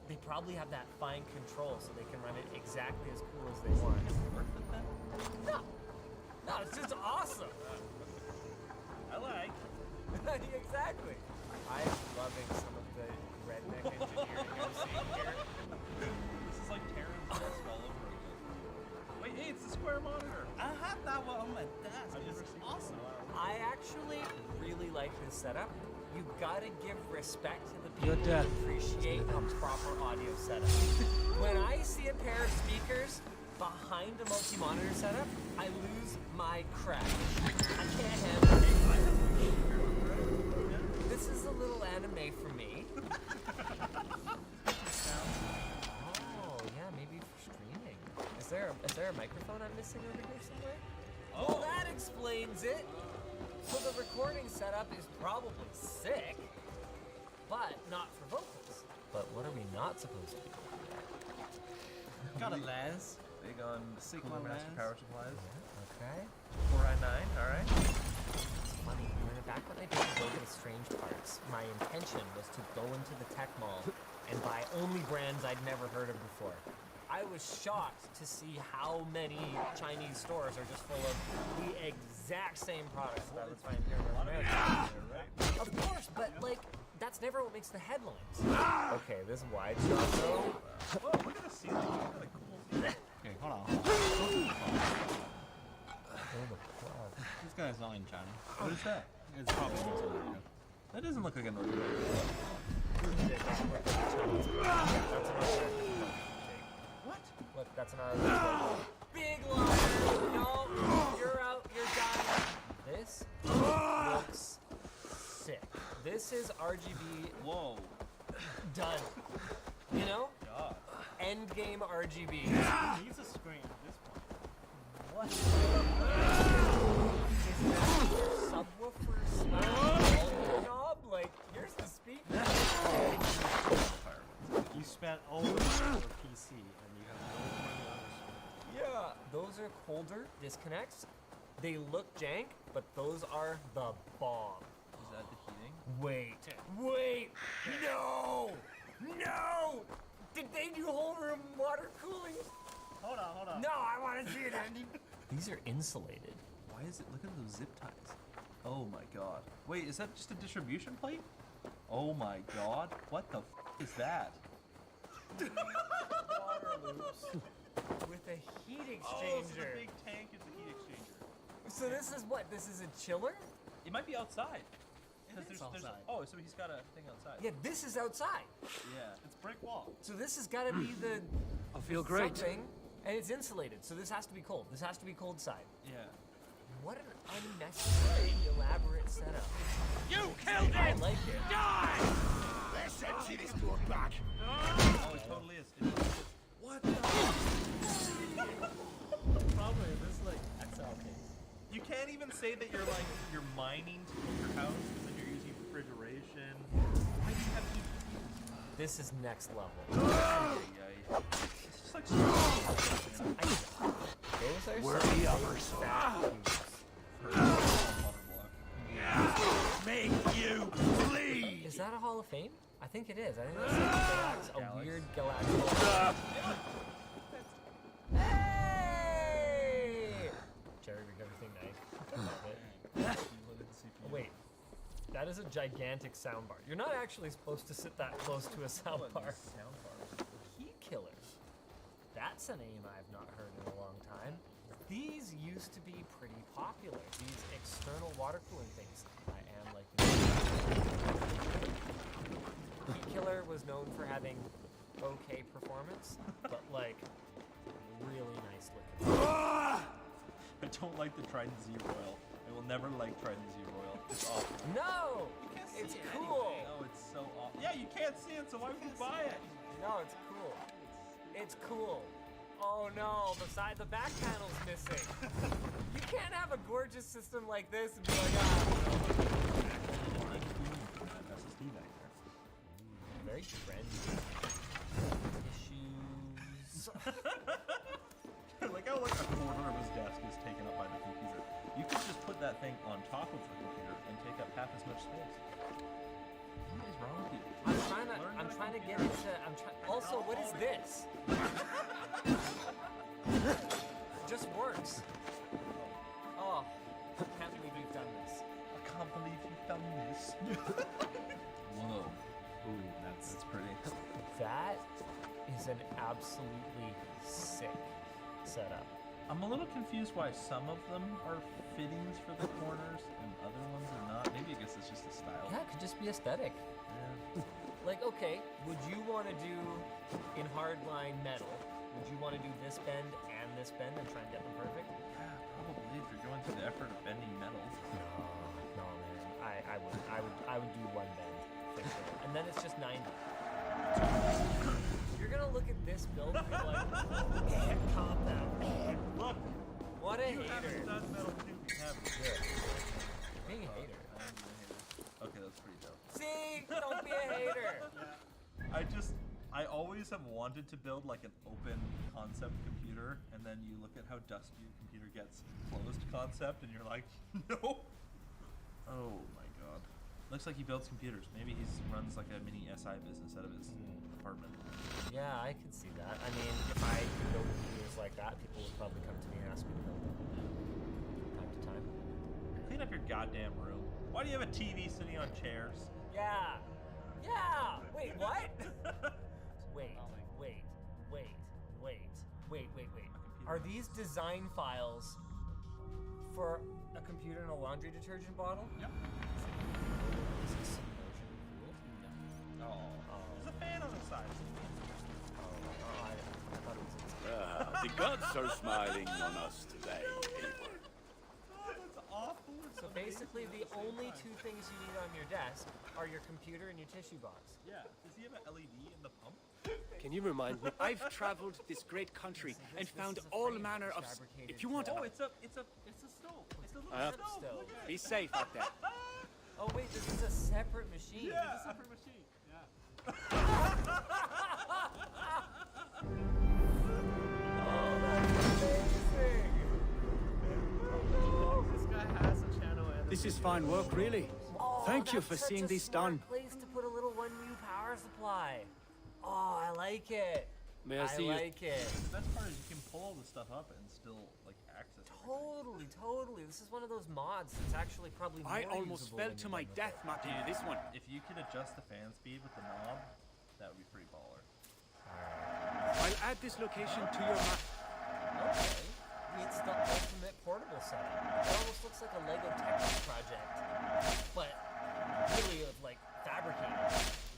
They probably have that fine control so they can run it exactly as cool as they want. No, it's just awesome. I like. Exactly. I'm loving some of the redneck engineering I'm seeing here. This is like Terran's desk all over again. Wait, hey, it's the square monitor. I have that one on my desk. It's awesome. I actually really like this setup. You gotta give respect to the people who appreciate a proper audio setup. When I see a pair of speakers behind a multi-monitor setup, I lose my crap. I can't handle it. This is a little anime for me. Oh, yeah, maybe for streaming. Is there a microphone I'm missing over here somewhere? Oh, that explains it. So the recording setup is probably sick, but not for vocals. But what are we not supposed to be doing? Got a lens. Big on Sigma Master Power Supplies. Yeah, okay. 4i9, alright. It's funny, back when I did Logan Strange parts, my intention was to go into the tech mall and buy only brands I'd never heard of before. I was shocked to see how many Chinese stores are just full of the exact same products that I would find here in America. Of course, but like, that's never what makes the headlines. Okay, this wide shot though. Whoa, look at the ceiling. Look at the cool ceiling. Okay, hold on. This guy's not in China. What is that? It's probably North America. That doesn't look like a North America. What? Look, that's an RGB. Big liar! No, you're out, you're done. This looks sick. This is RGB. Whoa. Done. You know? God. Endgame RGB. He needs a screen at this point. What? Is that your subwoofer / knob? Like, here's the speaker. You spent all the money for a PC and you have no money on this. Yeah, those are colder disconnects. They look jank, but those are the bomb. Is that the heating? Wait. No! Did they do whole room water cooling? Hold on. No, I want to see it, Andy. These are insulated. Why is it? Look at those zip ties. Oh my god. Wait, is that just a distribution plate? Oh my god. What the is that? Water loops with a heat exchanger. Oh, so the big tank is the heat exchanger. So this is what? This is a chiller? It might be outside. It's outside. Oh, so he's got a thing outside. Yeah, this is outside. Yeah. It's brick wall. So this has got to be the I feel great. something, and it's insulated. So this has to be cold. This has to be cold side. Yeah. What an unnecessary, elaborate setup. You killed I him! like it. Die! Let's empty this door back. Oh, it totally is. What the? Probably this like XL case. You can't even say that you're mining to cook your house because then you're using refrigeration. Why do you have heat? This is next level. It's just like Those are Where some the big others? fat cubes. Make you bleed! Is that a Hall of Fame? I think it is. I think that's a weird galactic. Hey! Jerry rigged everything nice. I love it. Wait, that is a gigantic soundbar. You're not actually supposed to sit that close to a soundbar. Heat killers. That's a name I've not heard in a long time. These used to be pretty popular. These external water cooling things. I am like. Heat killer was known for having okay performance, but like really nice looking. I don't like the Trident Z Royal. I will never like Trident Z Royal. It's awful. No! You can't It's see it cool! anyway. Oh, it's so awful. Yeah, you can't see it, so why would you buy it? No, it's cool. It's cool. Oh no, the back panel's missing. You can't have a gorgeous system like this and be like, space. What is wrong with you? I'm trying to get into. Also, what is this? It just works. Oh, I can't believe you've done this. I can't believe you've done this. Whoa. Ooh, that's pretty. That is an absolutely sick setup. I'm a little confused why some of them are fittings for the corners and other ones are not. Maybe I guess it's just a style. Yeah, it could just be aesthetic. Yeah. Like, okay, would you want to do in hardline metal? Would you want to do this bend and this bend and try and get them perfect? Yeah, probably if you're going through the effort of bending metal. No, man. I would do one bend, fix it, and then it's just 90. You're gonna look at this build and be like, calm down. Look, what a you hater. haven't done metal too. You haven't. Good. Being a hater. I am being a hater. Okay, that's pretty dope. See, don't be a hater. I always have wanted to build like an open concept computer, and then you look at how dusty your computer gets closed concept, and you're like, no. Oh my god. Looks like he builds computers. Maybe he runs like a mini SI business out of his apartment. Yeah, I could see that. I mean, if I could build computers like that, people would probably come to me and ask me to build them from time to time. Clean up your goddamn room. Why do you have a TV sitting on chairs? Yeah. Yeah. Wait, what? Wait. Are these design files for a computer and a laundry detergent bottle? Yep. Is this submersion cool? Oh. There's a fan on the side. I thought it was The gods are smiling on us today, Eivor. Oh, that's awful. So basically, the only two things you need on your desk are your computer and your tissue box. Yeah. Does he have an LED in the pump? Can you remind me? I've traveled this great country and found all manner of. If you want, Oh, it's a stove. It's a little stove. stove. Look at be it. safe out there. Oh wait, this is a separate machine. Yeah. It's a separate machine. Yeah. This guy has a channel. This is fine work, really. Thank you for that's seeing such a this smart done. Place to put a little 1U power supply. Oh, I like it. May I see you? like it. The best part is you can pull all this stuff up and still like access everything. Totally. This is one of those mods that's actually probably more I almost usable fell when to you're my done with death it. mapping this one. If you could adjust the fan speed with the knob, that would be pretty baller. I'll add this location to your map. Okay. It's the ultimate portable setup. It almost looks like a Lego Technic project, but really like fabricated.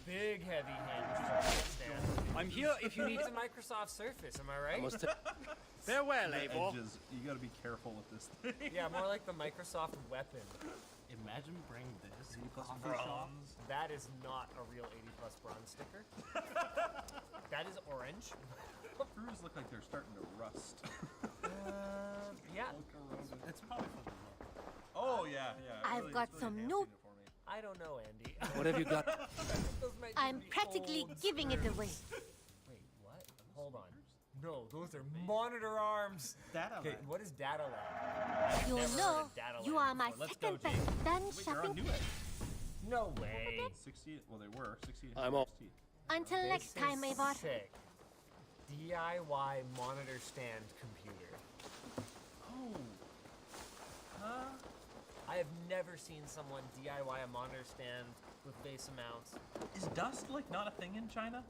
Big heavy hinge for the stand. I'm here if you need. It's a Microsoft Surface, am I right? Farewell, The Eivor. edges, you gotta be careful with this thing. Yeah, more like the Microsoft weapon. Imagine bringing this plus Bro, bronze. that is not a real 80 plus bronze sticker. That is orange. Screws look like they're starting to rust. Yeah. It's probably for the look. Oh yeah. I've got some new. I don't know, Andy. What have you got? Those might I'm be practically old giving it screws. away. Wait, what? Hold on. No, those are monitor arms. Data Okay, line. what is data line? You Never heard know, of data you line are my before. Let's go, second best. Jake. Done Wait, you're on shopping. Newegg. No way. 60. Well, they were 68. I'm all- Until This next time, is Eivor. sick. DIY monitor stand computer. Oh. Huh? I have never seen someone DIY a monitor stand with base amounts. Is dust like not a thing in China?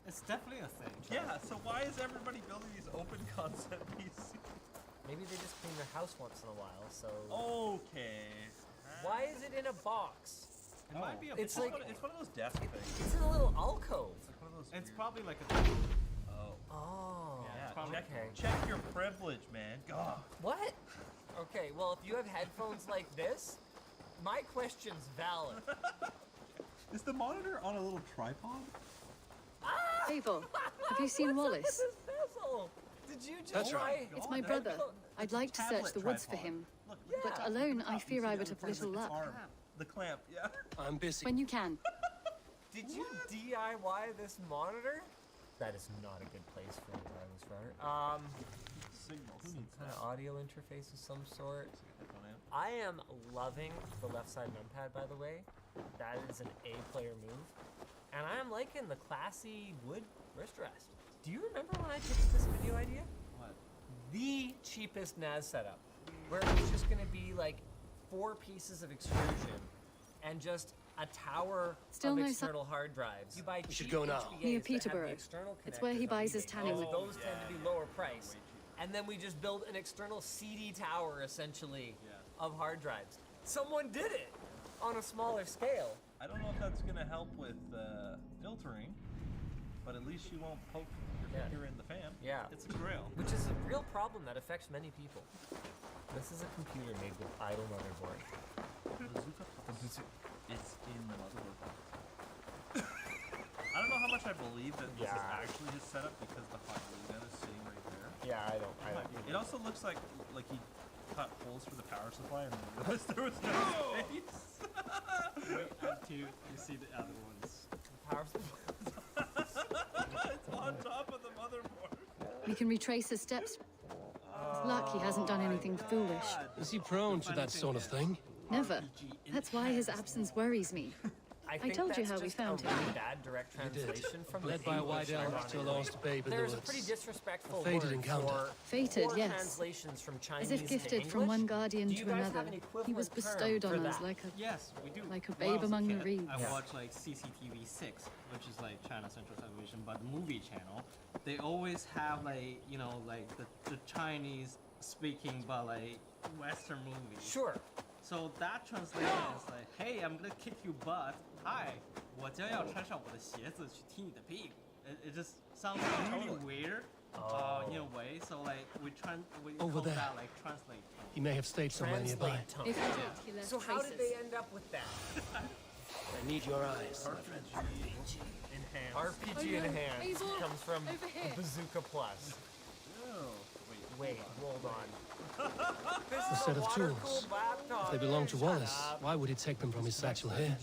It's definitely a thing. Yeah. So why is everybody building these open concept PCs? Maybe they just clean their house once in a while, so... Okay. Why is it in a box? It might be a. It's like- it's one of those desk things. It's in a little alcove. It's like one of those. It's weird- probably like a. Oh. Oh. Yeah. probably- Check your privilege, man. God. What? Okay, well, if you have headphones like this, my question's valid. Is the monitor on a little tripod? Eivor, have you seen Wallace? This bezel. Did you just... That's right. It's my brother. I'd like to search the woods for him, but alone I fear I would have little luck. The clamp, yeah. I'm busy. When you can. Did you DIY this monitor? That is not a good place for a wireless router. Signal. Who Some needs kind that? of audio interface of some sort. Headphone amp. I am loving the left side numpad, by the way. That is an A-player move. And I am liking the classy wood wrist rest. Do you remember when I pitched this video idea? What? The cheapest NAS setup, where it was just gonna be like 4 pieces of extrusion and just a tower Still of no external hard drives. You buy We should cheap go now. HBAs Near that have the Peterborough. external It's where he connectors buys on his eBay. tanning wood. Those tend to be lower price. And then we just build an external CD tower, essentially, of hard drives. Someone did it on a smaller scale. I don't know if that's gonna help with filtering, but at least you won't poke your finger in the fan. Yeah. It's a grail. Which is a real problem that affects many people. This is a computer made with idle motherboard. It's in the motherboard box. I don't know how much I believe that this is actually his setup because the hot glue gun is sitting right there. Yeah, I don't. It also looks like he cut holes for the power supply and then realized there was no space. Wait until you see the other ones. Power supply. It's on top of the motherboard. We can retrace his steps. It's luck he hasn't done anything foolish. Is he prone to that sort of thing? Never. That's why his absence worries me. I think told you that's how we just found a him. really bad direct translation from Led the by a English, white elf to a ironically. lost babe in the There's a woods. pretty disrespectful A fated word encounter. for Fated, poor yes. translations from Chinese As if gifted to from English. one guardian Do you to guys have another. an He was equivalent term bestowed for on us that? like a Yes, we do. like a When I babe was a among the kid, reeds. I watched like CCTV 6, which is like China Central Television, but the movie channel. They always have like, you know, like the Chinese speaking but like Western movies. Sure. So that translation is like, hey, I'm gonna kick you butt. Hi, 我将要穿上我的鞋子去踢你的屁股. It just sounds really weird, in a way. So like we Over call there. that like translate. He may have stayed somewhere nearby. Translate tone. If he did, he left So how did they traces. end up with that? I need your eyes, my friend. RPG Enhanced Abel, comes from over here. Bazooka Plus. Wait, hold on. A set of tools. If they belong to Wallace, why would he take them from his satchel here?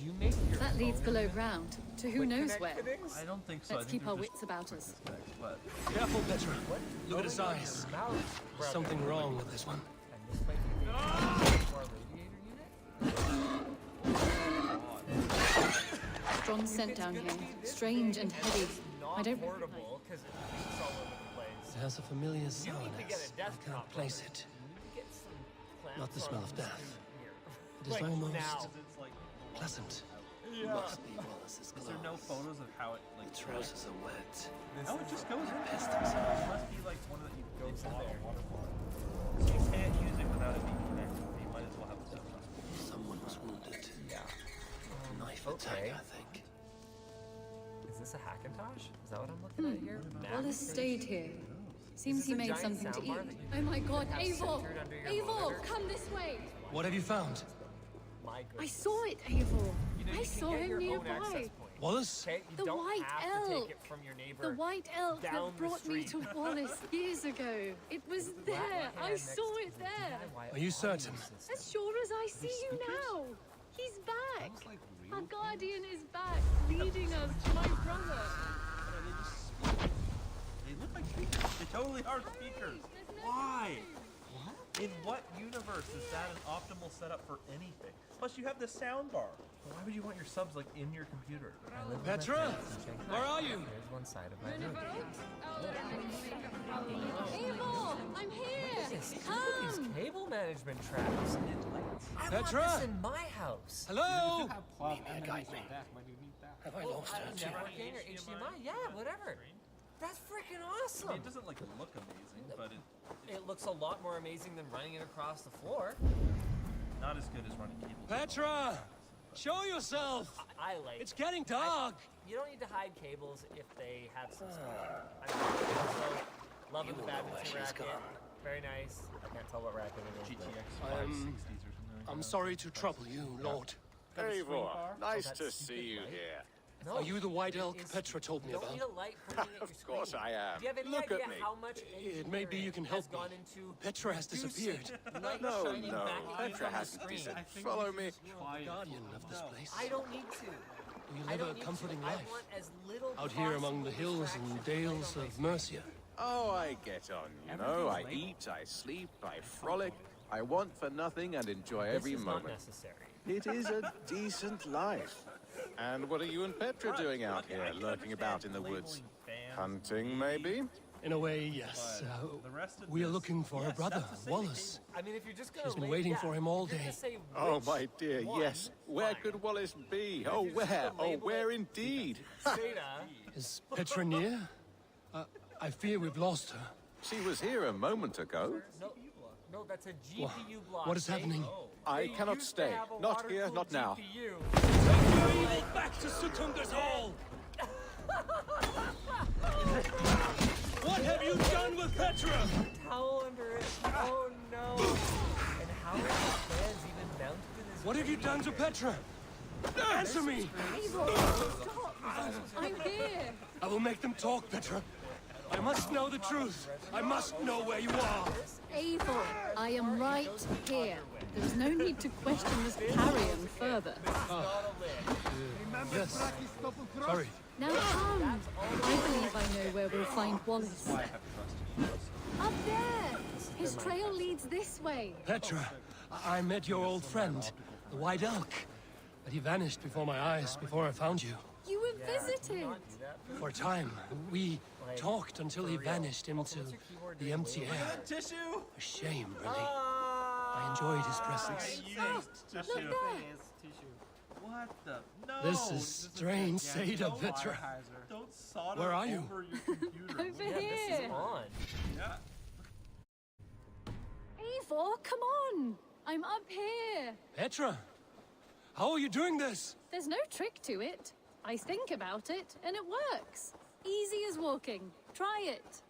That leads below ground to who knows where. I don't think so. I Let's think keep our they're just wits about us. But Careful, Petra. Look at his eyes. There's something wrong with this one. Strong scent down here. Strange and heavy. I don't recognize it. Portable because it leaks all over the place. It has a familiar You need to get sourness. a I desktop. can't place it. Get some clamps Not the smell on of death. here. It is Like almost now. it's like, pleasant. Yeah. Must be Wallace's is there no gloves. photos of how it like? The trousers are wet. Oh, it just goes in. Pissed It himself. must be like one that you Goes in there. waterfall. So you can't use it without it being connected. So you might as well have the desktop. Someone was wounded. Yeah. Knife Okay. attack, I think. Is this a Hackintosh? Is that what I'm looking at here? Wallace stayed here. Seems this he a made giant something to soundbar eat. that you Oh my god, have Eivor! centered under your Eivor, monitor? come this way! What have you found? My I goodness. saw it, Eivor! You know, I you saw can get him your own access nearby. point. Wallace? Okay, you The don't white have to elk. take it from your neighbor. The white elk down that the brought me to street. Wallace years ago. It was there. I saw it there. Are you certain? As sure as I see you now. He's back. Our guardian is back, leading us to my brother. They look like speakers. They totally are speakers. Why? In what universe is that an optimal setup for anything? Plus, you have the sound bar. Why would you want your subs like in your computer? Petra, where are you? There's one side of my room. Eivor, I'm here. These Come. cable management tracks and lights. I Petra? want this in my house. Hello? Plug Guide underneath me. your desk. Why do you need that? Have I lost her too? Networking or HDMI? Yeah, whatever. That's freaking I awesome. mean, it doesn't like look amazing, but It looks a lot more amazing than running it across the floor. not as good as running cable. Petra! Show yourself! I like. It's getting dark! You don't need to hide cables if they have some speed. I mean, also, loving the You will know where badminton she's racket. gone. Very nice. I can't tell what racket it is. GTX I'm- 560s or something. I'm sorry to trouble you, Lord. Eivor, nice that's to stupid see you light. here. No, Are you the white it elk is- Petra told me you don't about? need a light pointing at your Of course screen. I am. Do you have any Look idea at me. how much Maybe you can help has gone me. into Petra has producing disappeared. light No, shining no, back at you Petra from the hasn't screen? disappeared. Follow me. Guardian of this place. I don't need to. You I live don't a need comforting to. life. I want as little Out here among the possible hills and distraction dales right on of my Mercia. Oh, I get on, you know. I eat, I sleep, I frolic. I want for nothing and enjoy screen. every This is not moment. necessary. It is a decent life. And what are you and Petra doing out here, lurking about in the woods? Hunting, maybe? In a way, yes. We are looking for a brother, Wallace. I mean, if you're just gonna She's been lay waiting down, for him all you're day. gonna say Oh, which my dear, one. yes. Where could Wallace be? Oh, where? Oh, where indeed? Is Petra near? I fear we've lost her. She was here a moment ago. No, that's a GPU block. What is happening? I cannot stay. Not here, not now. Take your evil back to Sutunga's Hall! What have you done with Petra? Towel under it. Oh no. And how are the fans even mounted to this? What have you done to Petra? Answer me! Stop! I'm here! I will make them talk, Petra. I must know the truth. I must know where you are. Eivor, I am right here. There is no need to question this carrion further. Yes. Sorry. Now come. I believe I know where we'll find Wallace. Up there! His trail leads this way. Petra, I met your old friend, the White Elk. But he vanished before my eyes, before I found you. You were visited. For a time, we talked until he vanished into the empty air. Tissue? A shame, really. I enjoyed his presence. Tissue. Look there. What the? No. This is strange, Seda, Petra. Don't solder Where are you? over your computer. Over here. Yeah. Eivor, come on. I'm up here. Petra, how are you doing this? There's no trick to it. I think about it, and it works. Easy as walking. Try it.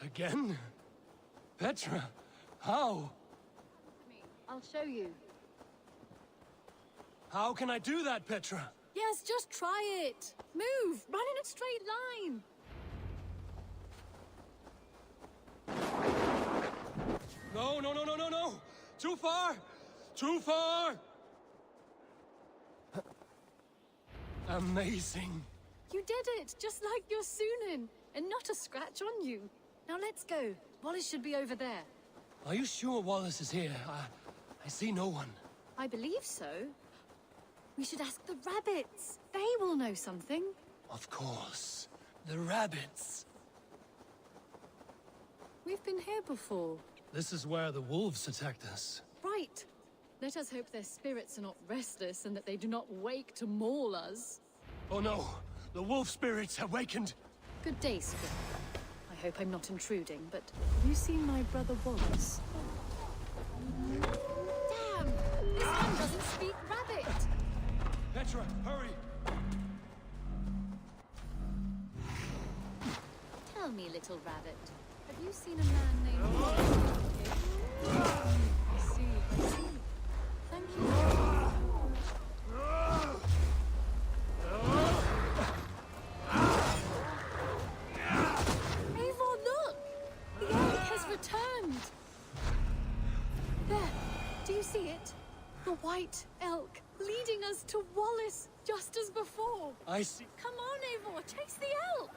Again? Petra, how? I'll show you. How can I do that, Petra? Yes, just try it. Move. Run in a straight line. No, no, no, no, no, no! Too far! Too far! Amazing. You did it, just like your Sunan, and not a scratch on you. Now let's go. Wallace should be over there. Are you sure Wallace is here? I see no one. I believe so. We should ask the rabbits. They will know something. Of course. The rabbits. We've been here before. This is where the wolves attacked us. Right. Let us hope their spirits are not restless and that they do not wake to maul us. Oh no! The wolf spirits have wakened! Good day, Skip. I hope I'm not intruding, but have you seen my brother Wallace? Damn! This one doesn't speak rabbit! Petra, hurry! Tell me, little rabbit, have you seen a man named Wallace? I see. Thank you. Eivor, look! The elk has returned! There, do you see it? The white elk leading us to Wallace, just as before. I see. Come on, Eivor, chase the elk!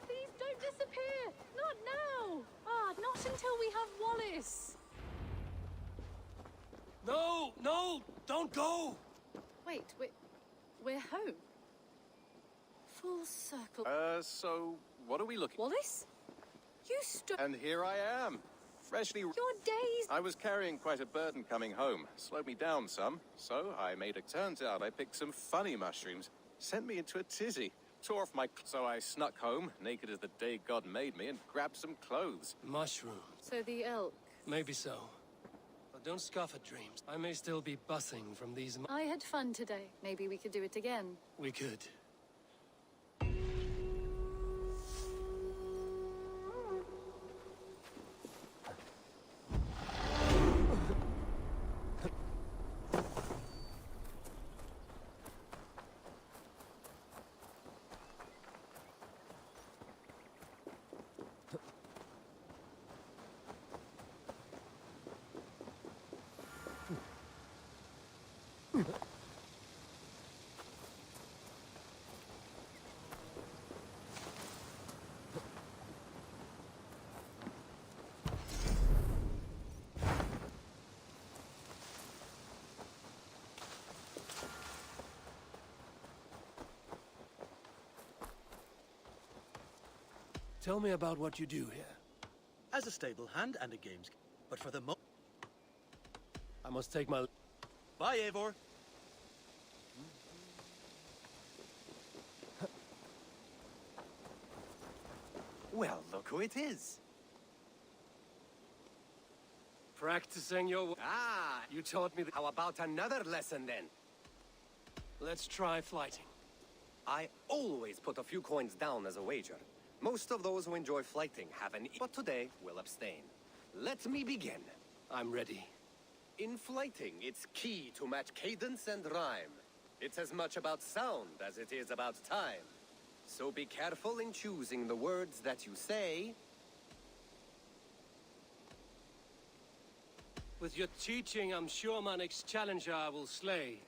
Please don't disappear! Not now! Not until we have Wallace! No! No! Don't go! Wait, we're home. Full circle. So, what are we looking? Wallace? You And here I am. Freshly... Your days... I was carrying quite a burden coming home. Slowed me down some. So, I made it. Turns out I picked some funny mushrooms. Sent me into a tizzy. Tore off my... So I snuck home, naked as the day God made me, and grabbed some clothes. Mushroom. So the elk. Maybe so. But don't scoff at dreams. I may still be buzzing from these... I had fun today. Maybe we could do it again. We could. Tell me about what you do here. As a stable hand and a games, but for the I must take my... Bye, Eivor. Well, look who it is. Practicing your... Ah, you taught me... How about another lesson then? Let's try flighting. I always put a few coins down as a wager. Most of those who enjoy flighting have an... But today, will abstain. Let me begin. I'm ready. In flighting, it's key to match cadence and rhyme. It's as much about sound as it is about time. So be careful in choosing the words that you say. With your teaching, I'm sure my next challenger I will slay.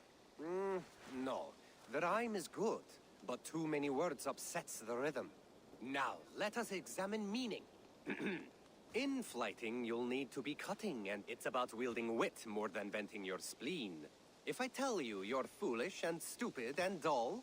No. The rhyme is good, but too many words upsets the rhythm. Now, let us examine meaning. In flighting, you'll need to be cutting, and it's about wielding wit more than venting your spleen. If I tell you you're foolish and stupid and dull...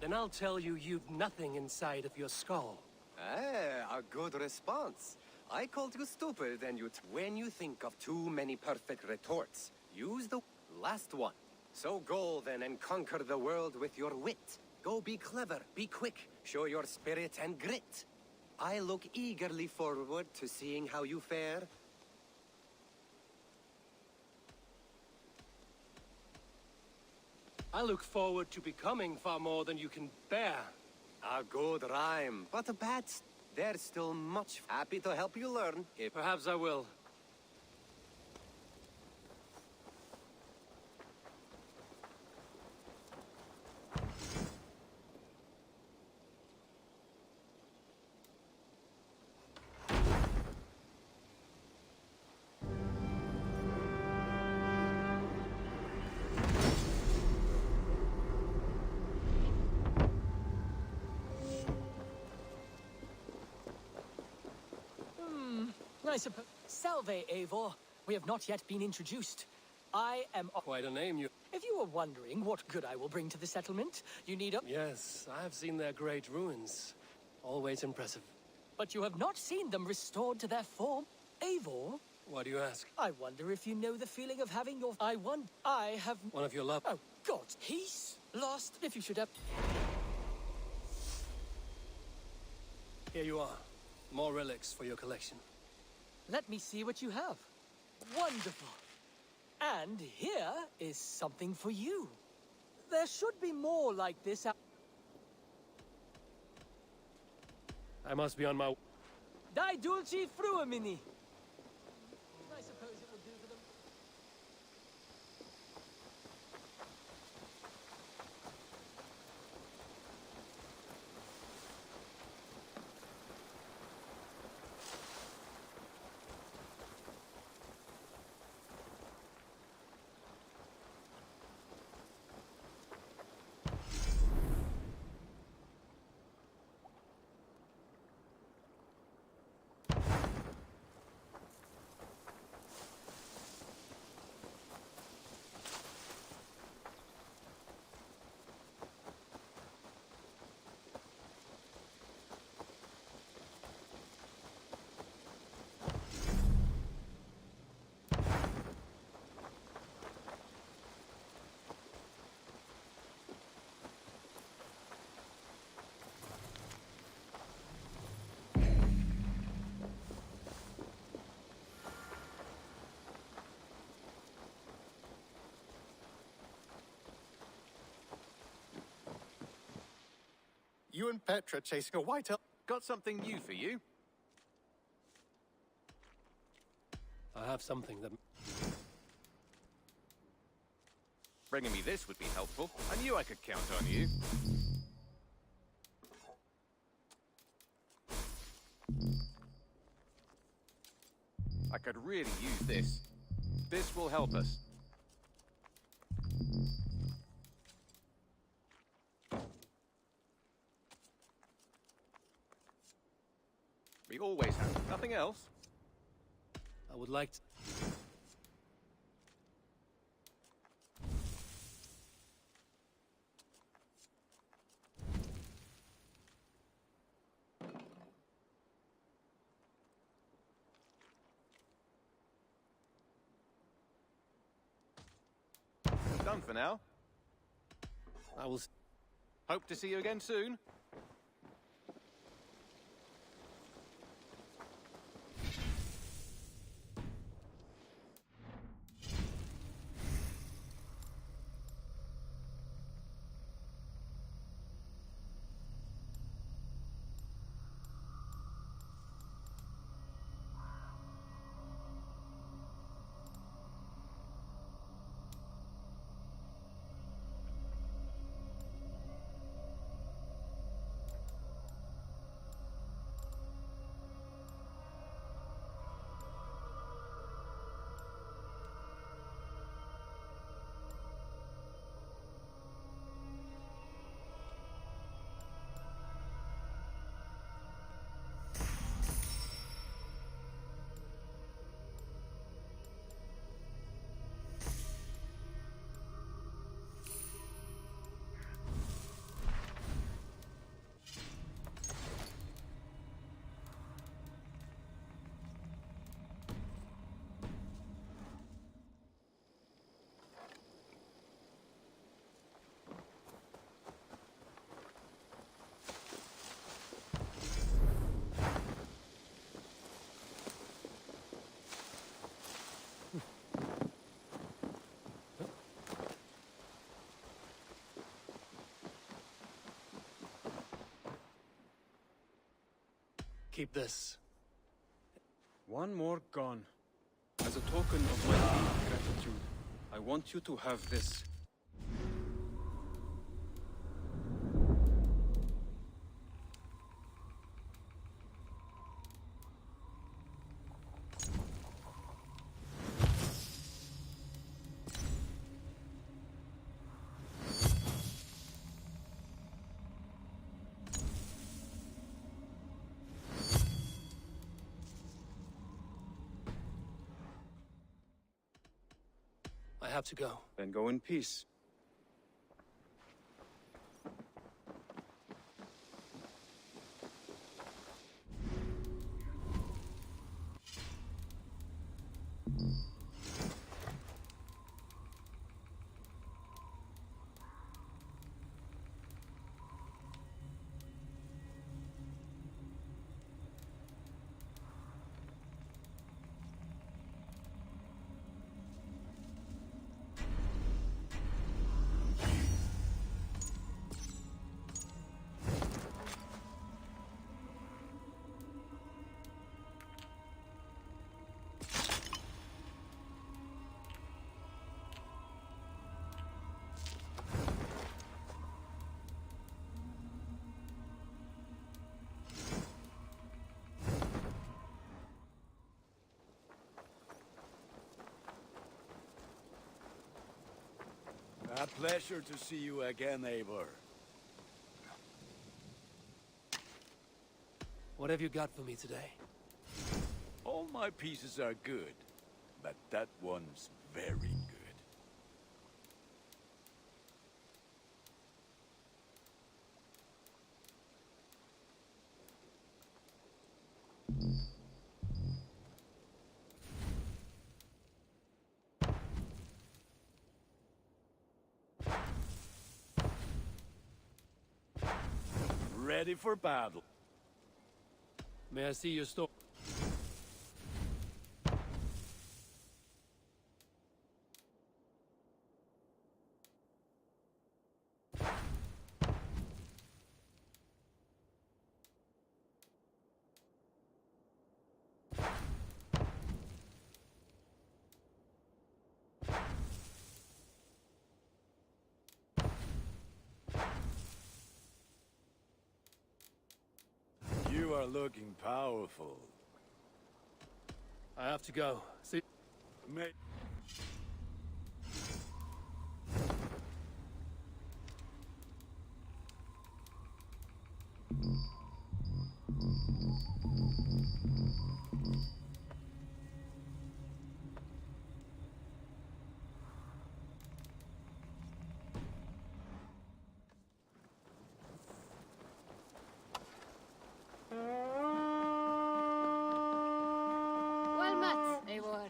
Then I'll tell you you've nothing inside of your skull. Ah, a good response. I called you stupid, and when you think of too many perfect retorts, use the last one. So go then and conquer the world with your wit. Go be clever, be quick, show your spirit and grit. I look eagerly forward to seeing how you fare. I look forward to becoming far more than you can bear. A good rhyme, but a bad... There's still much... Happy to help you learn, if... Perhaps I will. I suppose. Salve, Eivor. We have not yet been introduced. I am... Quite a name, you... If you were wondering what good I will bring to the settlement, you need a... Yes, I have seen their great ruins. Always impressive. But you have not seen them restored to their form. Eivor? Why do you ask? I wonder if you know the feeling of having your... I have... One of your love... Oh, God. He's lost. If you should have... Here you are. More relics for your collection. Let me see what you have. Wonderful. And here is something for you. There should be more like this out... I must be on my... Die dulci fruamini. I suppose it will do for them. You and Petra chasing a white elk. Got something new for you. I have something that... Bringing me this would be helpful. I knew I could count on you. I could really use this. This will help us. We always have. Nothing else? I would like to... done for now. I will. Hope to see you again soon. Keep this. One more gone. As a token of my deep gratitude, I want you to have this. I have to go. Then go in peace. A pleasure to see you again, Eivor. What have you got for me today? All my pieces are good, but that one's very good. Ready for battle. May I see your store? You are looking powerful. I have to go. See. May Well met, Eivor.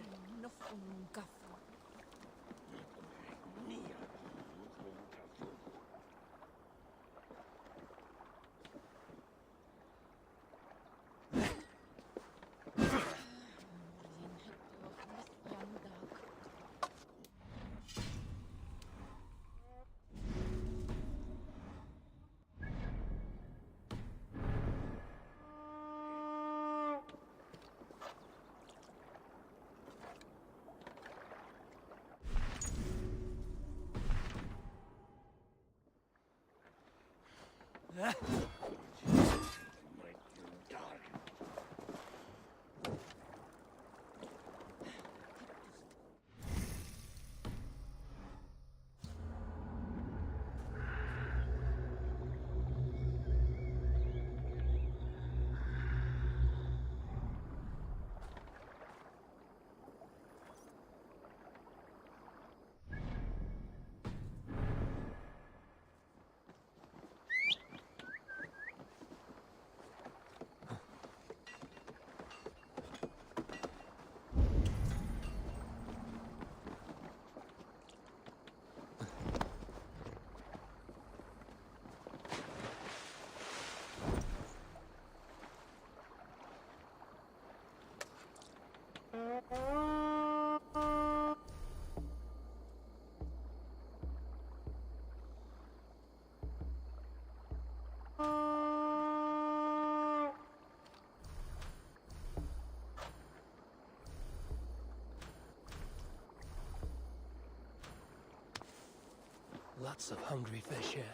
Lots of hungry fish here.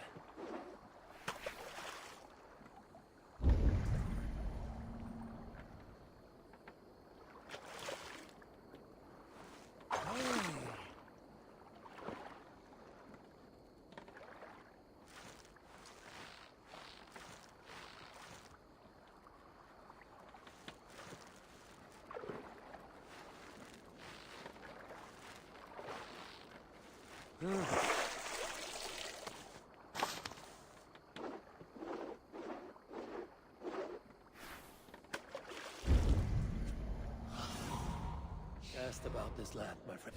Asked about this land, my friend.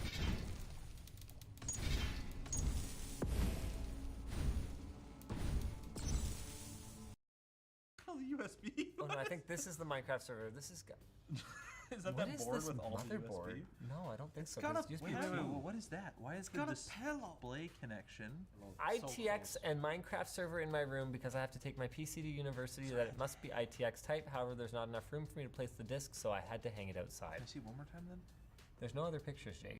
Oh, the USB. Oh no, I think this is the Minecraft server. This is. Is that What that is board this with all the motherboard? USB? No, I don't think so. Got There's a, USB wait, two. what is that? Why is the got a display connection? ITX and Minecraft server in my room because I have to take my PC to university that it must be ITX type. However, there's not enough room for me to place the disc, so I had to hang it outside. Can I see one more time then? There's no other pictures, Jake.